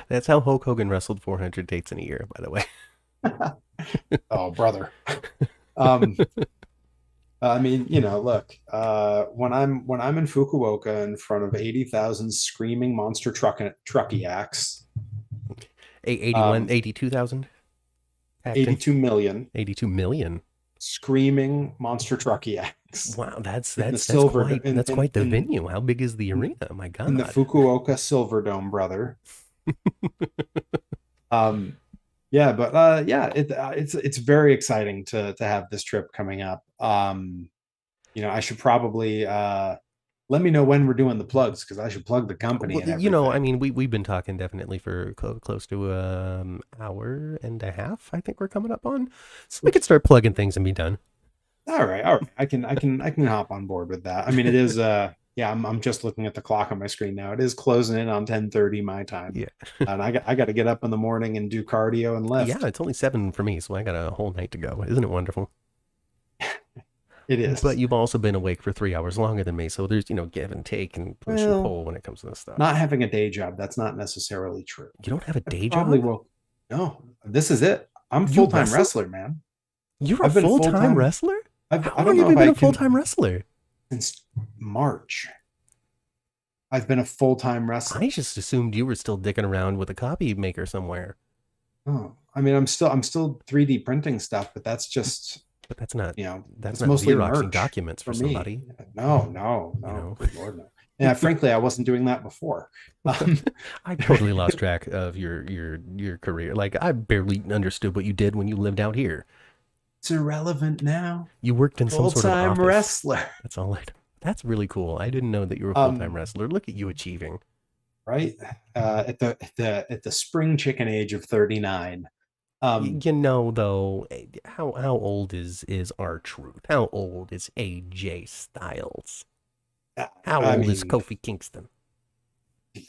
[SPEAKER 1] That's how Hulk Hogan wrestled 400 dates in a year, by the way.
[SPEAKER 2] Oh, brother. I mean, look, when I'm in Fukuoka in front of 80,000 screaming monster truckiacs,
[SPEAKER 1] 82,000?
[SPEAKER 2] 82 million.
[SPEAKER 1] 82 million.
[SPEAKER 2] Screaming monster truckiacs.
[SPEAKER 1] Wow, that's quite the venue. How big is the arena? Oh my God.
[SPEAKER 2] In the Fukuoka Silverdome, brother. Yeah, but it's very exciting to have this trip coming up. I should probably let me know when we're doing the plugs, because I should plug the company.
[SPEAKER 1] Well,
[SPEAKER 2] and everything.
[SPEAKER 1] I mean, we've been talking definitely for close to hour and a half. I think we're coming up on, so we could start plugging things and be done.
[SPEAKER 2] All right. I can hop on board with that. I mean, it is I'm just looking at the clock on my screen now. It is closing in on 10:30 my time.
[SPEAKER 1] Yeah.
[SPEAKER 2] And I got to get up in the morning and do cardio and lift.
[SPEAKER 1] Yeah, it's only 7 for me, so I got a whole night to go. Isn't it wonderful?
[SPEAKER 2] It is.
[SPEAKER 1] But you've also been awake for 3 hours longer than me, so there's give and take and push and pull when it comes to this stuff.
[SPEAKER 2] Not having a day job, that's not necessarily true.
[SPEAKER 1] You don't have a day job?
[SPEAKER 2] No, this is it. I'm full-time wrestler, man.
[SPEAKER 1] You're a full-time wrestler? How long have you been a full-time wrestler?
[SPEAKER 2] Since March. I've been a full-time wrestler.
[SPEAKER 1] I just assumed you were still dicking around with a copy maker somewhere.
[SPEAKER 2] Oh, I mean, I'm still 3D printing stuff, but that's just.
[SPEAKER 1] But that's not. That's not
[SPEAKER 2] mostly
[SPEAKER 1] Xeroxing documents for somebody.
[SPEAKER 2] No. Good Lord, no. Yeah, frankly, I wasn't doing that before.
[SPEAKER 1] I totally lost track of your career. Like, I barely understood what you did when you lived out here.
[SPEAKER 2] It's irrelevant now.
[SPEAKER 1] You worked in some sort of office.
[SPEAKER 2] Full-time wrestler.
[SPEAKER 1] That's all I know. That's really cool. I didn't know that you were a full-time wrestler. Look at you achieving.
[SPEAKER 2] Right? At the spring chicken age of 39.
[SPEAKER 1] Though, how old is R-Truth? How old is AJ Styles? How old is Kofi Kingston?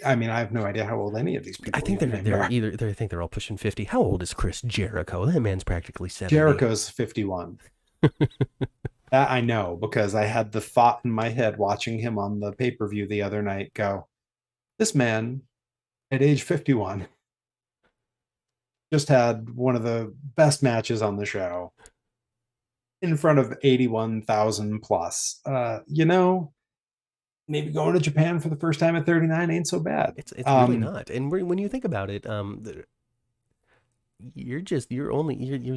[SPEAKER 2] I mean, I have no idea how old any of these people.
[SPEAKER 1] I think I think they're all pushing 50. How old is Chris Jericho? That man's practically 70.
[SPEAKER 2] Jericho's 51. That I know, because I had the thought in my head watching him on the pay-per-view the other night go, this man at age 51 just had one of the best matches on the show in front of 81,000 plus. maybe going to Japan for the first time at 39 ain't so bad.
[SPEAKER 1] It's really not. And when you think about it, you're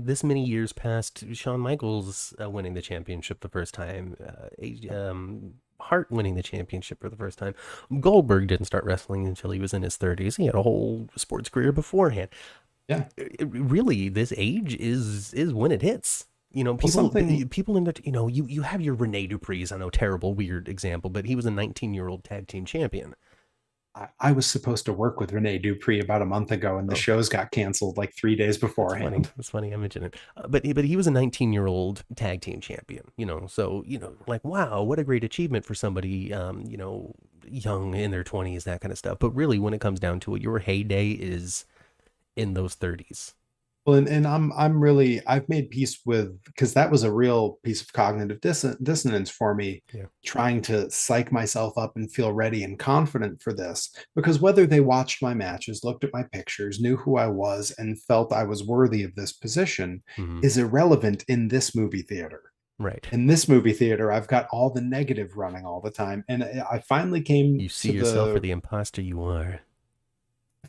[SPEAKER 1] this many years past Shawn Michaels winning the championship the first time, Hart winning the championship for the first time. Goldberg didn't start wrestling until he was in his 30s. He had a whole sports career beforehand.
[SPEAKER 2] Yeah.
[SPEAKER 1] Really, this age is when it hits. You know,
[SPEAKER 2] Well,
[SPEAKER 1] people in the, you know, you have your Rene Dupree's, I know, terrible, weird example, but he was a 19-year-old tag team champion.
[SPEAKER 2] I was supposed to work with Rene Dupree about a month ago, and the
[SPEAKER 1] Oh,
[SPEAKER 2] shows got canceled like 3 days
[SPEAKER 1] that's funny.
[SPEAKER 2] beforehand.
[SPEAKER 1] That's funny. I mentioned it, but he was a 19-year-old tag team champion. You know, so you know, like wow, what a great achievement for somebody, you know, young in their 20s, that kind of stuff. But really, when it comes down to it, your heyday is in those 30s.
[SPEAKER 2] Well, and I'm really I've made peace with, because that was a real piece of cognitive dissonance for me,
[SPEAKER 1] Yeah.
[SPEAKER 2] trying to psych myself up and feel ready and confident for this. Because whether they watched my matches, looked at my pictures, knew who I was, and felt I was worthy of this position
[SPEAKER 1] Mm-hmm.
[SPEAKER 2] is irrelevant in this movie theater.
[SPEAKER 1] Right.
[SPEAKER 2] In this movie theater, I've got all the negative running all the time, and I finally came
[SPEAKER 1] You see
[SPEAKER 2] to
[SPEAKER 1] yourself for
[SPEAKER 2] the
[SPEAKER 1] the imposter you are.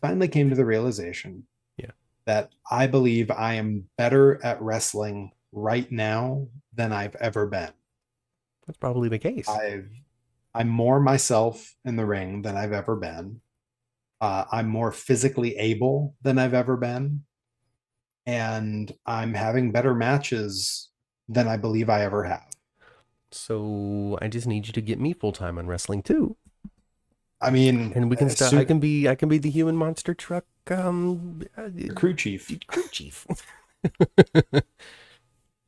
[SPEAKER 2] realization
[SPEAKER 1] Yeah.
[SPEAKER 2] that I believe I am better at wrestling right now than I've ever been.
[SPEAKER 1] That's probably the case.
[SPEAKER 2] I've I'm more myself in the ring than I've ever been. I'm more physically able than I've ever been, and I'm having better matches than I believe I ever have.
[SPEAKER 1] So I just need you to get me full time on wrestling too,
[SPEAKER 2] I mean,
[SPEAKER 1] and we can start.
[SPEAKER 2] suit
[SPEAKER 1] I can be the human monster truck
[SPEAKER 2] crew chief.
[SPEAKER 1] crew chief.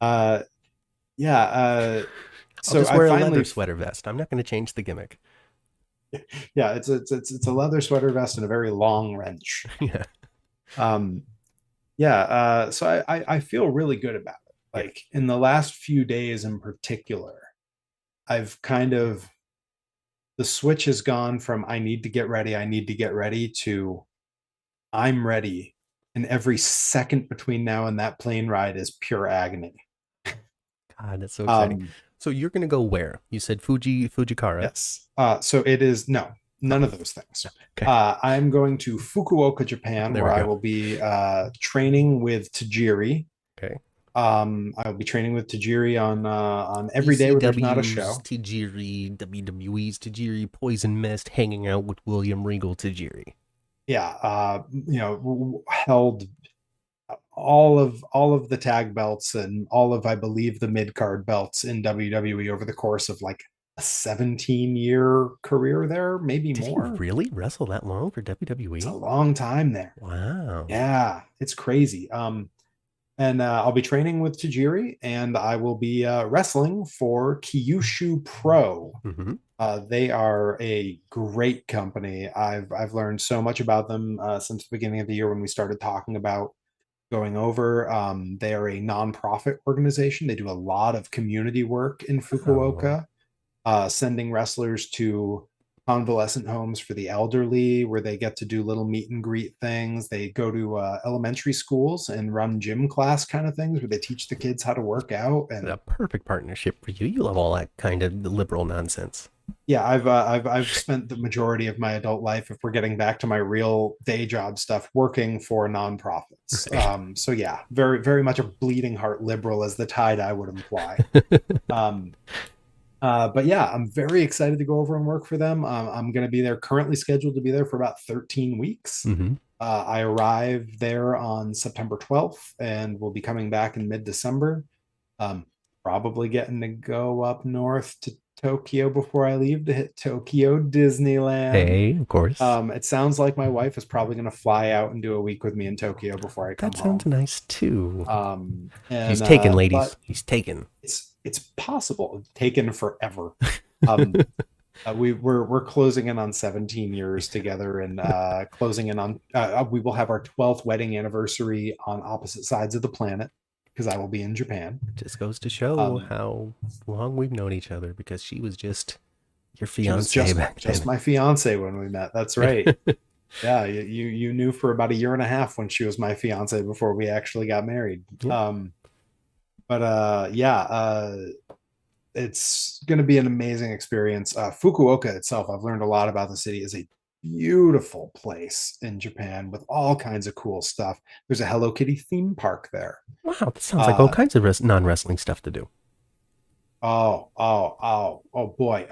[SPEAKER 2] Uh, yeah.
[SPEAKER 1] I'll
[SPEAKER 2] So
[SPEAKER 1] just
[SPEAKER 2] I
[SPEAKER 1] wear a leather
[SPEAKER 2] finally,
[SPEAKER 1] sweater vest. I'm not going to change the gimmick.
[SPEAKER 2] yeah, it's a leather sweater vest and a very long wrench.
[SPEAKER 1] Yeah.
[SPEAKER 2] Um, yeah. So I feel really good about it.
[SPEAKER 1] Yeah.
[SPEAKER 2] Like in the last few days in particular, I've kind of the switch has gone from I need to get ready to I'm ready. And every second between now and that plane ride is pure agony.
[SPEAKER 1] God, that's so exciting.
[SPEAKER 2] Um,
[SPEAKER 1] So you're going to go where? You said Fujikara.
[SPEAKER 2] yes. So it is no,
[SPEAKER 1] Oh,
[SPEAKER 2] none of those things.
[SPEAKER 1] okay.
[SPEAKER 2] I'm going to Fukuoka, Japan,
[SPEAKER 1] There
[SPEAKER 2] where
[SPEAKER 1] we
[SPEAKER 2] I
[SPEAKER 1] go.
[SPEAKER 2] will be training with Tajiri.
[SPEAKER 1] Okay.
[SPEAKER 2] I will be training with Tajiri on every day where there's not a
[SPEAKER 1] ECW's
[SPEAKER 2] show.
[SPEAKER 1] Tajiri, WWE's Tajiri, Poison Mist, hanging out with William Regal Tajiri.
[SPEAKER 2] Yeah, held all of the tag belts and all of, I believe, the mid card belts in WWE over the course of like a 17-year career there, maybe
[SPEAKER 1] Did he
[SPEAKER 2] more.
[SPEAKER 1] really wrestle that long for
[SPEAKER 2] It's a
[SPEAKER 1] WWE?
[SPEAKER 2] long time there.
[SPEAKER 1] Wow.
[SPEAKER 2] Yeah, it's crazy. And I'll be training with Tajiri, and I will be wrestling for Kyushu Pro.
[SPEAKER 1] Mm-hmm.
[SPEAKER 2] They are a great company. I've learned so much about them since the beginning of the year when we started talking about going over. They are a nonprofit organization. They do a lot of community work in
[SPEAKER 1] Oh,
[SPEAKER 2] Fukuoka, sending wrestlers to convalescent homes for the elderly, where they get to do little meet and greet things. They go to elementary schools and run gym class kind of things where they teach the kids how to work out.
[SPEAKER 1] it's a
[SPEAKER 2] And
[SPEAKER 1] perfect partnership for you. You love all that kind of liberal nonsense.
[SPEAKER 2] yeah, I've spent the majority of my adult life, if we're getting back to my real day job stuff, working for nonprofits.
[SPEAKER 1] Right.
[SPEAKER 2] So yeah, very very much a bleeding heart liberal, as the tie dye would imply. Um, but yeah, I'm very excited to go over and work for them. I'm going to be there, currently scheduled to be there for about 13 weeks.
[SPEAKER 1] Mm-hmm.
[SPEAKER 2] I arrive there on September 12th and will be coming back in mid-December. Um, Probably getting to go up north to Tokyo before I leave to hit Tokyo Disneyland.
[SPEAKER 1] Hey, of course.
[SPEAKER 2] It sounds like my wife is probably going to fly out and do a week with me in Tokyo before I come
[SPEAKER 1] That sounds
[SPEAKER 2] home.
[SPEAKER 1] nice too. He's
[SPEAKER 2] And
[SPEAKER 1] taken, ladies.
[SPEAKER 2] but
[SPEAKER 1] He's taken.
[SPEAKER 2] it's possible, taken forever. Um, we're closing in on 17 years together, and closing in on we will have our 12th wedding anniversary on opposite sides of the planet because I will be in Japan.
[SPEAKER 1] Just goes to show
[SPEAKER 2] Um,
[SPEAKER 1] how long we've known each other because she was just your
[SPEAKER 2] she was
[SPEAKER 1] fiance back
[SPEAKER 2] just
[SPEAKER 1] then.
[SPEAKER 2] my fiance when we met. That's right. Yeah, you knew for about a year and a half when she was my fiance before we actually got married.
[SPEAKER 1] Yeah.
[SPEAKER 2] But yeah, it's going to be an amazing experience. Fukuoka itself, I've learned a lot about the city, is a beautiful place in Japan with all kinds of cool stuff. There's a Hello Kitty theme park there.
[SPEAKER 1] Wow, this sounds like all
[SPEAKER 2] Uh,
[SPEAKER 1] kinds of non-wrestling stuff to do.
[SPEAKER 2] oh boy.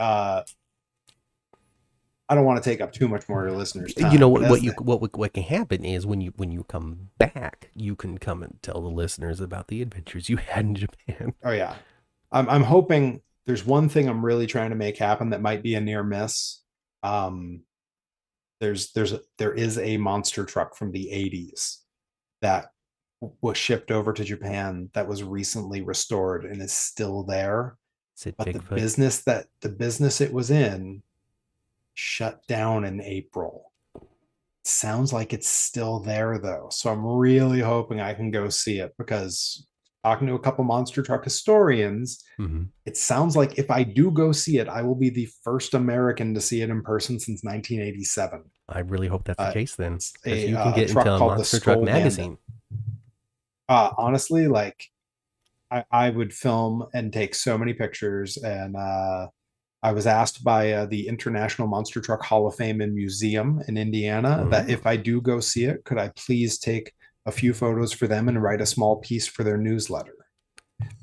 [SPEAKER 2] I don't want to take up too much more of your listeners'
[SPEAKER 1] You know
[SPEAKER 2] time, but
[SPEAKER 1] what?
[SPEAKER 2] as the
[SPEAKER 1] What can happen is when you come back, you can come and tell the listeners about the adventures you had in Japan.
[SPEAKER 2] oh yeah, I'm hoping there's one thing I'm really trying to make happen that might be a near miss. Um, there is a monster truck from the 80s that was shipped over to Japan that was recently restored and is still there.
[SPEAKER 1] Is it
[SPEAKER 2] But
[SPEAKER 1] Bigfoot?
[SPEAKER 2] the business it was in shut down in April. Sounds like it's still there though. So I'm really hoping I can go see it because talking to a couple monster truck historians,
[SPEAKER 1] Mm-hmm.
[SPEAKER 2] it sounds like if I do go see it, I will be the first American to see it in person since 1987.
[SPEAKER 1] I really hope that's the case then,
[SPEAKER 2] It's
[SPEAKER 1] because you can
[SPEAKER 2] a
[SPEAKER 1] get into
[SPEAKER 2] truck
[SPEAKER 1] a
[SPEAKER 2] called the
[SPEAKER 1] Monster Truck
[SPEAKER 2] Skull Bandit.
[SPEAKER 1] magazine.
[SPEAKER 2] Honestly, like I would film and take so many pictures. And I was asked by the International Monster Truck Hall of Fame and Museum in Indiana that
[SPEAKER 1] Oh.
[SPEAKER 2] if I do go see it, could I please take a few photos for them and write a small piece for their newsletter?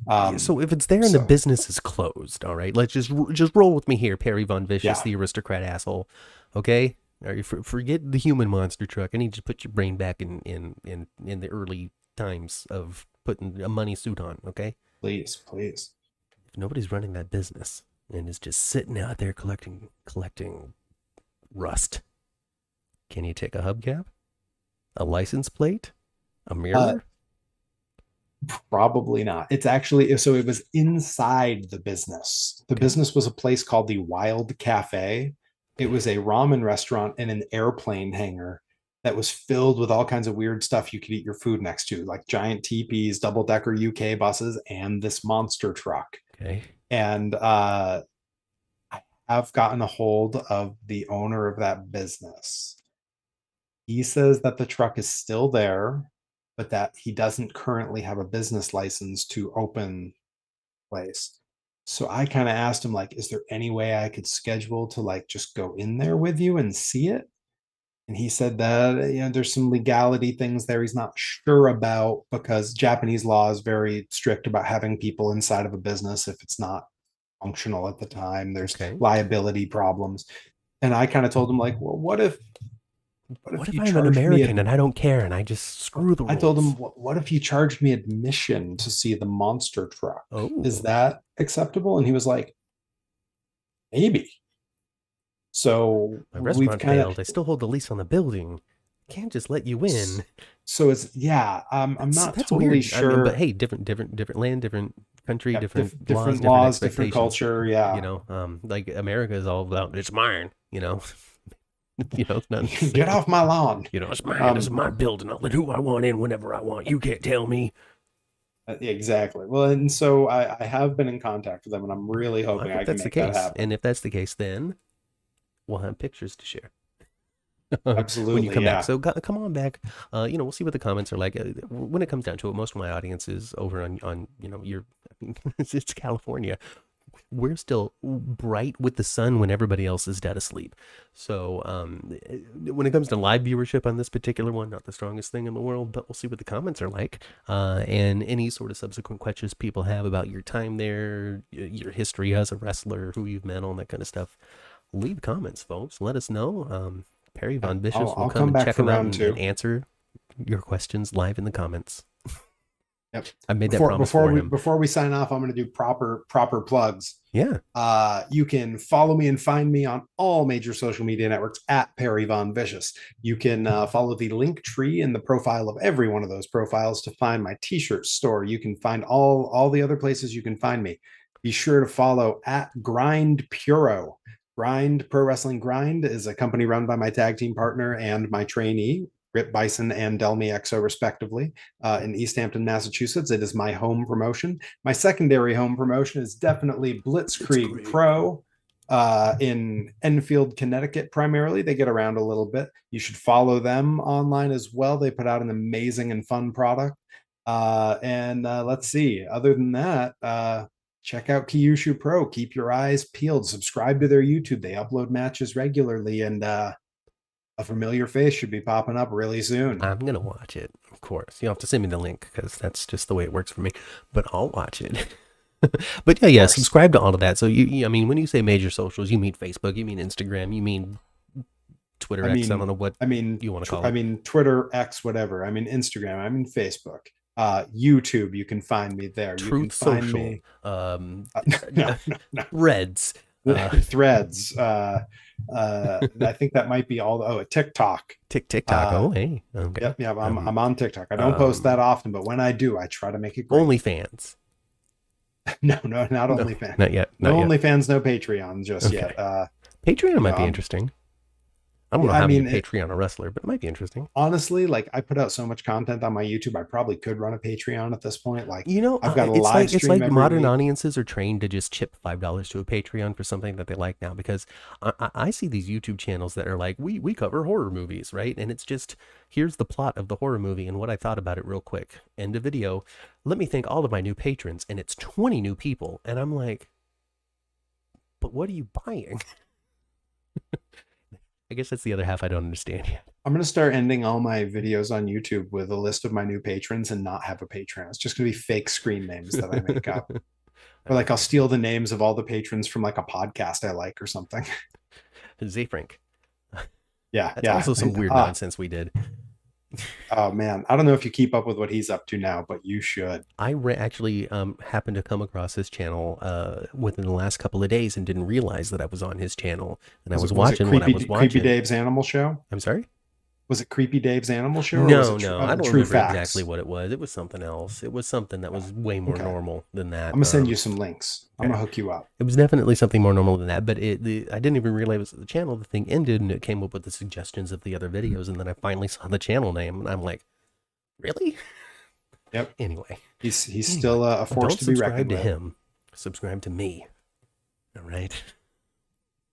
[SPEAKER 1] Yeah, so if it's there and the
[SPEAKER 2] So
[SPEAKER 1] business is closed, all right, let's just roll with me here, Perry Von Vicious,
[SPEAKER 2] yeah,
[SPEAKER 1] the aristocrat asshole. Okay, all right, forget the human monster truck. I need you to put your brain back in the early times of putting a money suit on. Okay,
[SPEAKER 2] please.
[SPEAKER 1] if nobody's running that business and is just sitting out there collecting rust, can you take a hubcap, a license plate, a
[SPEAKER 2] Uh,
[SPEAKER 1] mirror?
[SPEAKER 2] Probably not. It's actually so it was inside the business. The
[SPEAKER 1] Okay,
[SPEAKER 2] business was a place called the Wild Cafe. It was a ramen restaurant in an airplane hangar that was filled with all kinds of weird stuff you could eat your food next to, like giant teepees, double decker UK buses, and this monster truck.
[SPEAKER 1] okay.
[SPEAKER 2] And I have gotten a hold of the owner of that business. He says that the truck is still there, but that he doesn't currently have a business license to open place. So I kind of asked him, like, is there any way I could schedule to like just go in there with you and see it? And he said that there's some legality things there he's not sure about because Japanese law is very strict about having people inside of a business if it's not functional at the time. There's
[SPEAKER 1] Okay.
[SPEAKER 2] liability problems. And I kind of told him, like, well, what
[SPEAKER 1] What
[SPEAKER 2] if
[SPEAKER 1] if
[SPEAKER 2] you
[SPEAKER 1] I'm an
[SPEAKER 2] charged me
[SPEAKER 1] American and I don't care and I just screw the
[SPEAKER 2] I told him,
[SPEAKER 1] rules?
[SPEAKER 2] what if you charged me admission to see the monster truck? Is
[SPEAKER 1] Oh,
[SPEAKER 2] that acceptable? And he was like, maybe. So
[SPEAKER 1] my
[SPEAKER 2] we've
[SPEAKER 1] restaurant
[SPEAKER 2] kind of,
[SPEAKER 1] failed. I still hold the lease on the building. Can't just let you in.
[SPEAKER 2] so it's, yeah, I'm not
[SPEAKER 1] That's
[SPEAKER 2] totally
[SPEAKER 1] weird. I mean, but
[SPEAKER 2] sure.
[SPEAKER 1] hey, different land, different country,
[SPEAKER 2] Yeah,
[SPEAKER 1] different laws,
[SPEAKER 2] different
[SPEAKER 1] different
[SPEAKER 2] laws, different
[SPEAKER 1] expectations.
[SPEAKER 2] culture. Yeah.
[SPEAKER 1] Like America is all about it's mine. It's not the
[SPEAKER 2] Get
[SPEAKER 1] same.
[SPEAKER 2] off my lawn.
[SPEAKER 1] It's mine. This is
[SPEAKER 2] Um,
[SPEAKER 1] my building. I'll let who I want in whenever I want. You can't tell me.
[SPEAKER 2] exactly. Well, and so I have been in contact with them and I'm really
[SPEAKER 1] Well, I
[SPEAKER 2] hoping
[SPEAKER 1] hope
[SPEAKER 2] I can
[SPEAKER 1] that's the
[SPEAKER 2] make that
[SPEAKER 1] case.
[SPEAKER 2] happen.
[SPEAKER 1] And if that's the case, then we'll have pictures to share. When you
[SPEAKER 2] Absolutely.
[SPEAKER 1] come back.
[SPEAKER 2] Yeah.
[SPEAKER 1] So come on back. We'll see what the comments are like. When it comes down to it, most of my audience is over on your it's California. We're still bright with the sun when everybody else is dead asleep. So when it comes to live viewership on this particular one, not the strongest thing in the world, but we'll see what the comments are like. And any sort of subsequent questions people have about your time there, your history as a wrestler, who you've met, all that kind of stuff. Leave comments, folks. Let us know. Perry
[SPEAKER 2] Yeah.
[SPEAKER 1] Von Vicious will
[SPEAKER 2] I'll
[SPEAKER 1] come
[SPEAKER 2] come
[SPEAKER 1] and
[SPEAKER 2] back
[SPEAKER 1] check
[SPEAKER 2] for
[SPEAKER 1] them out
[SPEAKER 2] round
[SPEAKER 1] and
[SPEAKER 2] two.
[SPEAKER 1] answer your questions live in the comments.
[SPEAKER 2] Yep.
[SPEAKER 1] I made that promise for him.
[SPEAKER 2] Before we sign off, I'm going to do proper plugs.
[SPEAKER 1] Yeah.
[SPEAKER 2] You can follow me and find me on all major social media networks at Perry Von Vicious. You can follow the link tree in the profile of every one of those profiles to find my t-shirt store. You can find all the other places you can find me. Be sure to follow at Grind Puro. Grind Pro Wrestling Grind is a company run by my tag team partner and my trainee, Rip Bison and Delmi Exo, respectively, in East Hampton, Massachusetts. It is my home promotion. My secondary home promotion is definitely
[SPEAKER 1] It's
[SPEAKER 2] Blitzkrieg
[SPEAKER 1] great.
[SPEAKER 2] Pro in Enfield, Connecticut, primarily. They get around a little bit. You should follow them online as well. They put out an amazing and fun product. And let's see. Other than that, check out Kyushu Pro. Keep your eyes peeled. Subscribe to their YouTube. They upload matches regularly, and a familiar face should be popping up really soon.
[SPEAKER 1] I'm gonna watch it, of course. You have to send me the link because that's just the way it works for me. But I'll watch it. But yeah, subscribe to all of that. So I mean, when you say major socials, you mean Facebook, you mean Instagram, you mean Twitter X. I don't know what you want to call it.
[SPEAKER 2] I mean Twitter X, whatever. I mean Instagram. I mean Facebook. YouTube. You can find me there.
[SPEAKER 1] Truth
[SPEAKER 2] you can find
[SPEAKER 1] Social.
[SPEAKER 2] me.
[SPEAKER 1] No. Threads.
[SPEAKER 2] Threads. I think that might be all. Oh, TikTok.
[SPEAKER 1] TikTok. Oh, hey. Okay.
[SPEAKER 2] Yep. I'm on TikTok. I don't post that often, but when I do, I try to make it great.
[SPEAKER 1] OnlyFans.
[SPEAKER 2] No, not OnlyFans.
[SPEAKER 1] Not yet.
[SPEAKER 2] No OnlyFans, no Patreon just yet.
[SPEAKER 1] Patreon might be interesting. I don't know how to be a Patreon a wrestler, but it might be interesting.
[SPEAKER 2] Honestly, like I put out so much content on my YouTube, I probably could run a Patreon at this point. Like,
[SPEAKER 1] I've got a live stream. It's like modern audiences are trained to just chip $5 to a Patreon for something that they like now, because I see these YouTube channels that are like, we cover horror movies, right? And it's just, here's the plot of the horror movie and what I thought about it real quick. End of video. Let me thank all of my new patrons, and it's 20 new people, and I'm like, but what are you buying? I guess that's the other half I don't understand yet.
[SPEAKER 2] I'm going to start ending all my videos on YouTube with a list of my new patrons and not have a Patreon. It's just going to be fake screen names that I make up. Or like I'll steal the names of all the patrons from like a podcast I like or something.
[SPEAKER 1] Zayfrank.
[SPEAKER 2] Yeah.
[SPEAKER 1] That's also some weird nonsense we did.
[SPEAKER 2] Oh man, I don't know if you keep up with what he's up to now, but you should.
[SPEAKER 1] I actually happened to come across his channel within the last couple of days and didn't realize that I was on his channel, and I was watching what I was watching.
[SPEAKER 2] Creepy Dave's Animal Show?
[SPEAKER 1] I'm sorry?
[SPEAKER 2] Was it Creepy Dave's Animal Show?
[SPEAKER 1] No, I don't remember exactly what it was. It was something else. It was something that was way more normal than that.
[SPEAKER 2] I'm gonna send you some links. I'm gonna hook you up.
[SPEAKER 1] It was definitely something more normal than that, but I didn't even realize it was the channel. The thing ended, and it came up with the suggestions of the other videos, and then I finally saw the channel name, and I'm like, really?
[SPEAKER 2] Yep.
[SPEAKER 1] Anyway,
[SPEAKER 2] he's still a force to be reckoned with.
[SPEAKER 1] Subscribe to him. Subscribe to me. All right.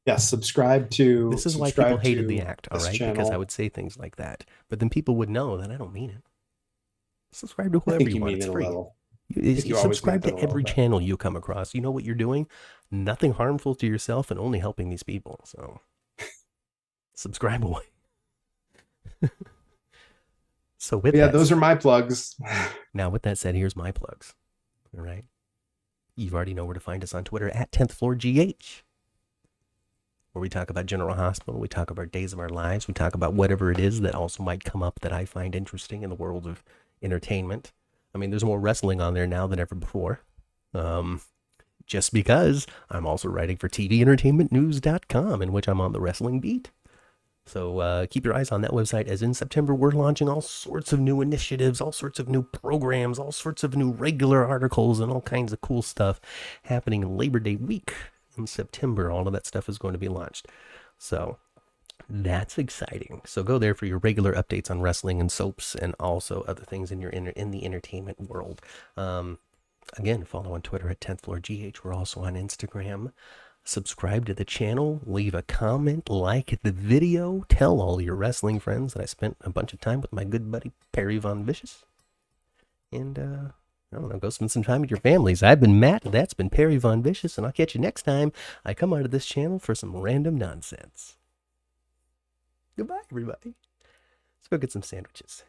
[SPEAKER 2] Yes, subscribe to.
[SPEAKER 1] This is why people hated the act, all right? Channel. Because I would say things like that, but then people would know that I don't mean it. Subscribe to whoever you want. It's free. You subscribe to every channel you come across. You know what you're doing? Nothing harmful to yourself and only helping these people. So subscribe away. So with that,
[SPEAKER 2] those are my plugs.
[SPEAKER 1] Now, with that said, here's my plugs. All right. You already know where to find us on Twitter at 10th Floor GH. Where we talk about General Hospital, we talk about Days of Our Lives, we talk about whatever it is that also might come up that I find interesting in the world of entertainment. I mean, there's more wrestling on there now than ever before. Just because I'm also writing for TVEntertainmentNews.com, in which I'm on the wrestling beat. So keep your eyes on that website, as in September we're launching all sorts of new initiatives, all sorts of new programs, all sorts of new regular articles, and all kinds of cool stuff happening Labor Day week. In September, all of that stuff is going to be launched. So that's exciting. So go there for your regular updates on wrestling and soaps and also other things in the entertainment world. Again, follow on Twitter at 10th Floor GH. We're also on Instagram. Subscribe to the channel, leave a comment, like the video, tell all your wrestling friends that I spent a bunch of time with my good buddy Perry Von Vicious. And I don't know, go spend some time with your families. I've been Matt, that's been Perry Von Vicious, and I'll catch you next time I come out of this channel for some random nonsense. Goodbye, everybody. Let's go get some sandwiches.